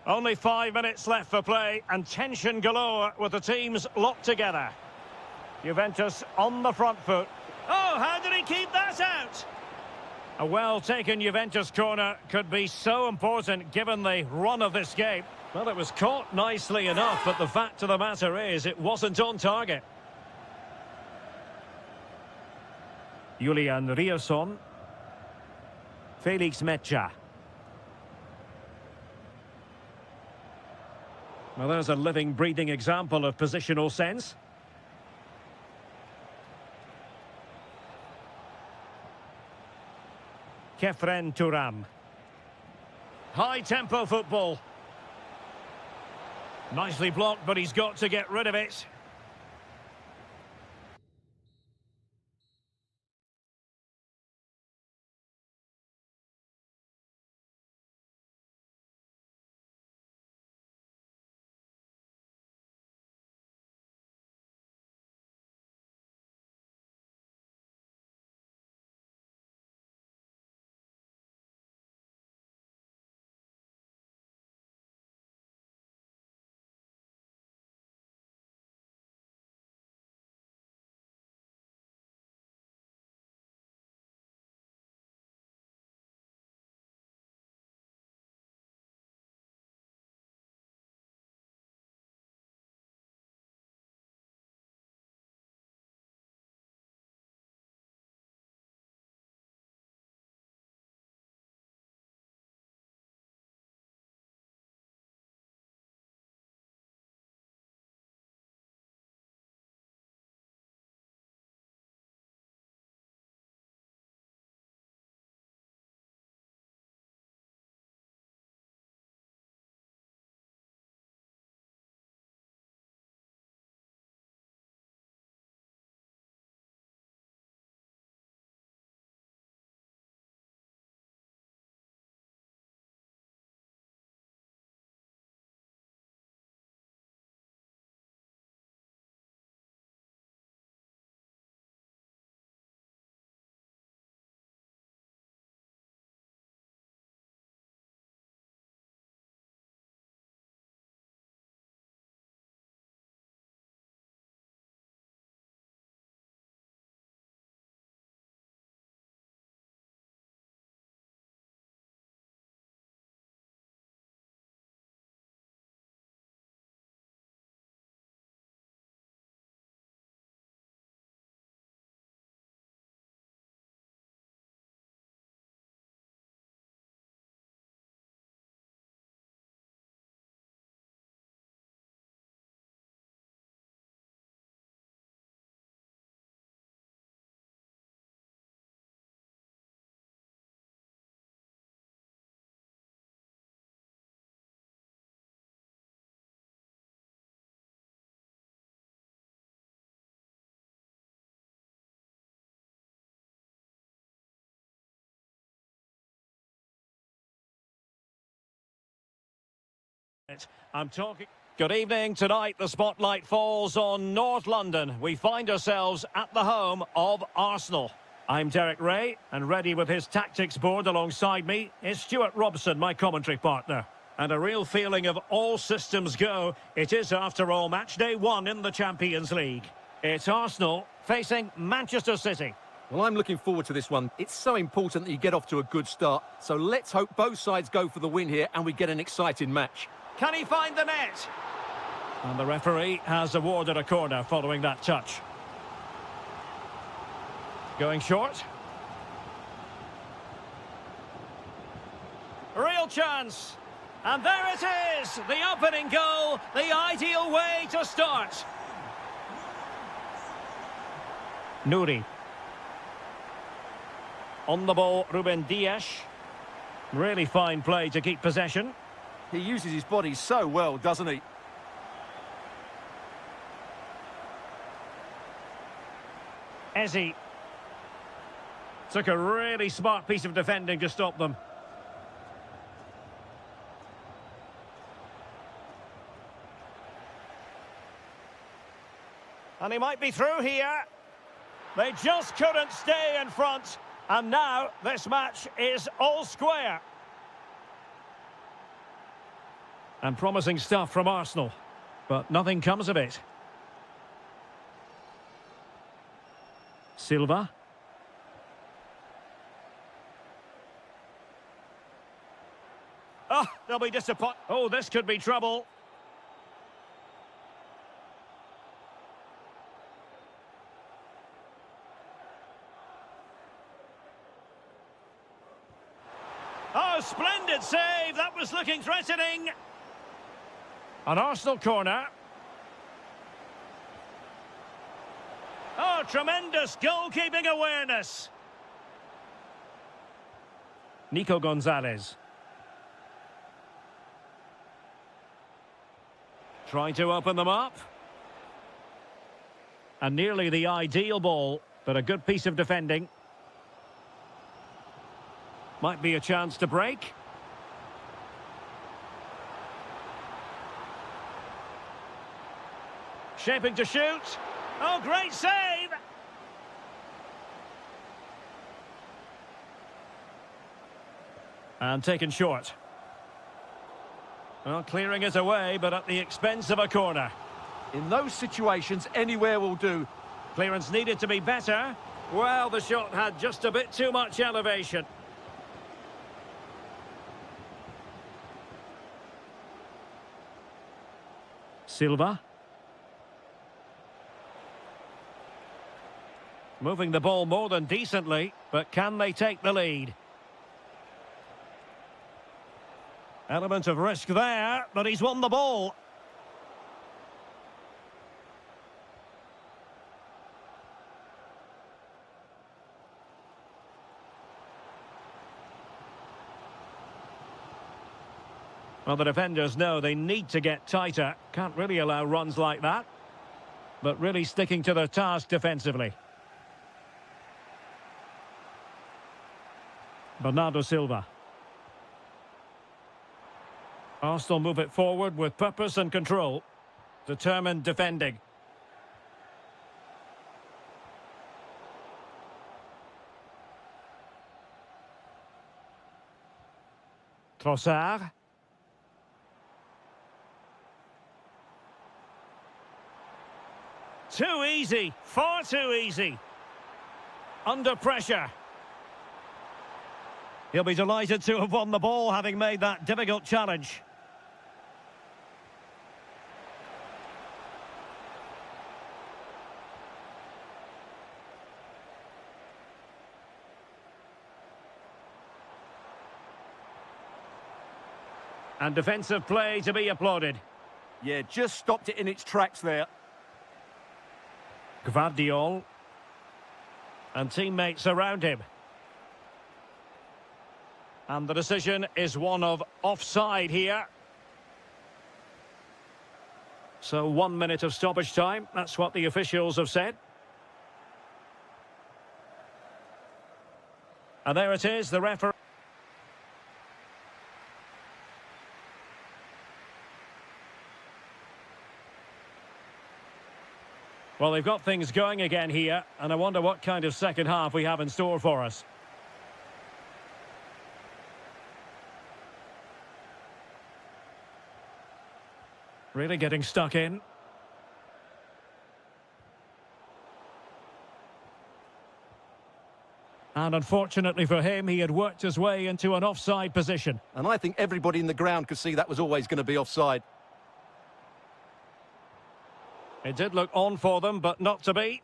Only 5 minutes left for play and tension galore with the teams locked together. Juventus on the front foot. Oh, how did he keep that out? A well-taken Juventus corner could be so important given the run of this game. Well, it was caught nicely enough, but the fact of the matter is it wasn't on target. Julian Rioson. Felix Mecha. Well, there's a living, breathing example of positional sense. Kefren Turam. High-tempo football. Nicely blocked, but he's got to get rid of it. I'm talking... Good evening. Tonight, the spotlight falls on North London. We find ourselves at the home of Arsenal. I'm Derek Ray, and ready with his tactics board alongside me is Stuart Robson, my commentary partner. And a real feeling of all systems go. It is, after all, match day 1 in the Champions League. It's Arsenal facing Manchester City. Well, I'm looking forward to this one. It's so important that you get off to a good start. So let's hope both sides go for the win here and we get an exciting match. Can he find the net? And the referee has awarded a corner following that touch. Going short. Real chance. And there it is, the opening goal, the ideal way to start. Nouri. On the ball, Ruben Dias. Really fine play to keep possession. He uses his body so well, doesn't he? Eze. Took a really smart piece of defending to stop them. And he might be through here. They just couldn't stay in front. And now this match is all square. And promising stuff from Arsenal. But nothing comes of it. Silva. Oh, they'll be disappointed. Oh, this could be trouble. Oh, splendid save. That was looking threatening. An Arsenal corner. Oh, tremendous goalkeeping awareness. Nico Gonzalez. Trying to open them up. And nearly the ideal ball, but a good piece of defending. Might be a chance to break. Shaping to shoot. Oh, great save! And taken short. Well, clearing it away, but at the expense of a corner. In those situations, anywhere will do. Clearance needed to be better. Well, the shot had just a bit too much elevation. Silva. Moving the ball more than decently, but can they take the lead? Element of risk there, but he's won the ball. Well, the defenders know they need to get tighter. Can't really allow runs like that. But really sticking to their task defensively. Bernardo Silva. Arsenal move it forward with purpose and control. Determined defending. Trossard. Too easy, far too easy. Under pressure. He'll be delighted to have won the ball, having made that difficult challenge. And defensive play to be applauded. Yeah, just stopped it in its tracks there. Gvardiol. And teammates around him. And the decision is one of offside here. So 1 minute of stoppage time. That's what the officials have said. And there it is, the referee. Well, they've got things going again here, and I wonder what kind of second half we have in store for us. Really getting stuck in. And unfortunately for him, he had worked his way into an offside position. And I think everybody in the ground could see that was always going to be offside. It did look on for them, but not to be.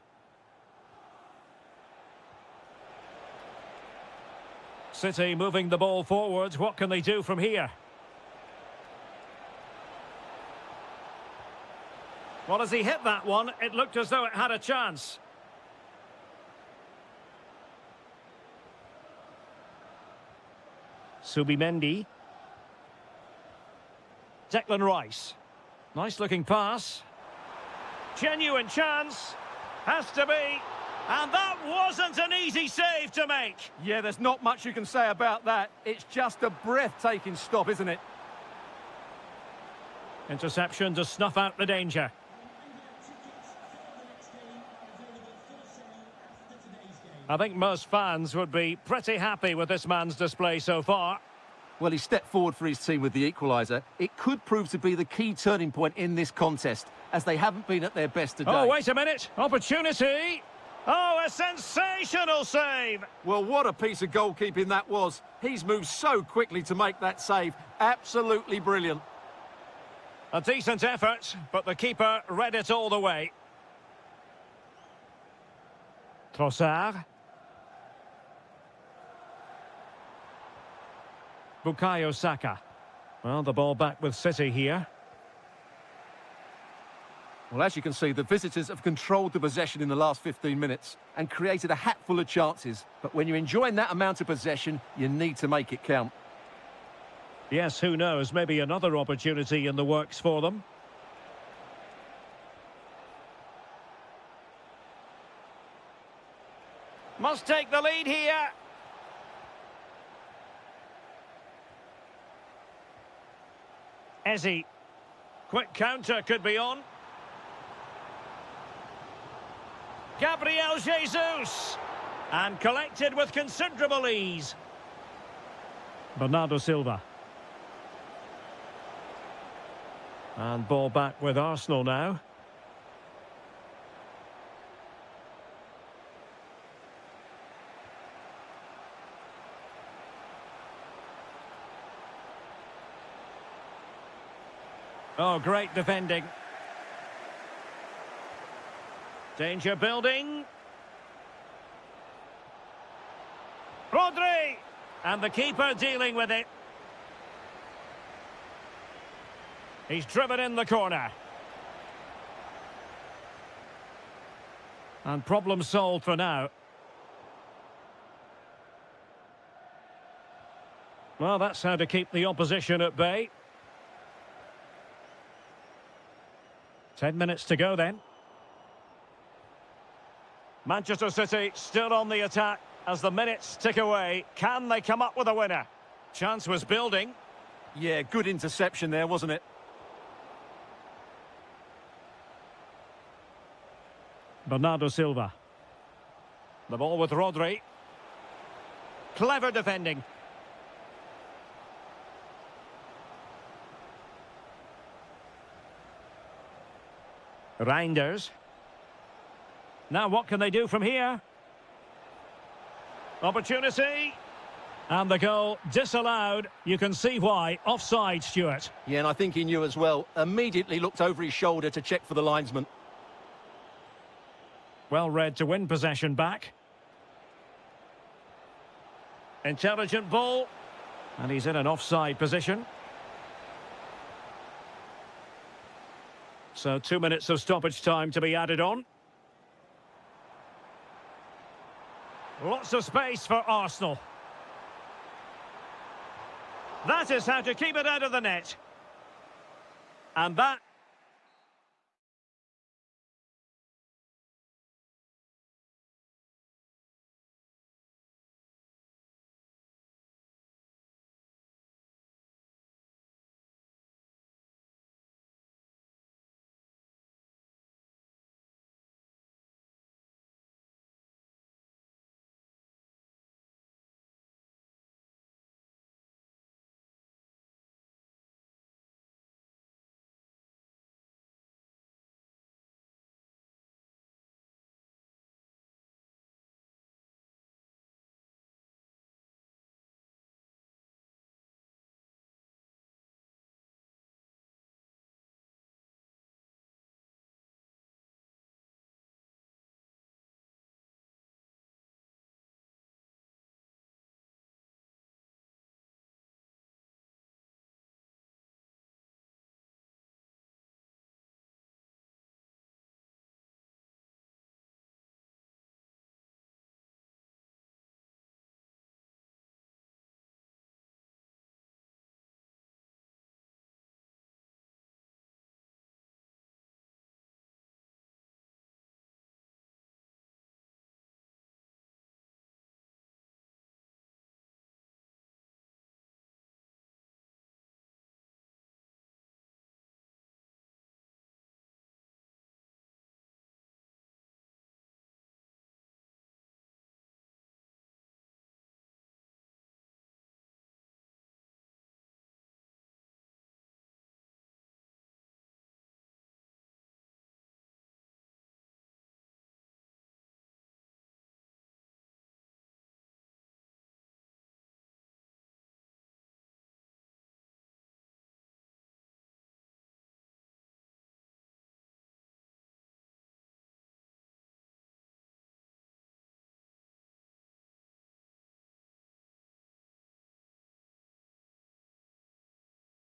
City moving the ball forwards. What can they do from here? Well, as he hit that one, it looked as though it had a chance. Subimendi. Declan Rice. Nice looking pass. Genuine chance. Has to be. And that wasn't an easy save to make. Yeah, there's not much you can say about that. It's just a breathtaking stop, isn't it? Interception to snuff out the danger. I think most fans would be pretty happy with this man's display so far. Well, he stepped forward for his team with the equaliser. It could prove to be the key turning point in this contest, as they haven't been at their best today. Oh, wait a minute. Opportunity. Oh, a sensational save. Well, what a piece of goalkeeping that was. He's moved so quickly to make that save. Absolutely brilliant. A decent effort, but the keeper read it all the way. Trossard. Bukayo Saka. Well, the ball back with City here. Well, as you can see, the visitors have controlled the possession in the last 15 minutes and created a hatful of chances. But when you're enjoying that amount of possession, you need to make it count. Yes, who knows? Maybe another opportunity in the works for them. Must take the lead here. Ezzy. Quick counter could be on. Gabriel Jesus. And collected with considerable ease. Bernardo Silva. And ball back with Arsenal now. Oh, great defending. Danger building. Rodri! And the keeper dealing with it. He's driven in the corner. And problem solved for now. Well, that's how to keep the opposition at bay. 10 minutes to go then. Manchester City still on the attack as the minutes tick away. Can they come up with a winner? Chance was building. Yeah, good interception there, wasn't it? Bernardo Silva. The ball with Rodri. Clever defending. Reinders. Now what can they do from here? Opportunity. And the goal disallowed. You can see why. Offside, Stuart. Yeah, and I think he knew as well. Immediately looked over his shoulder to check for the linesman. Well read to win possession back. Intelligent ball. And he's in an offside position. So 2 minutes of stoppage time to be added on. Lots of space for Arsenal. That is how to keep it out of the net. And that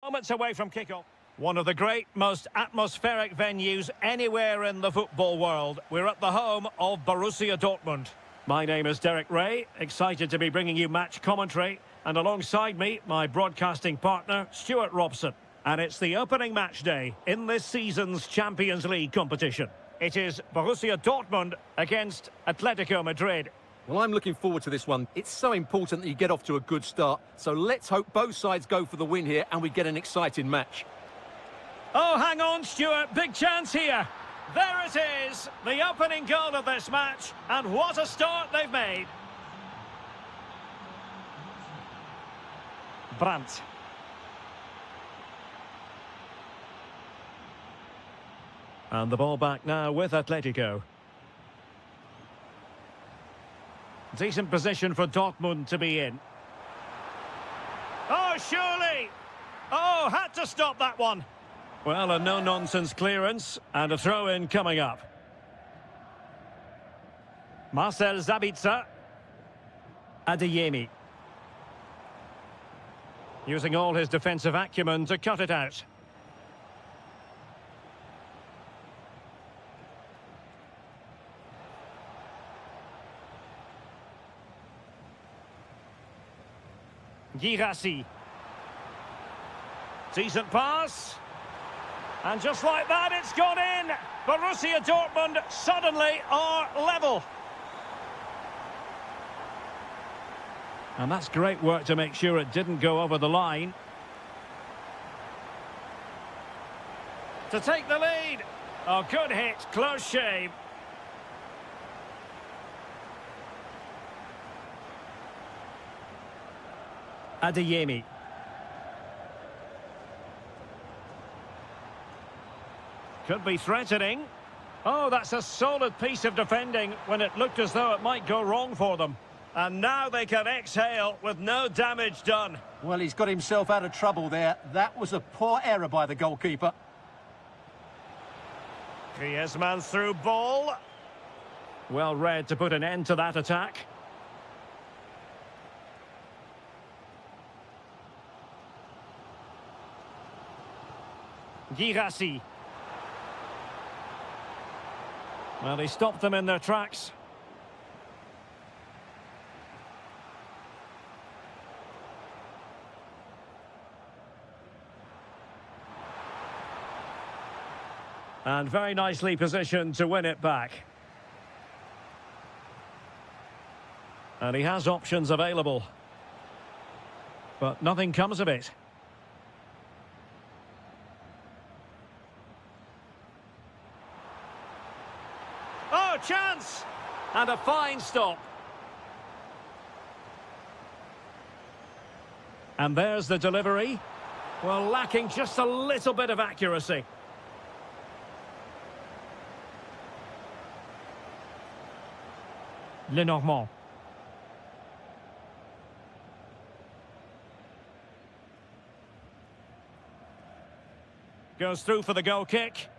Moments away from kickoff. One of the great, most atmospheric venues anywhere in the football world. We're at the home of Borussia Dortmund. My name is Derek Ray, excited to be bringing you match commentary. And alongside me, my broadcasting partner, Stuart Robson. And it's the opening match day in this season's Champions League competition. It is Borussia Dortmund against Atletico Madrid. Well, I'm looking forward to this one. It's so important that you get off to a good start. So let's hope both sides go for the win here and we get an exciting match. Oh, hang on, Stuart. Big chance here. There it is. The opening goal of this match. And what a start they've made. Brandt. And the ball back now with Atletico. Decent position for Dortmund to be in. Oh, surely! Oh, had to stop that one. Well, a no-nonsense clearance and a throw-in coming up. Marcel Sabitzer. Adeyemi. Using all his defensive acumen to cut it out. Girassi. Decent pass. And just like that, it's gone in. Borussia Dortmund suddenly are level. And that's great work to make sure it didn't go over the line. To take the lead. Oh, good hit. Close shave. Adeyemi. Could be threatening. Oh, that's a solid piece of defending when it looked as though it might go wrong for them. And now they can exhale with no damage done. Well, he's got himself out of trouble there. That was a poor error by the goalkeeper. Griezmann through ball. Well read to put an end to that attack. Girassi. Well, he stopped them in their tracks. And very nicely positioned to win it back. And he has options available. But nothing comes of it. Oh, chance! And a fine stop. And there's the delivery. Well, lacking just a little bit of accuracy. Lenormand. Goes through for the goal kick.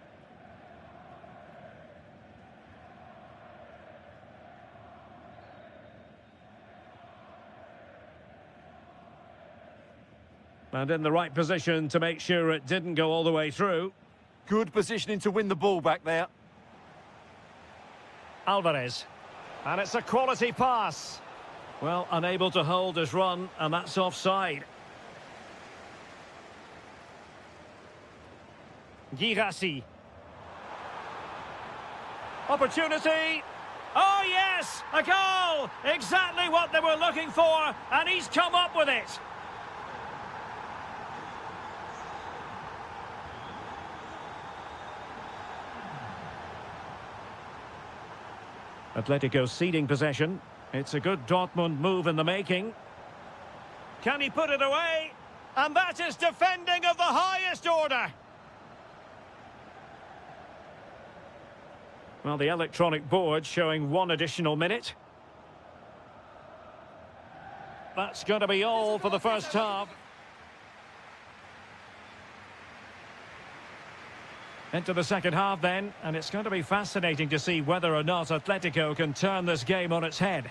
And in the right position to make sure it didn't go all the way through. Good positioning to win the ball back there. Alvarez. And it's a quality pass. Well, unable to hold his run, and that's offside. Girassi. Opportunity. Oh, yes! A goal! Exactly what they were looking for, and he's come up with it. Atletico ceding possession. It's a good Dortmund move in the making. Can he put it away? And that is defending of the highest order. Well, the electronic board showing 1 additional minute. That's going to be all for the first half. Into the second half then, and it's going to be fascinating to see whether or not Atletico can turn this game on its head.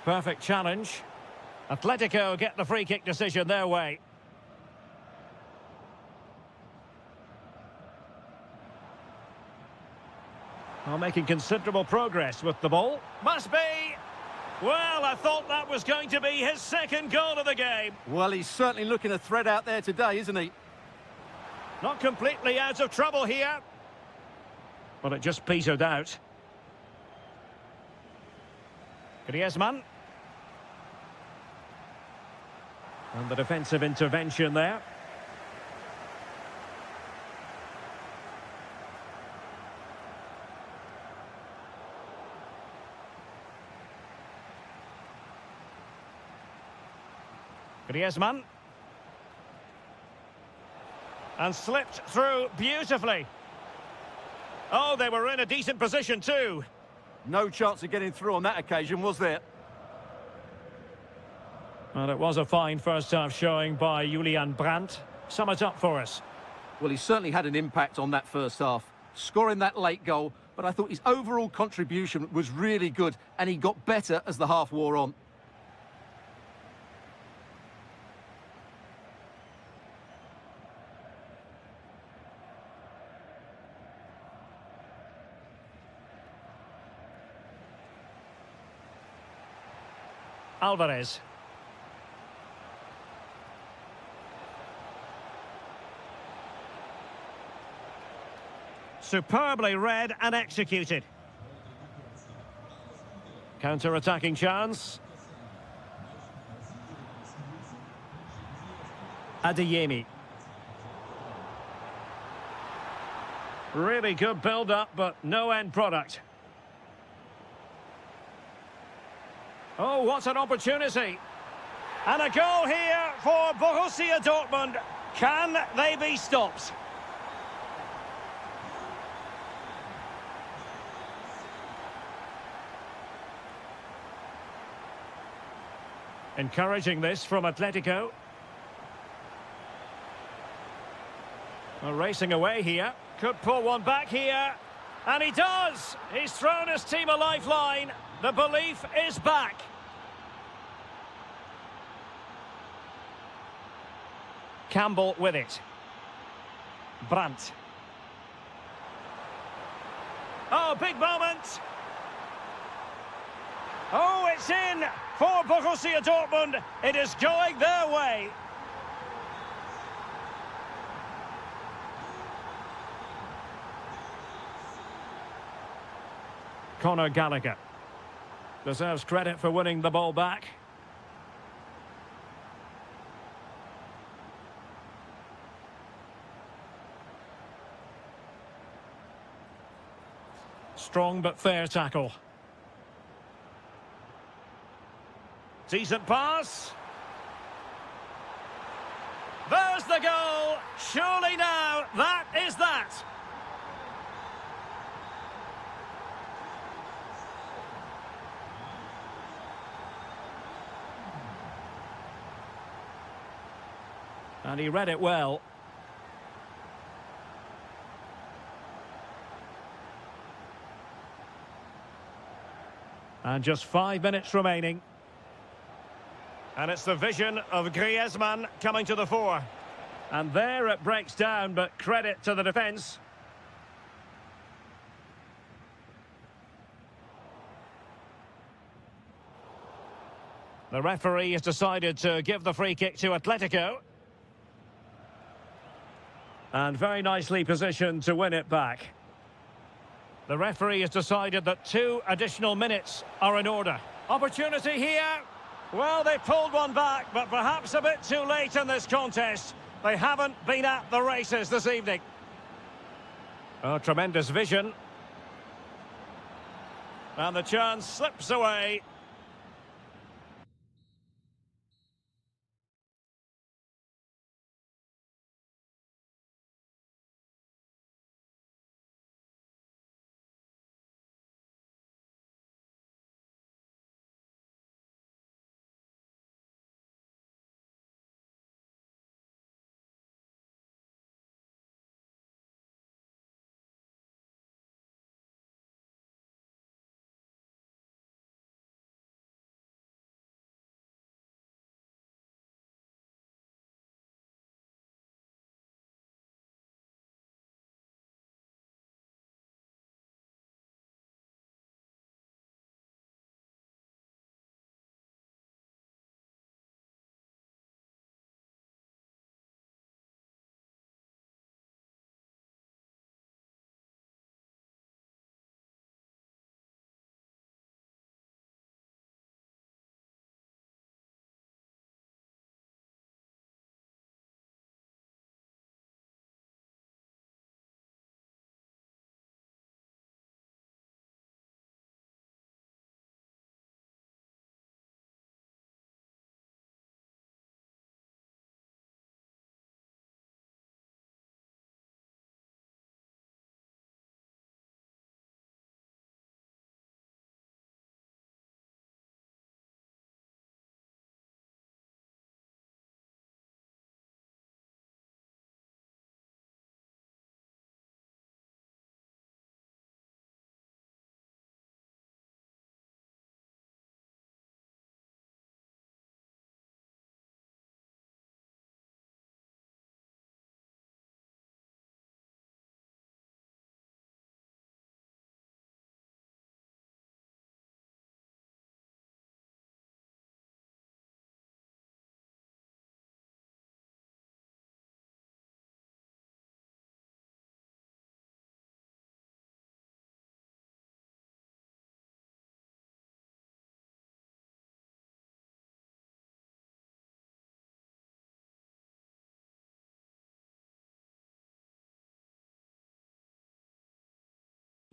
Perfect challenge. Atletico get the free kick decision their way. Well, making considerable progress with the ball. Must be! Well, I thought that was going to be his second goal of the game. Well, he's certainly looking a threat out there today, isn't he? Not completely out of trouble here. But it just petered out. Griezmann. And the defensive intervention there. Griezmann. And slipped through beautifully. Oh, they were in a decent position too. No chance of getting through on that occasion, was there? Well, it was a fine first-half showing by Julian Brandt. Sum it up for us. Well, he certainly had an impact on that first half, scoring that late goal, but I thought his overall contribution was really good, and he got better as the half wore on. Alvarez. Superbly read and executed. Counter-attacking chance. Adeyemi. Really good build-up, but no end product. Oh, what an opportunity. And a goal here for Borussia Dortmund. Can they be stopped? Encouraging this from Atletico. Well, racing away here. Could pull one back here. And he does! He's thrown his team a lifeline. The belief is back. Campbell with it. Brandt. Oh, big moment. Oh, it's in for Borussia Dortmund. It is going their way. Conor Gallagher deserves credit for winning the ball back. Strong but fair tackle. Decent pass. There's the goal. Surely now, that is that. And he read it well. And just 5 minutes remaining. And it's the vision of Griezmann coming to the fore. And there it breaks down, but credit to the defence. The referee has decided to give the free kick to Atletico. And very nicely positioned to win it back. The referee has decided that 2 additional minutes are in order. Opportunity here. Well, they pulled one back, but perhaps a bit too late in this contest. They haven't been at the races this evening. Oh, tremendous vision. And the chance slips away.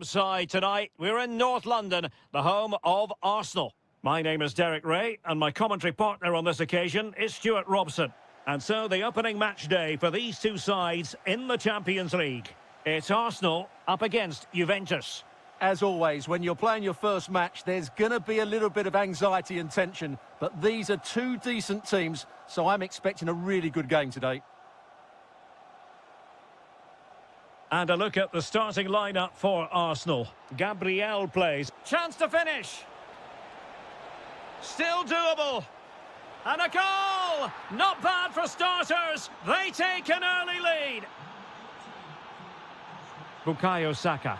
Side tonight, we're in North London, the home of Arsenal. My name is Derek Ray, and my commentary partner on this occasion is Stuart Robson. And so the opening match day for these two sides in the Champions League. It's Arsenal up against Juventus. As always, when you're playing your first match, there's going to be a little bit of anxiety and tension, but these are two decent teams, so I'm expecting a really good game today. And a look at the starting lineup for Arsenal. Gabriel plays. Chance to finish. Still doable. And a goal! Not bad for starters. They take an early lead. Bukayo Saka.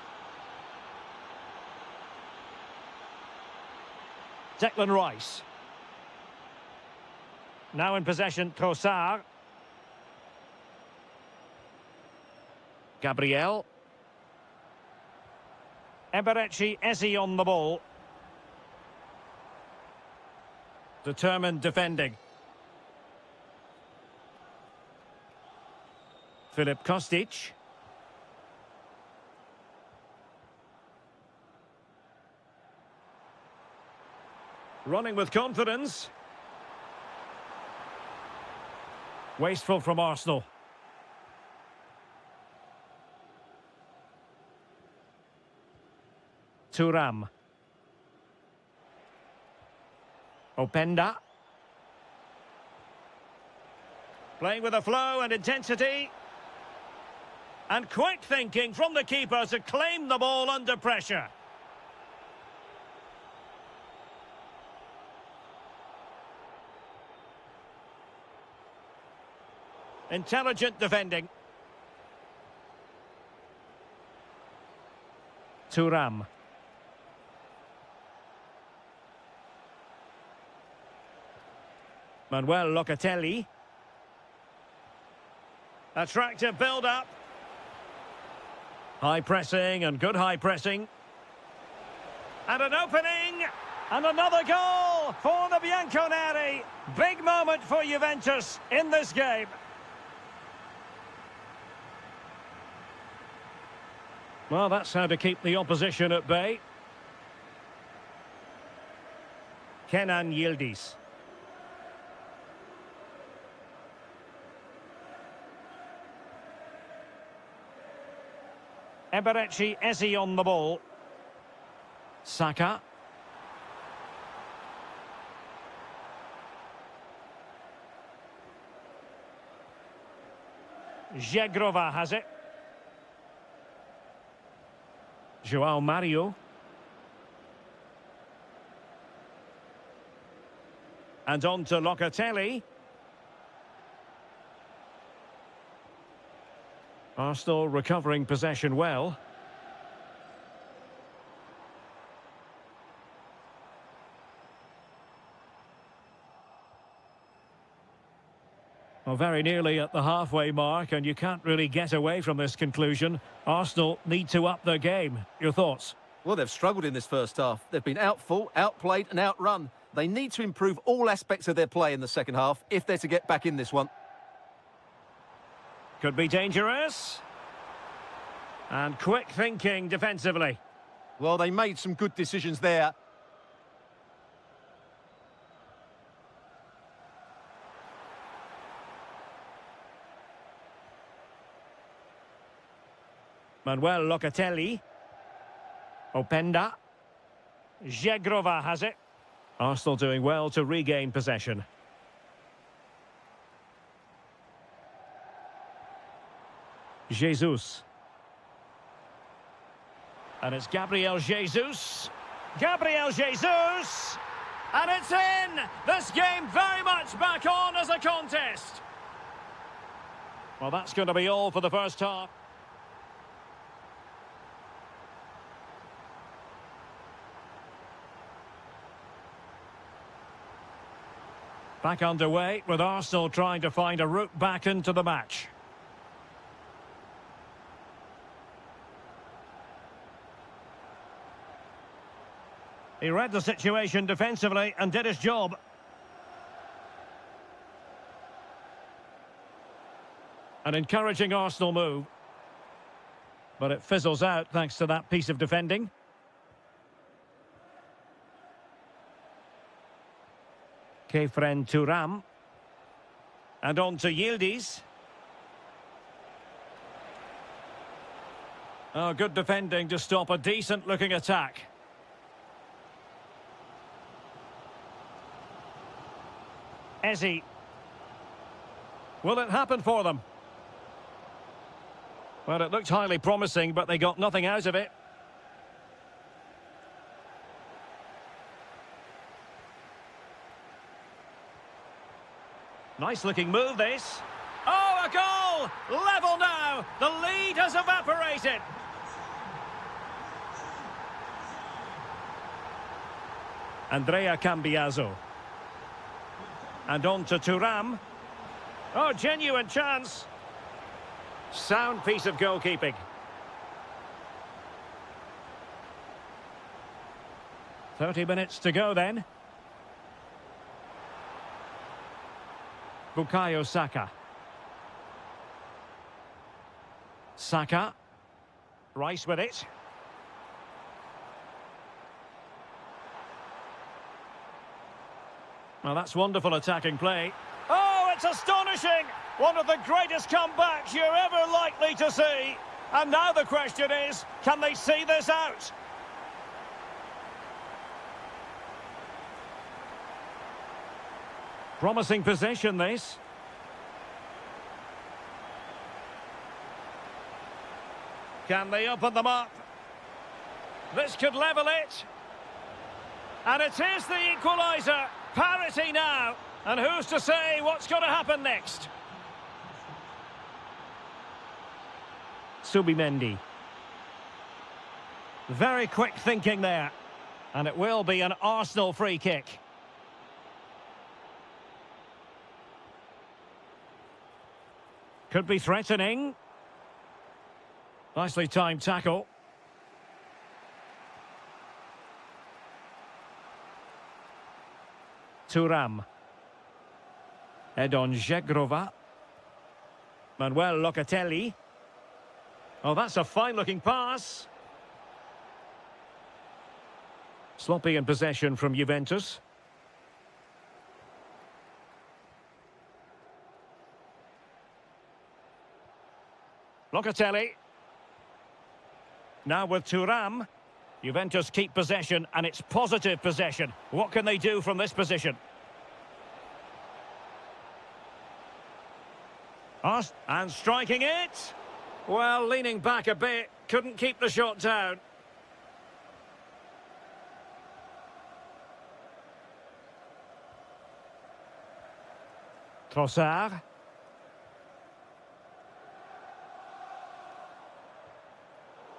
Declan Rice. Now in possession, Trossard. Gabriel. Eberechi Eze on the ball. Determined defending. Filip Kostic. Running with confidence. Wasteful from Arsenal. Thuram. Openda. Playing with a flow and intensity. And quick thinking from the keeper to claim the ball under pressure. Intelligent defending. Thuram. Manuel Locatelli. Attractive build-up. High pressing and good high pressing. And an opening. And another goal for the Bianconeri. Big moment for Juventus in this game. Well, that's how to keep the opposition at bay. Kenan Yildiz. Eberechi Eze on the ball. Saka. Zegrova has it. João Mario. And on to Locatelli. Arsenal recovering possession well. Well, very nearly at the halfway mark, and you can't really get away from this conclusion. Arsenal need to up their game. Your thoughts? Well, they've struggled in this first half. They've been outfought, outplayed and outrun. They need to improve all aspects of their play in the second half if they're to get back in this one. Could be dangerous. And quick thinking defensively. Well, they made some good decisions there. Manuel Locatelli. Openda. Zegrova has it. Arsenal doing well to regain possession. Jesus. And it's Gabriel Jesus. Gabriel Jesus! And it's in! This game very much back on as a contest. Well, that's going to be all for the first half. Back underway with Arsenal trying to find a route back into the match. He read the situation defensively and did his job. An encouraging Arsenal move. But it fizzles out thanks to that piece of defending. Kefren Turam. And on to Yildiz. Oh, good defending to stop a decent-looking attack. Ezzy. Will it happen for them? Well, it looked highly promising, but they got nothing out of it. Nice-looking move, this. Oh, a goal! Level now! The lead has evaporated! Andrea Cambiaso. And on to Turam. Oh, genuine chance. Sound piece of goalkeeping. "30 minutes to go then. Bukayo Saka. Saka. Rice with it. Well, that's wonderful attacking play. Oh, it's astonishing! One of the greatest comebacks you're ever likely to see. And now the question is, can they see this out? Promising possession, this. Can they open them up? This could level it. And it is the equaliser. Parity now. And who's to say what's going to happen next? Subimendi. Very quick thinking there. And it will be an Arsenal free kick. Could be threatening. Nicely timed tackle. Turam. Edon Zegrova. Manuel Locatelli. Oh, that's a fine-looking pass. Sloppy in possession from Juventus. Locatelli. Now with Turam. Juventus keep possession, and it's positive possession. What can they do from this position? And striking it. Well, leaning back a bit. Couldn't keep the shot down. Trossard.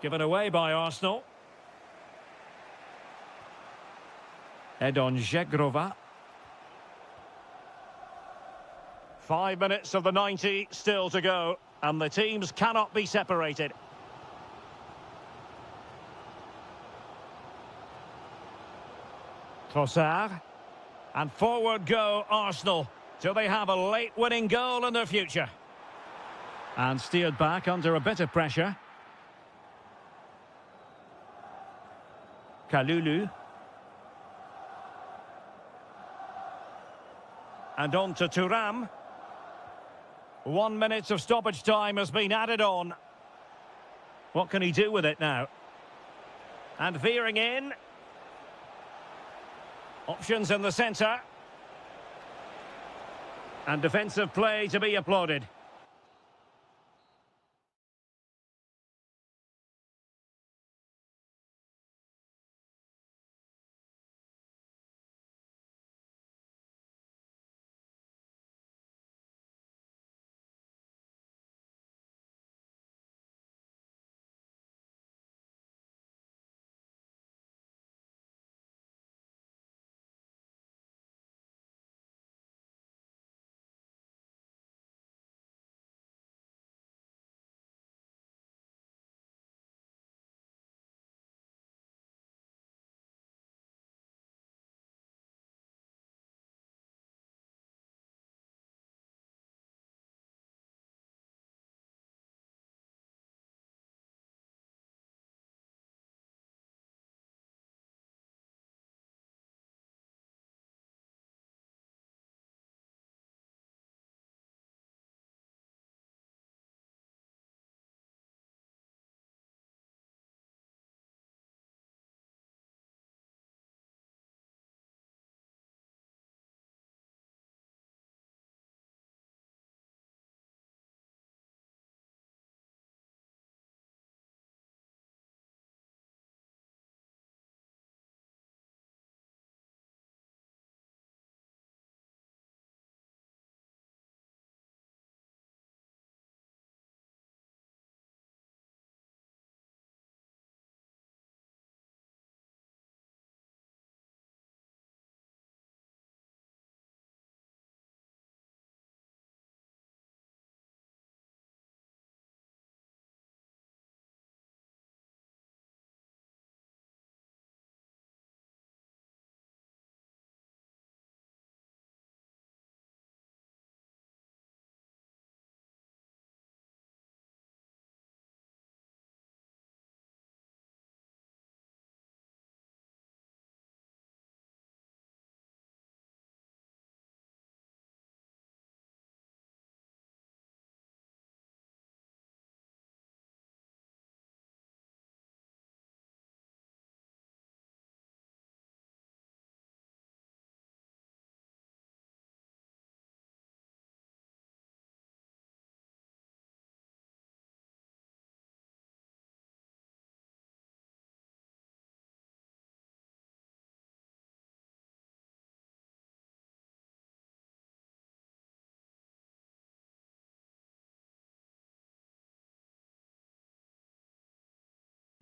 Given away by Arsenal. Edon Zegrova. 5 minutes of the 90 still to go, and the teams cannot be separated. Trossard. And forward go Arsenal. Do they have a late winning goal in their future? And steered back under a bit of pressure. Kalulu. And on to Turam. 1 minute of stoppage time has been added on. What can he do with it now? And veering in. Options in the centre. And defensive play to be applauded.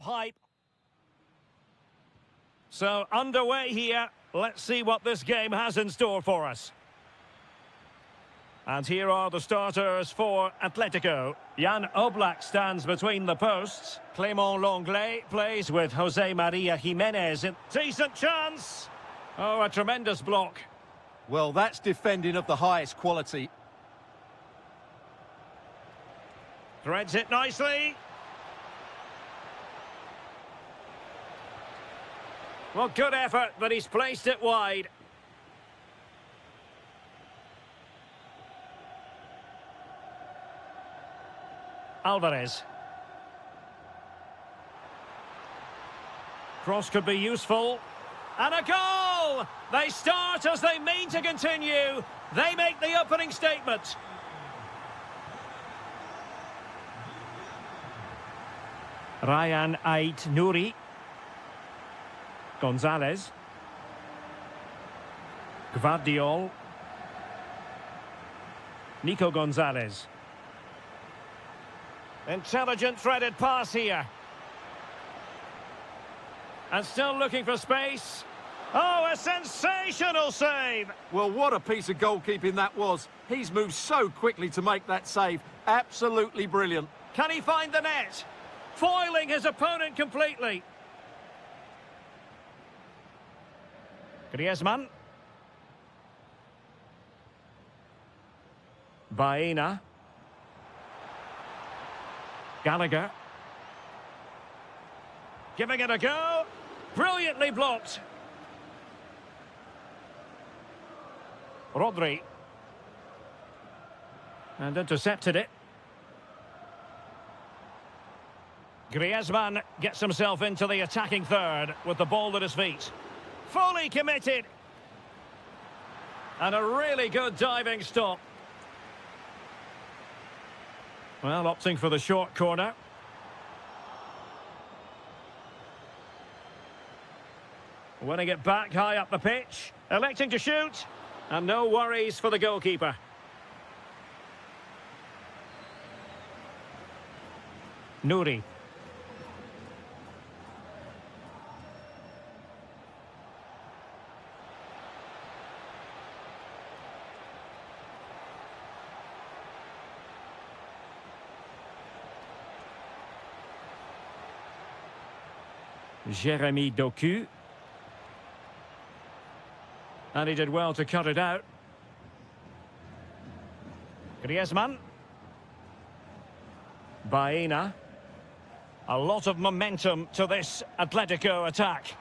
hype. So, underway here. Let's see what this game has in store for us. And here are the starters for Atletico. Jan Oblak stands between the posts. Clément Lenglet plays with Jose Maria Jimenez. Decent chance! Oh, a tremendous block. Well, that's defending of the highest quality. Threads it nicely. Well, good effort, but he's placed it wide. Alvarez. Cross could be useful. And a goal! They start as they mean to continue. They make the opening statement. Ryan Ait Nouri. Gonzalez. Gvardiol. Nico Gonzalez. Intelligent threaded pass here. And still looking for space. Oh, a sensational save! Well, what a piece of goalkeeping that was. He's moved so quickly to make that save. Absolutely brilliant. Can he find the net? Foiling his opponent completely. Griezmann. Baena. Gallagher. Giving it a go. Brilliantly blocked. Rodri. And intercepted it. Griezmann gets himself into the attacking third with the ball at his feet. Fully committed. And a really good diving stop. Well, opting for the short corner. Winning it back high up the pitch. Electing to shoot. And no worries for the goalkeeper. Nouri. Jérémy Doku. And he did well to cut it out. Griezmann. Baena. A lot of momentum to this Atletico attack.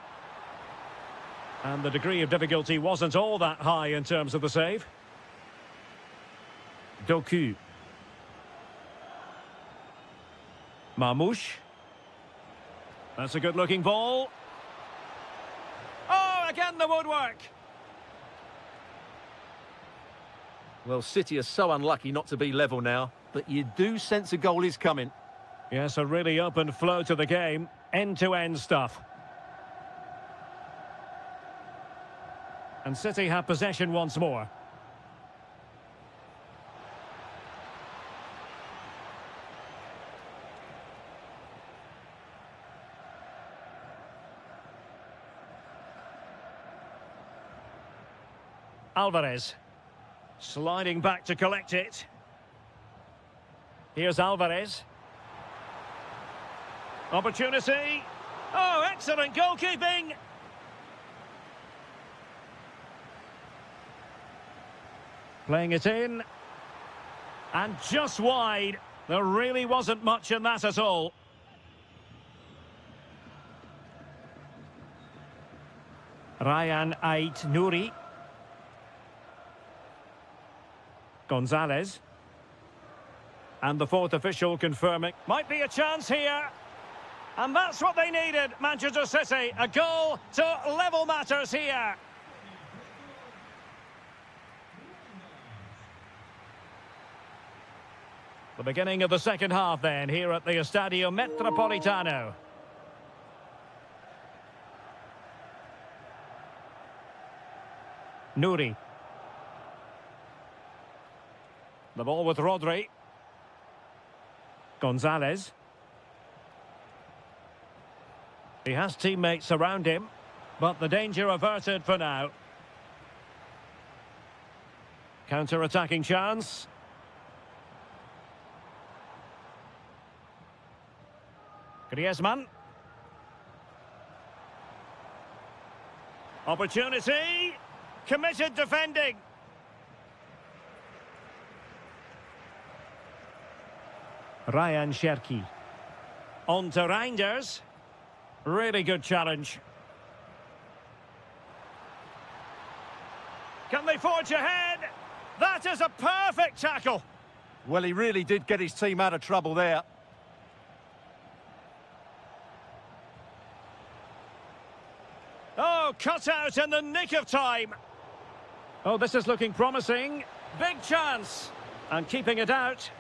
And the degree of difficulty wasn't all that high in terms of the save. Doku. Marmouche. That's a good-looking ball. Oh, again the woodwork. Well, City are so unlucky not to be level now, but you do sense a goal is coming. Yes, a really open flow to the game. End-to-end stuff. And City have possession once more. Alvarez. Sliding back to collect it. Here's Alvarez. Opportunity. Oh, excellent goalkeeping. Playing it in. And just wide. There really wasn't much in that at all. Ryan Ait Nouri. Gonzalez. And the fourth official confirming. Might be a chance here. And that's what they needed, Manchester City. A goal to level matters here. The beginning of the second half then, here at the Estadio Metropolitano. Nouri. The ball with Rodri. He has teammates around him, but the danger averted for now. Counter-attacking chance. Griezmann. Opportunity. Committed defending. Ryan Cherki. On to Reinders. Really good challenge. Can they forge ahead? That is a perfect tackle. Well, he really did get his team out of trouble there. Oh, cut out in the nick of time. Oh, this is looking promising. Big chance. And keeping it out.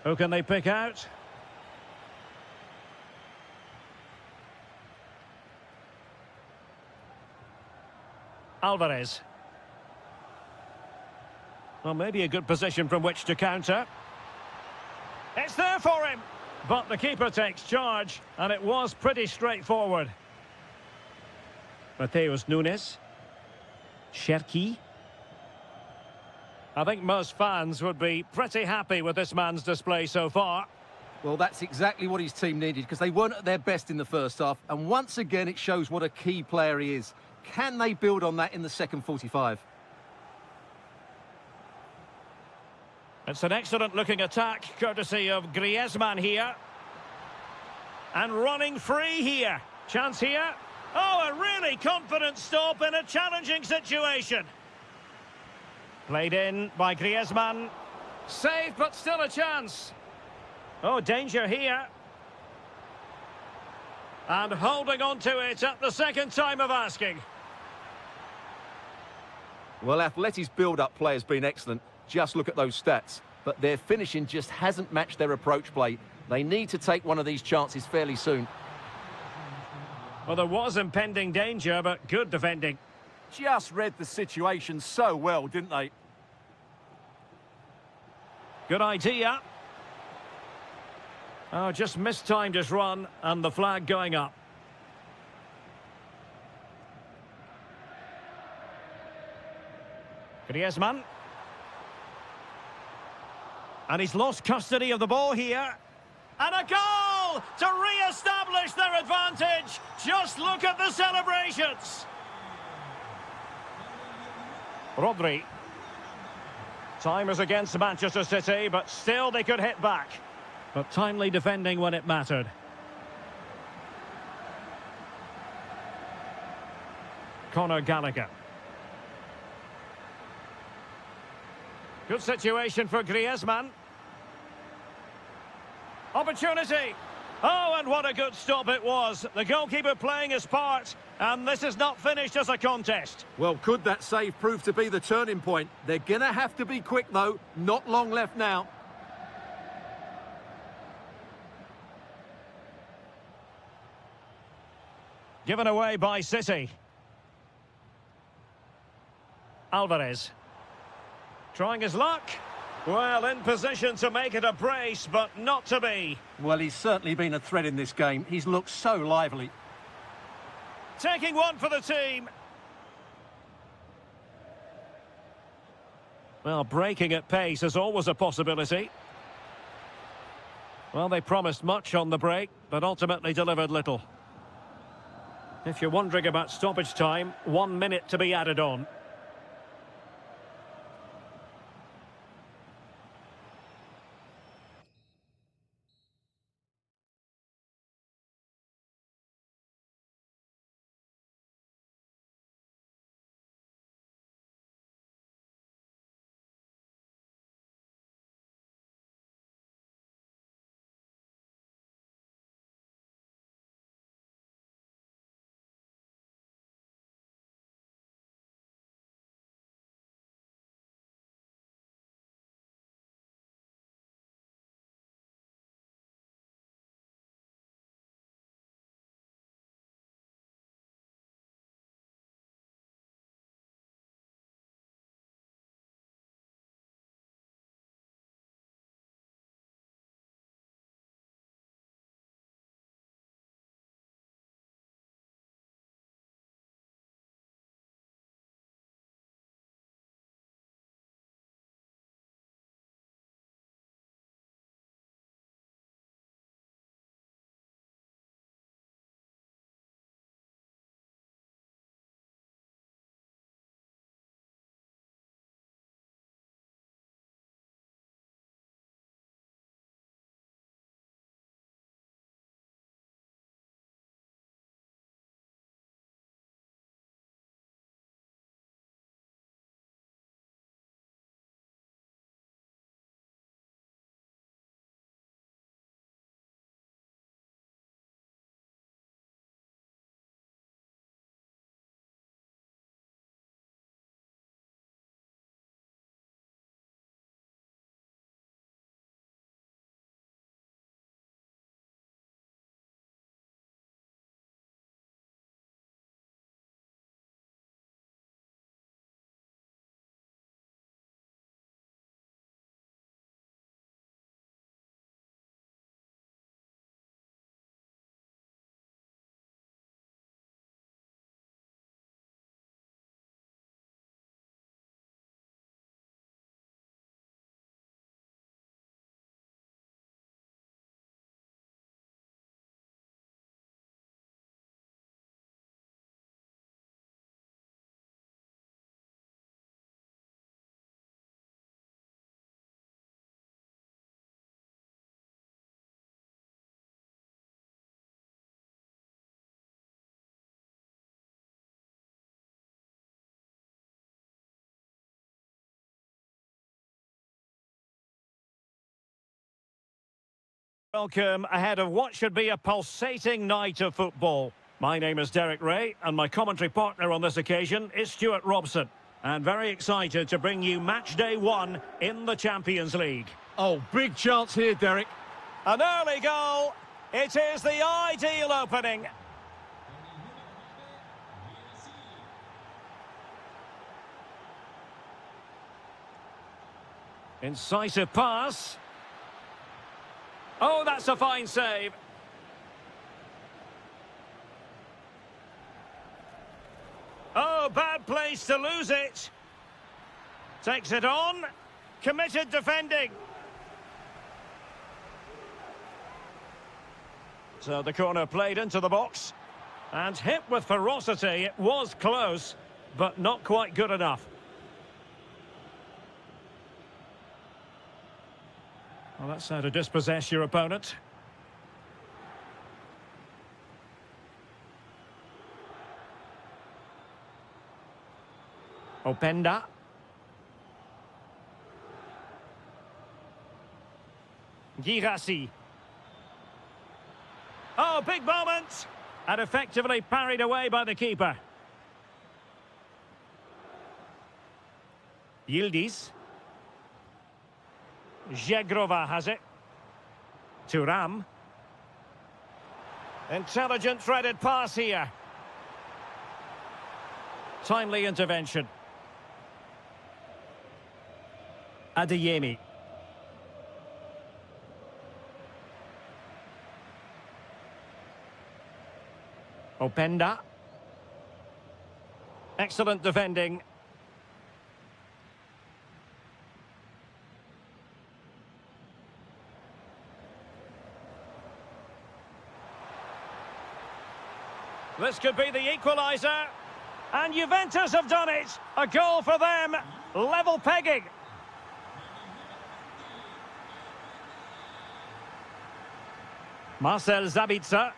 Who can they pick out? Alvarez. Well, maybe a good position from which to counter. It's there for him. But the keeper takes charge, and it was pretty straightforward. Mateus Nunes. Cherki. I think most fans would be pretty happy with this man's display so far. Well, that's exactly what his team needed, because they weren't at their best in the first half. And once again, it shows what a key player he is. Can they build on that in the second 45? It's an excellent-looking attack, courtesy of Griezmann here. And running free here. Chance here. Oh, a really confident stop in a challenging situation. Played in by Griezmann. Saved, but still a chance. Oh, danger here. And holding on to it at the second time of asking. Well, Atleti's build-up play has been excellent. Just look at those stats. But their finishing just hasn't matched their approach play. They need to take one of these chances fairly soon. Well, there was impending danger, but good defending. Just read the situation so well, didn't they? Good idea. Oh, just mistimed his run, and the flag going up. Griezmann. And he's lost custody of the ball here. And a goal to re-establish their advantage. Just look at the celebrations. Rodri. Time is against Manchester City, but still they could hit back. But timely defending when it mattered. Conor Gallagher. Good situation for Griezmann. Opportunity. Oh, and what a good stop it was. The goalkeeper playing his part, and this is not finished as a contest. Well, could that save prove to be the turning point? They're going to have to be quick, though. Not long left now. Given away by City. Alvarez. Trying his luck. Well, in position to make it a brace, but not to be. Well, he's certainly been a threat in this game. He's looked so lively. Taking one for the team. Well, breaking at pace is always a possibility. Well, they promised much on the break, but ultimately delivered little. If you're wondering about stoppage time, 1 minute to be added on. Welcome ahead of what should be a pulsating night of football. My name is Derek Ray, and my commentary partner on this occasion is Stuart Robson. And very excited to bring you match day one in the Champions League. Oh, big chance here, Derek. An early goal. It is the ideal opening. Incisive pass. Oh, that's a fine save. Oh, bad place to lose it. Takes it on. Committed defending. So the corner played into the box. And hit with ferocity. It was close, but not quite good enough. Well, that's how to dispossess your opponent. Openda. Girassi. Oh, big moment! And effectively parried away by the keeper. Yildiz. Zegrova has it. Thuram. Intelligent threaded pass here. Timely intervention. Adeyemi. Openda. Excellent defending. This could be the equaliser. And Juventus have done it. A goal for them. Level pegging. Marcel Sabitzer.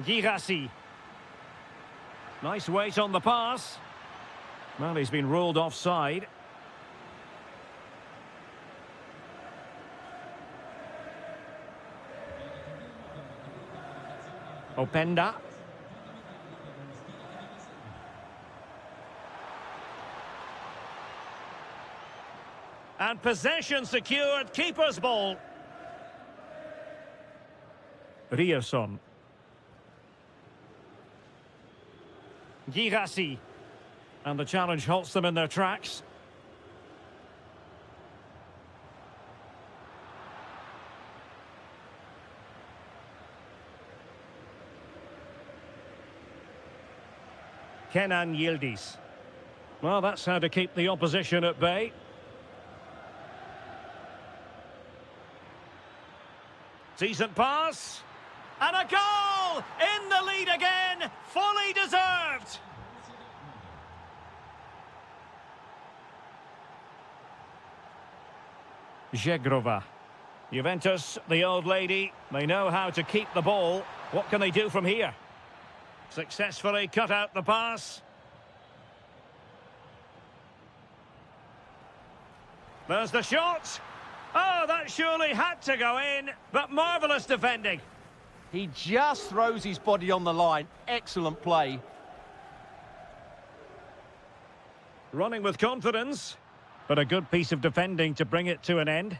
Girassi. Nice weight on the pass. Well, he's been ruled offside. Openda. And possession secured, keeper's ball. Ryerson. Girassi. And the challenge halts them in their tracks. Kenan Yildiz. Well, that's how to keep the opposition at bay. Decent pass. And a goal! In the lead again! Fully deserved! Zegrova. Juventus, the old lady, they know how to keep the ball. What can they do from here? Successfully cut out the pass. There's the shot. Oh, that surely had to go in, but marvellous defending. He just throws his body on the line. Excellent play. Running with confidence, but a good piece of defending to bring it to an end.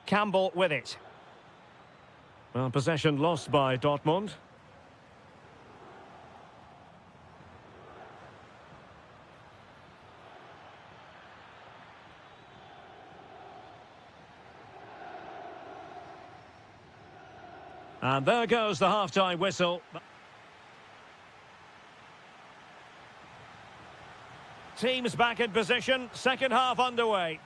Campbell with it. Well, possession lost by Dortmund. And there goes the half-time whistle. Teams back in position, second half underway.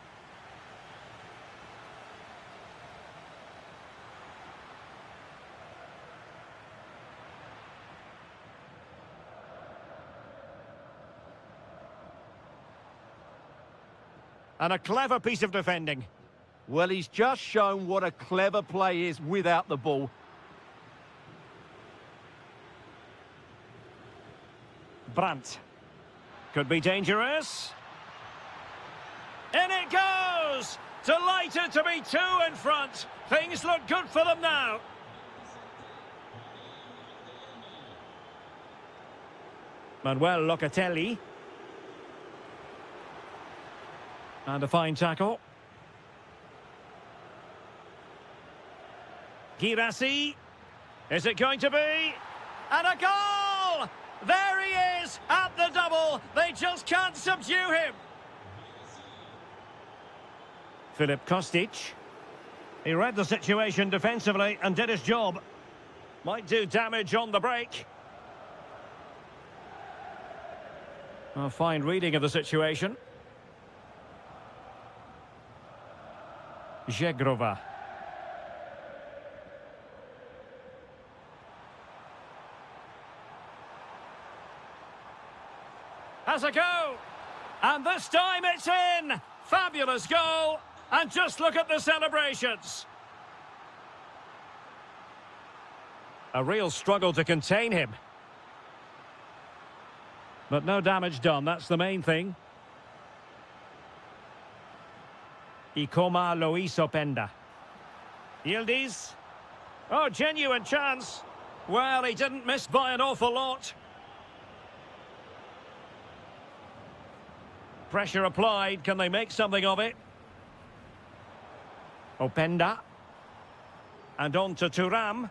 And a clever piece of defending. Well, he's just shown what a clever play is without the ball. Brandt. Could be dangerous. In it goes! Delighted to be two in front. Things look good for them now. Manuel Locatelli. And a fine tackle. Girassi. Is it going to be? And a goal! There he is at the double. They just can't subdue him. Filip Kostic. He read the situation defensively and did his job. Might do damage on the break. A fine reading of the situation. Zegrova. Has a go. And this time it's in. Fabulous goal. And just look at the celebrations. A real struggle to contain him. But no damage done, that's the main thing. Ikoma Luis Openda. Yildiz. Oh, genuine chance. Well, he didn't miss by an awful lot. Pressure applied. Can they make something of it? Openda. And on to Thuram.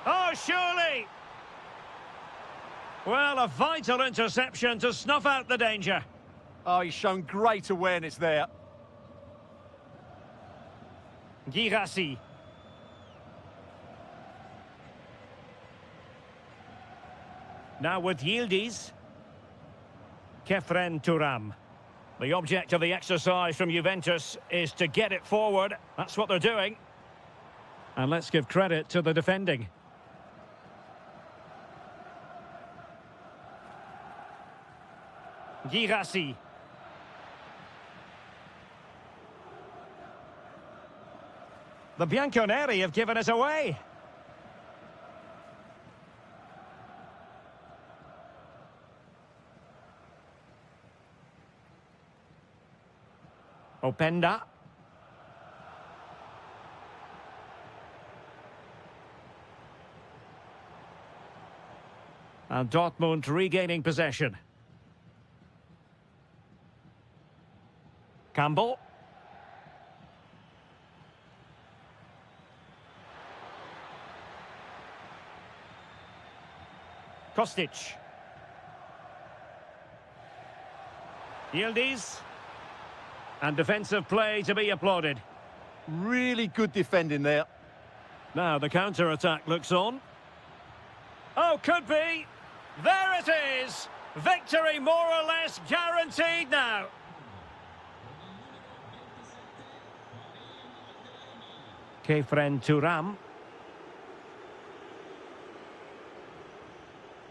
Oh, surely! Well, a vital interception to snuff out the danger. Oh, he's shown great awareness there. Girassi. Now with Yildiz. Kefren Thuram. The object of the exercise from Juventus is to get it forward. That's what they're doing. And let's give credit to the defending. Girassi. The Bianconeri have given us away. Openda. And Dortmund regaining possession. Campbell. Kostic. Yildiz. And defensive play to be applauded. Really good defending there. Now the counter-attack looks on. Oh, could be. There it is. Victory more or less guaranteed now. Kefren Thuram.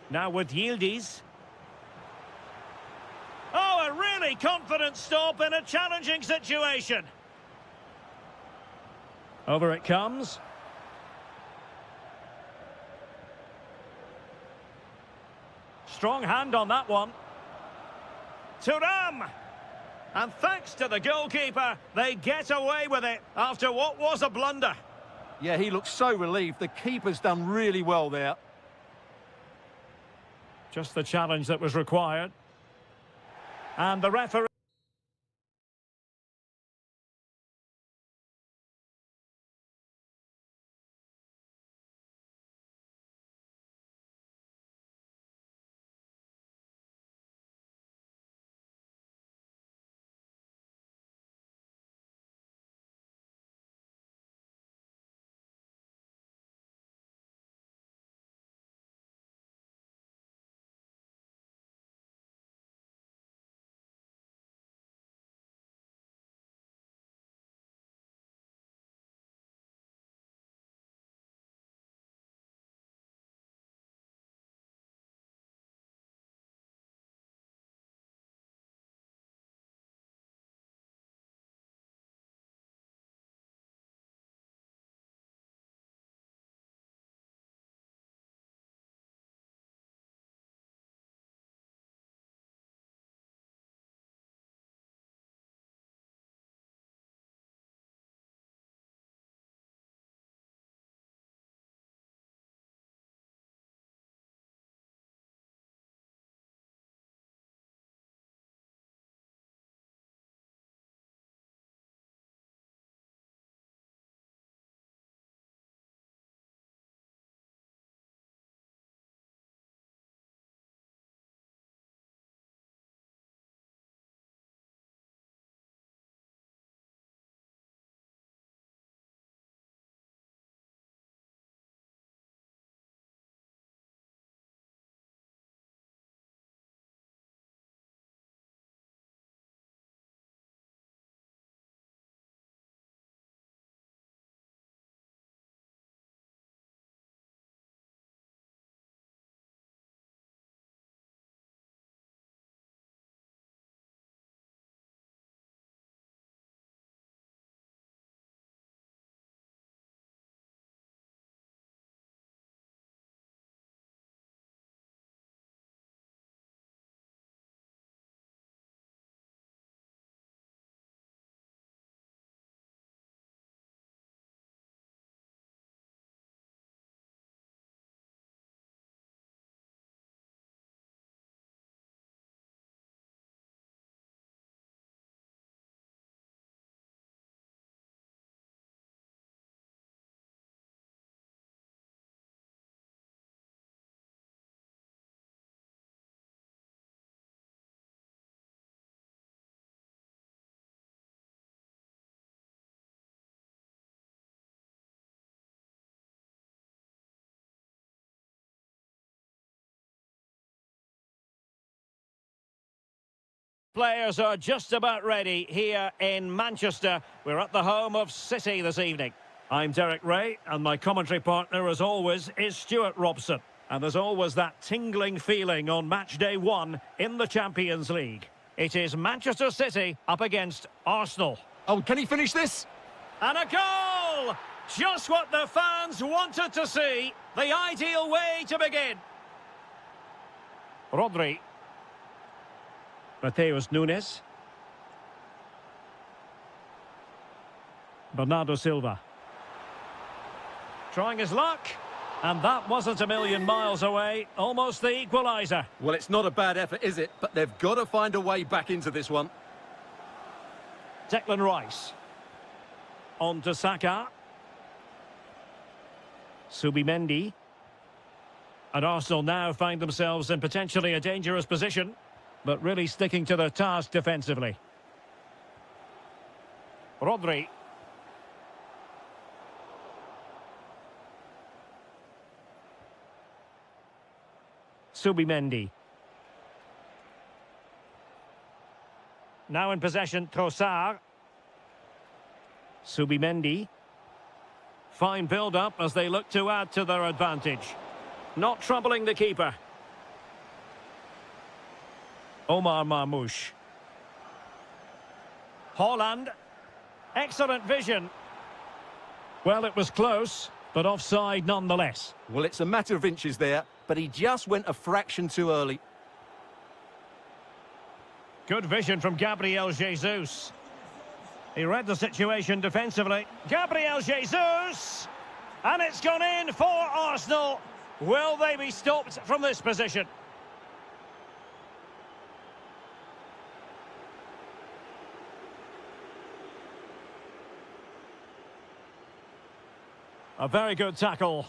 Now with Yildiz. Oh, a really confident stop in a challenging situation. Over it comes. Strong hand on that one. Thuram! And thanks to the goalkeeper, they get away with it after what was a blunder. Yeah, he looks so relieved. The keeper's done really well there. Just the challenge that was required. And the referee... Players are just about ready here in Manchester. We're at the home of City this evening. I'm Derek Ray, and my commentary partner, as always, is Stuart Robson. And there's always that tingling feeling on match day one in the Champions League. It is Manchester City up against Arsenal. Oh, can he finish this? And a goal! Just what the fans wanted to see. The ideal way to begin. Rodri. Mateus Nunes. Bernardo Silva. Trying his luck. And that wasn't a million miles away. Almost the equaliser. Well, it's not a bad effort, is it? But they've got to find a way back into this one. Declan Rice. On to Saka. Subimendi. And Arsenal now find themselves in potentially a dangerous position, but really sticking to their task defensively. Rodri. Subimendi. Now in possession, Trossard. Subimendi. Fine build-up as they look to add to their advantage. Not troubling the keeper. Omar Marmoush. Haaland. Excellent vision. Well, it was close, but offside nonetheless. Well, it's a matter of inches there, but he just went a fraction too early. Good vision from Gabriel Jesus. He read the situation defensively. Gabriel Jesus! And it's gone in for Arsenal. Will they be stopped from this position? A very good tackle.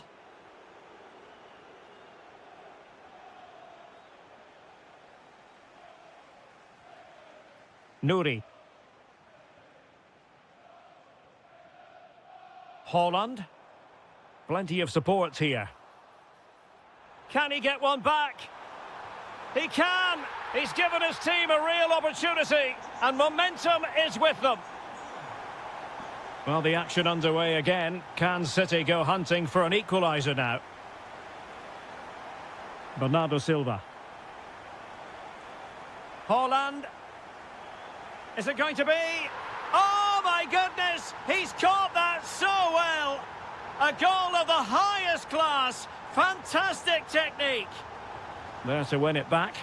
Nouri. Haaland. Plenty of support here. Can he get one back? He can! He's given his team a real opportunity, and momentum is with them. Well, the action underway again. Can City go hunting for an equaliser now? Bernardo Silva. Haaland. Is it going to be? Oh, my goodness! He's caught that so well! A goal of the highest class. Fantastic technique. There to win it back.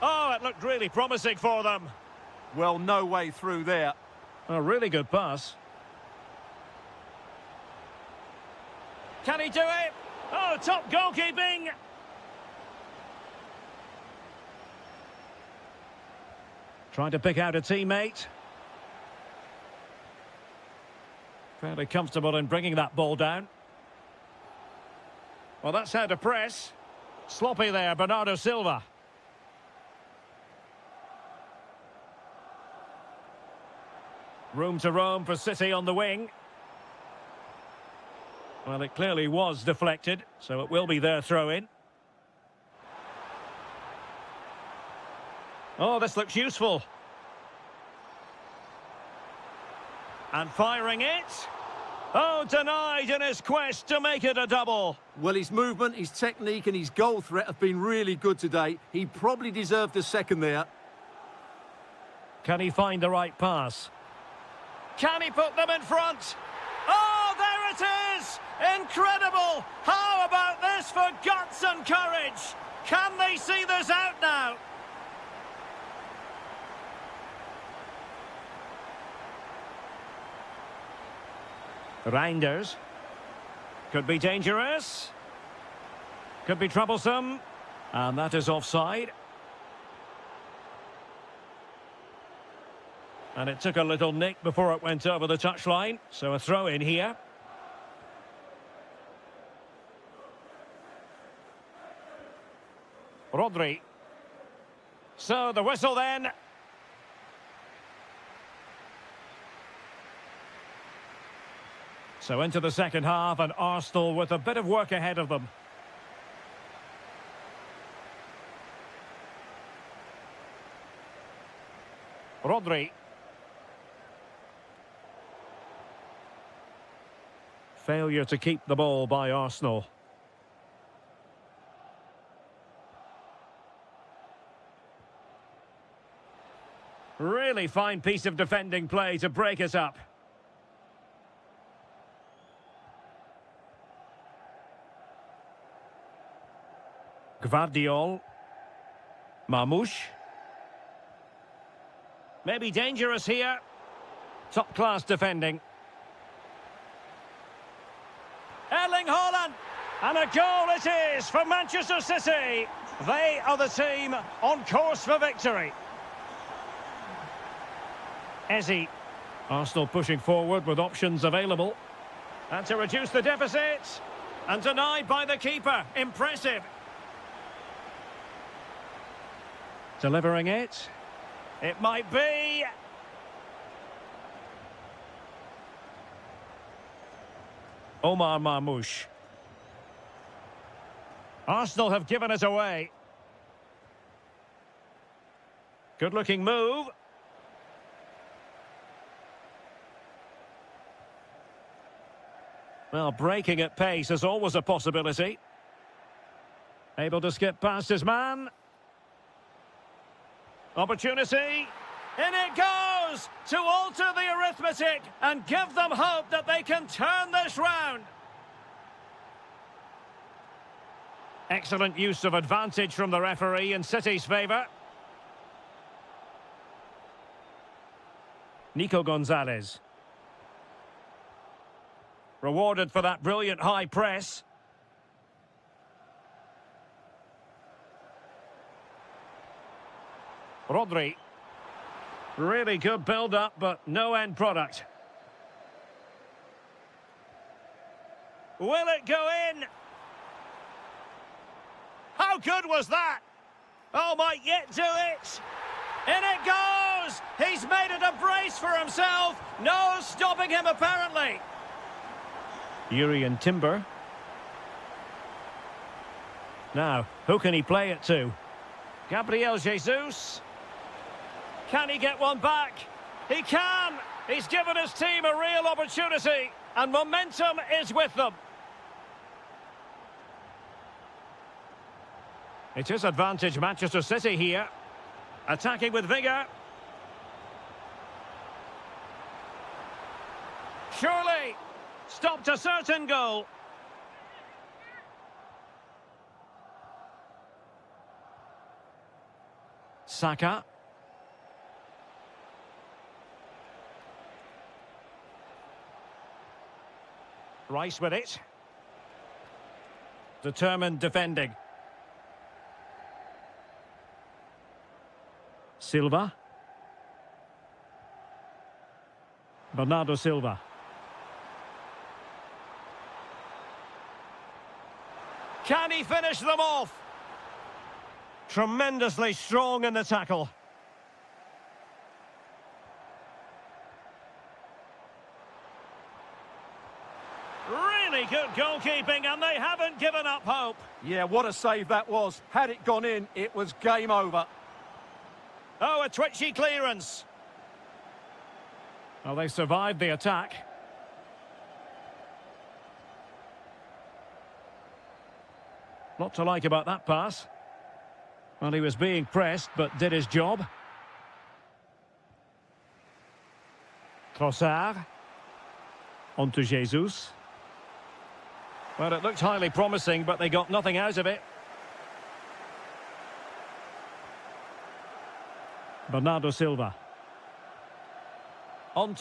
Oh, it looked really promising for them. Well, no way through there. A really good pass. Can he do it? Oh, top goalkeeping. Trying to pick out a teammate. Fairly comfortable in bringing that ball down. Well, that's how to press. Sloppy there, Bernardo Silva. Room to roam for City on the wing. Well, it clearly was deflected, so it will be their throw-in. Oh, this looks useful. And firing it. Oh, denied in his quest to make it a double. Well, his movement, his technique and his goal threat have been really good today. He probably deserved a second there. Can he find the right pass? Can he put them in front? Oh, there it is! Incredible! How about this for guts and courage? Can they see this out now? Reinders. Could be dangerous. Could be troublesome. And that is offside. And it took a little nick before it went over the touchline. So a throw in here. Rodri. So the whistle then. So into the second half, and Arsenal with a bit of work ahead of them. Rodri. Failure to keep the ball by Arsenal. Really fine piece of defending play to break us up. Gvardiol. Marmoush. Maybe dangerous here. Top-class defending. Erling Haaland. And a goal it is for Manchester City. They are the team on course for victory. Eze. Arsenal pushing forward with options available. And to reduce the deficit. And denied by the keeper. Impressive. Delivering it. It might be. Omar Marmoush. Arsenal have given it away. Good-looking move. Well, breaking at pace is always a possibility. Able to skip past his man. Opportunity. In it goes to alter the arithmetic and give them hope that they can turn this round. Excellent use of advantage from the referee in City's favour. Nico Gonzalez. Rewarded for that brilliant high press. Rodri. Really good build-up, but no end product. Will it go in? How good was that? Oh, might yet do it. In it goes! He's made it a brace for himself. No stopping him, apparently. Urian Timber. Now, who can he play it to? Gabriel Jesus. Can he get one back? He can! He's given his team a real opportunity, and momentum is with them. It is advantage Manchester City here. Attacking with vigour. Surely stopped a certain goal. Saka. Rice with it. Determined defending. Silva. Bernardo Silva. Can he finish them off? Tremendously strong in the tackle. Really good goalkeeping, and they haven't given up hope. Yeah, what a save that was. Had it gone in, it was game over. Oh, a twitchy clearance. Well, they survived the attack. Lot to like about that pass. Well, he was being pressed, but did his job. Trossard. On to Jesus. Well, it looked highly promising, but they got nothing out of it. Bernardo Silva. On to